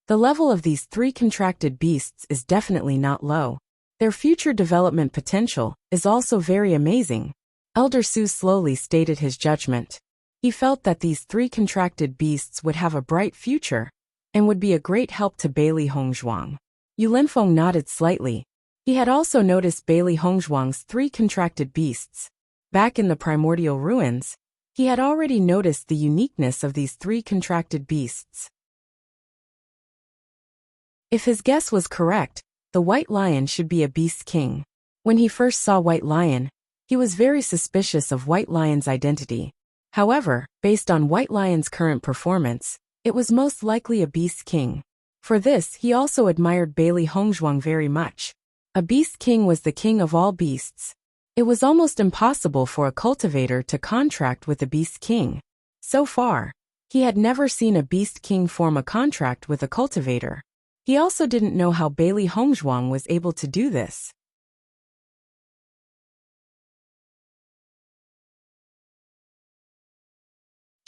The level of these three contracted beasts is definitely not low. Their future development potential is also very amazing. Elder Su slowly stated his judgment. He felt that these three contracted beasts would have a bright future and would be a great help to Bailey Hongzhuang. Yu Linfeng nodded slightly. He had also noticed Bailey Hongzhuang's three contracted beasts. Back in the primordial ruins, he had already noticed the uniqueness of these three contracted beasts. If his guess was correct, the White Lion should be a beast king. When he first saw White Lion, he was very suspicious of White Lion's identity. However, based on White Lion's current performance, it was most likely a beast king. For this, he also admired Bailey Hongzhuang very much. A beast king was the king of all beasts. It was almost impossible for a cultivator to contract with a beast king. So far, he had never seen a beast king form a contract with a cultivator. He also didn't know how Bailey Hongzhuang was able to do this.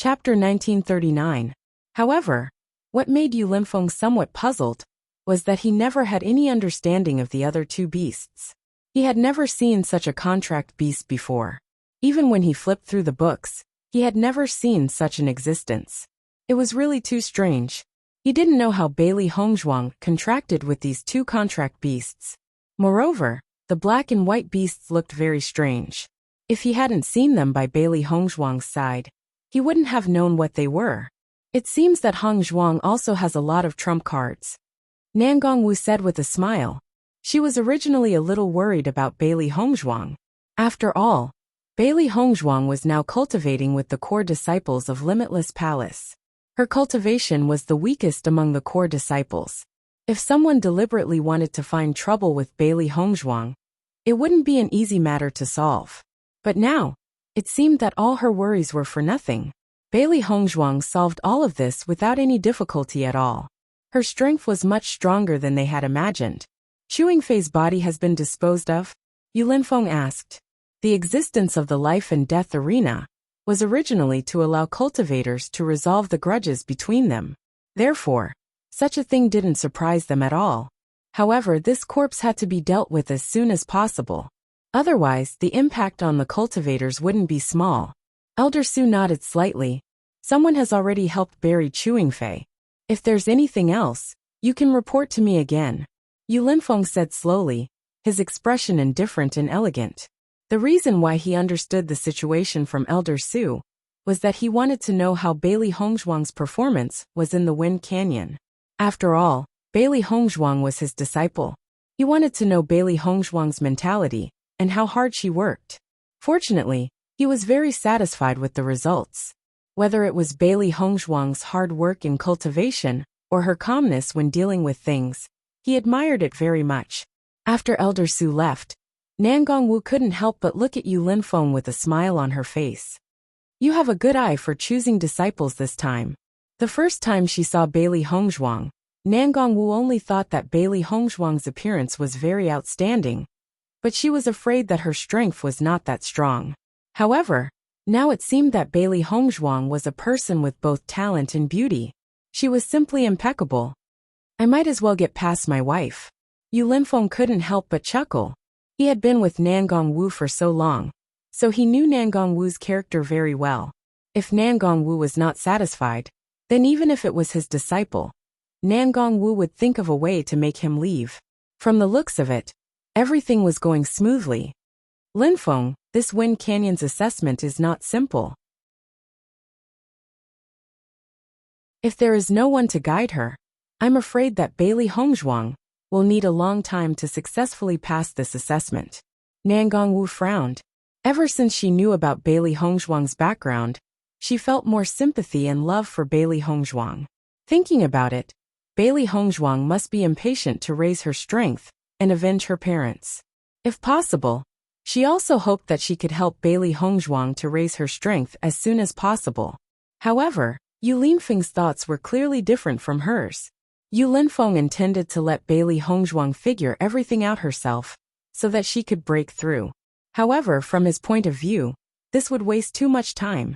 Chapter 1939. However, What made Yu Linfeng somewhat puzzled was that he never had any understanding of the other two beasts. He had never seen such a contract beast before. Even when he flipped through the books, he had never seen such an existence. It was really too strange. He didn't know how Bailey Hongzhuang contracted with these two contract beasts. Moreover, the black and white beasts looked very strange. If he hadn't seen them by Bailey Hongzhuang's side, he wouldn't have known what they were. It seems that Hongzhuang also has a lot of trump cards. Nan Gongwu said with a smile. She was originally a little worried about Bailey Hongzhuang. After all, Bailey Hongzhuang was now cultivating with the core disciples of Limitless Palace. Her cultivation was the weakest among the core disciples. If someone deliberately wanted to find trouble with Bailey Hongzhuang, it wouldn't be an easy matter to solve. But now, it seemed that all her worries were for nothing. Bailey Hongzhuang solved all of this without any difficulty at all. Her strength was much stronger than they had imagined. Chewing Fei's body has been disposed of? Yu Linfeng asked. The existence of the life and death arena was originally to allow cultivators to resolve the grudges between them. Therefore, such a thing didn't surprise them at all. However, this corpse had to be dealt with as soon as possible. Otherwise, the impact on the cultivators wouldn't be small. Elder Su nodded slightly. Someone has already helped bury Chewing Fei. If there's anything else, you can report to me again. Yu Linfeng said slowly, his expression indifferent and elegant. The reason why he understood the situation from Elder Su was that he wanted to know how Bailey Hongzhuang's performance was in the Wind Canyon. After all, Bailey Hongzhuang was his disciple. He wanted to know Bailey Hongzhuang's mentality and how hard she worked. Fortunately, he was very satisfied with the results. Whether it was Bailey Hongzhuang's hard work in cultivation or her calmness when dealing with things, he admired it very much. After Elder Su left, Nan Gongwu couldn't help but look at Yu Linfeng with a smile on her face. You have a good eye for choosing disciples this time. The first time she saw Bailey Hongzhuang, Nan Gongwu only thought that Bailey Hongzhuang's appearance was very outstanding, but she was afraid that her strength was not that strong. However, now it seemed that Bailey Hongzhuang was a person with both talent and beauty. She was simply impeccable. I might as well get past my wife. Yu Linfeng couldn't help but chuckle. He had been with Nan Gongwu for so long, so he knew Nan Gongwu's character very well. If Nan Gongwu was not satisfied, then even if it was his disciple, Nan Gongwu would think of a way to make him leave. From the looks of it, everything was going smoothly. Linfeng, this Wind Canyon's assessment is not simple. If there is no one to guide her, I'm afraid that Bailey Hongzhuang will need a long time to successfully pass this assessment. Nan Gongwu frowned. Ever since she knew about Bailey Hongzhuang's background, she felt more sympathy and love for Bailey Hongzhuang. Thinking about it, Bailey Hongzhuang must be impatient to raise her strength and avenge her parents. If possible, she also hoped that she could help Bailey Hongzhuang to raise her strength as soon as possible. However, Yu Linfeng's thoughts were clearly different from hers. Yu Linfeng intended to let Bailey Hongzhuang figure everything out herself, so that she could break through. However, from his point of view, this would waste too much time.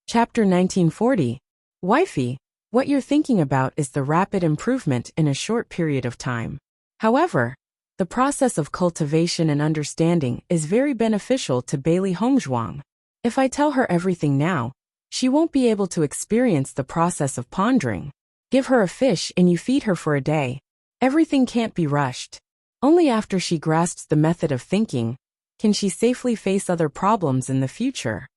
Chapter 1940. Wifey, what you're thinking about is the rapid improvement in a short period of time. However, the process of cultivation and understanding is very beneficial to Bailey Hongzhuang. If I tell her everything now, she won't be able to experience the process of pondering. Give her a fish and you feed her for a day. Everything can't be rushed. Only after she grasps the method of thinking can she safely face other problems in the future.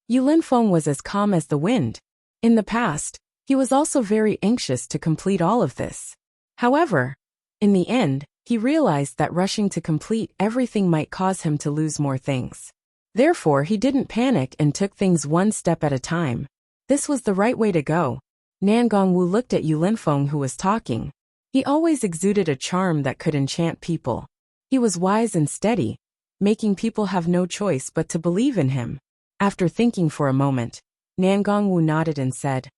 Yu Linfeng was as calm as the wind. In the past, he was also very anxious to complete all of this. However, in the end, he realized that rushing to complete everything might cause him to lose more things. Therefore, he didn't panic and took things one step at a time. This was the right way to go. Nan Gongwu looked at Yu Linfeng, who was talking. He always exuded a charm that could enchant people. He was wise and steady, making people have no choice but to believe in him. After thinking for a moment, Nan Gongwu nodded and said,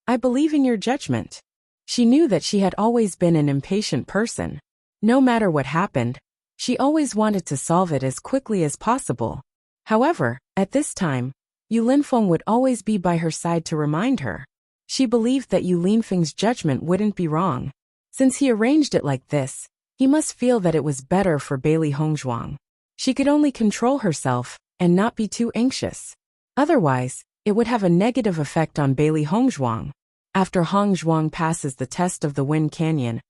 I believe in your judgment. She knew that she had always been an impatient person. No matter what happened, she always wanted to solve it as quickly as possible. However, at this time, Yu Linfeng would always be by her side to remind her. She believed that Yu Linfeng's judgment wouldn't be wrong. Since he arranged it like this, he must feel that it was better for Bailey Hongzhuang. She could only control herself and not be too anxious. Otherwise, it would have a negative effect on Bailey Hongzhuang. After Hongzhuang passes the test of the Wind Canyon,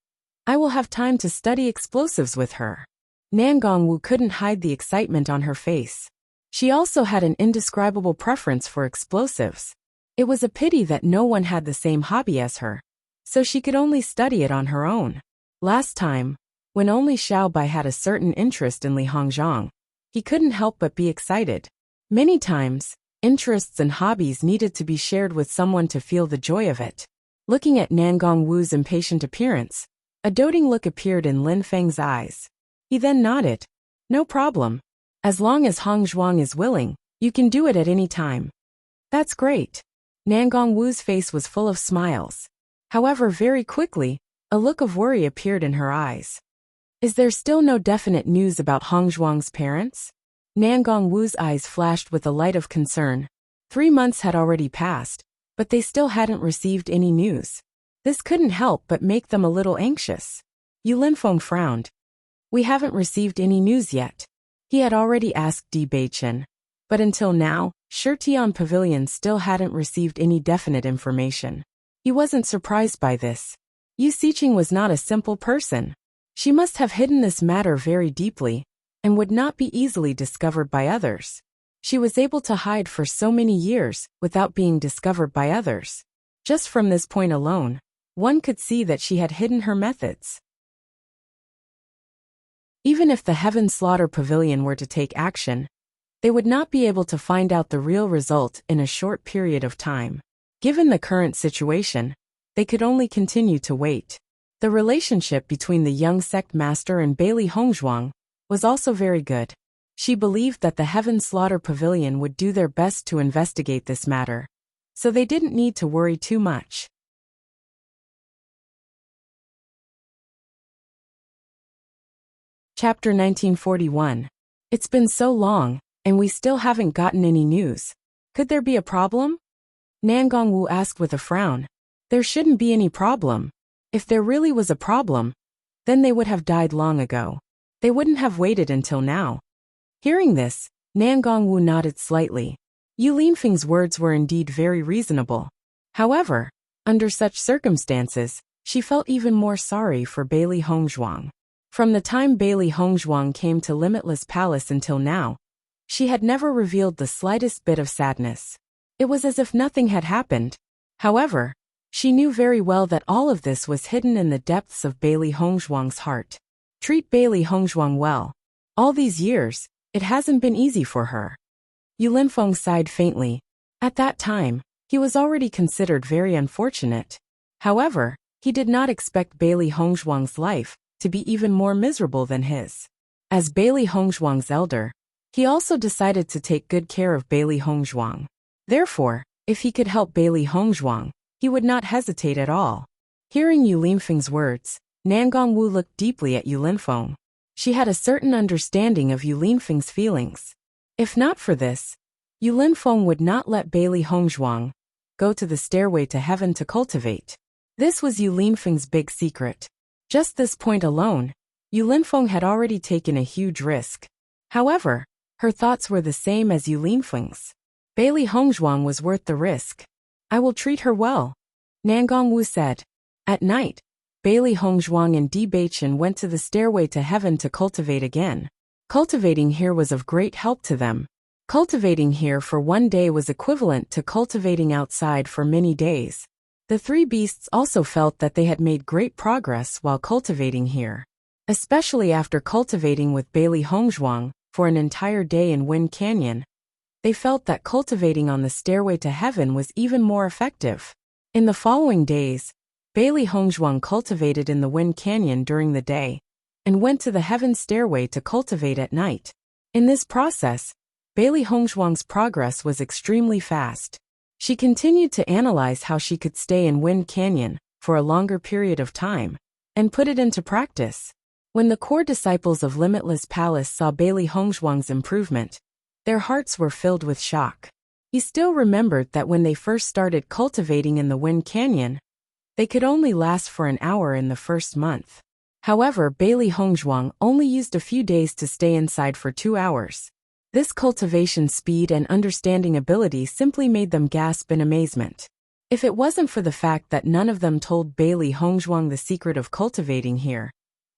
I will have time to study explosives with her. Nangongwu couldn't hide the excitement on her face. She also had an indescribable preference for explosives. It was a pity that no one had the same hobby as her, so she could only study it on her own. Last time, when only Xiao Bai had a certain interest in Li Hongzhang, he couldn't help but be excited. Many times, interests and hobbies needed to be shared with someone to feel the joy of it. Looking at Nangong Wu's impatient appearance, a doting look appeared in Lin Feng's eyes. He then nodded. No problem. As long as Hongzhuang is willing, you can do it at any time. That's great. Nangong Wu's face was full of smiles. However, very quickly, a look of worry appeared in her eyes. Is there still no definite news about Hongzhuang's parents? Nangong Wu's eyes flashed with a light of concern. 3 months had already passed, but they still hadn't received any news. This couldn't help but make them a little anxious. Yu Linfeng frowned. We haven't received any news yet. He had already asked Di Beichen, but until now, Shitian Pavilion still hadn't received any definite information. He wasn't surprised by this. Yu Xiqing was not a simple person. She must have hidden this matter very deeply, and would not be easily discovered by others. She was able to hide for so many years without being discovered by others. Just from this point alone, one could see that she had hidden her methods. Even if the Heaven Slaughter Pavilion were to take action, they would not be able to find out the real result in a short period of time. Given the current situation, they could only continue to wait. The relationship between the young sect master and Bailey Hongzhuang was also very good. She believed that the Heaven Slaughter Pavilion would do their best to investigate this matter, so they didn't need to worry too much. Chapter 1941. It's been so long, and we still haven't gotten any news. Could there be a problem? Nangong Wu asked with a frown. There shouldn't be any problem. If there really was a problem, then they would have died long ago. They wouldn't have waited until now. Hearing this, Nangong Wu nodded slightly. Yu Linfeng's words were indeed very reasonable. However, under such circumstances, she felt even more sorry for Bailey Hongzhuang. From the time Bailey Hongzhuang came to Limitless Palace until now, she had never revealed the slightest bit of sadness. It was as if nothing had happened. However, she knew very well that all of this was hidden in the depths of Bailey Hongzhuang's heart. Treat Bailey Hongzhuang well. All these years, it hasn't been easy for her. Yu Linfeng sighed faintly. At that time, he was already considered very unfortunate. However, he did not expect Bailey Hongzhuang's life to be even more miserable than his. As Bailey Hongzhuang's elder, he also decided to take good care of Bailey Hongzhuang. Therefore, if he could help Bailey Hongzhuang, he would not hesitate at all. Hearing Yu Linfeng's words, Nangong Wu looked deeply at Yu Linfeng. She had a certain understanding of Yu Linfeng's feelings. If not for this, Yu Linfeng would not let Bailey Hongzhuang go to the stairway to heaven to cultivate. This was Yu Linfeng's big secret. Just this point alone, Yu Linfeng had already taken a huge risk. However, her thoughts were the same as Yu Linfeng's. Bailey Hongzhuang was worth the risk. I will treat her well, Nangong Wu said. At night, Bailey Hongzhuang and Di Beichen went to the stairway to heaven to cultivate again. Cultivating here was of great help to them. Cultivating here for one day was equivalent to cultivating outside for many days. The three beasts also felt that they had made great progress while cultivating here. Especially after cultivating with Bailey Hongzhuang for an entire day in Wind Canyon, they felt that cultivating on the stairway to heaven was even more effective. In the following days, Bailey Hongzhuang cultivated in the Wind Canyon during the day, and went to the heaven stairway to cultivate at night. In this process, Bailey Hongzhuang's progress was extremely fast. She continued to analyze how she could stay in Wind Canyon for a longer period of time, and put it into practice. When the core disciples of Limitless Palace saw Bailey Hongzhuang's improvement, Their hearts were filled with shock. He still remembered that when they first started cultivating in the Wind Canyon, they could only last for an hour in the first month. However, Bailey Hongzhuang only used a few days to stay inside for 2 hours. This cultivation speed and understanding ability simply made them gasp in amazement. If it wasn't for the fact that none of them told Bailey Hongzhuang the secret of cultivating here,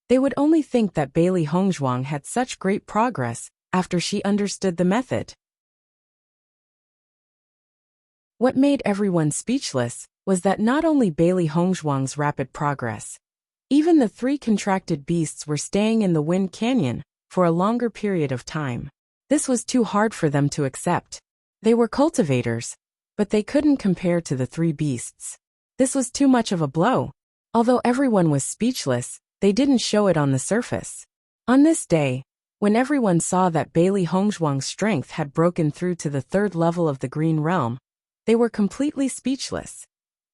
they would only think that Bailey Hongzhuang had such great progress after she understood the method. What made everyone speechless was that not only Bailey Hongzhuang's rapid progress, even the 3 contracted beasts were staying in the Wind Canyon for a longer period of time. This was too hard for them to accept. They were cultivators, but they couldn't compare to the 3 beasts. This was too much of a blow. Although everyone was speechless, they didn't show it on the surface. On this day, when everyone saw that Bailey Hongzhuang's strength had broken through to the 3rd level of the Green Realm, they were completely speechless.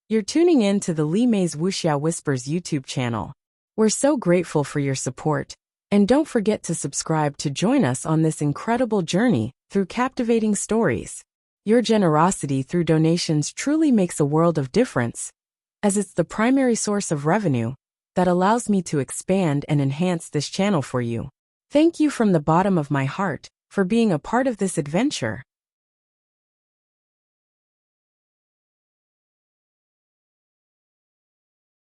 You're tuning in to the Li Mei's Wuxia Whispers YouTube channel. We're so grateful for your support, and don't forget to subscribe to join us on this incredible journey through captivating stories. Your generosity through donations truly makes a world of difference, as it's the primary source of revenue that allows me to expand and enhance this channel for you. Thank you from the bottom of my heart for being a part of this adventure.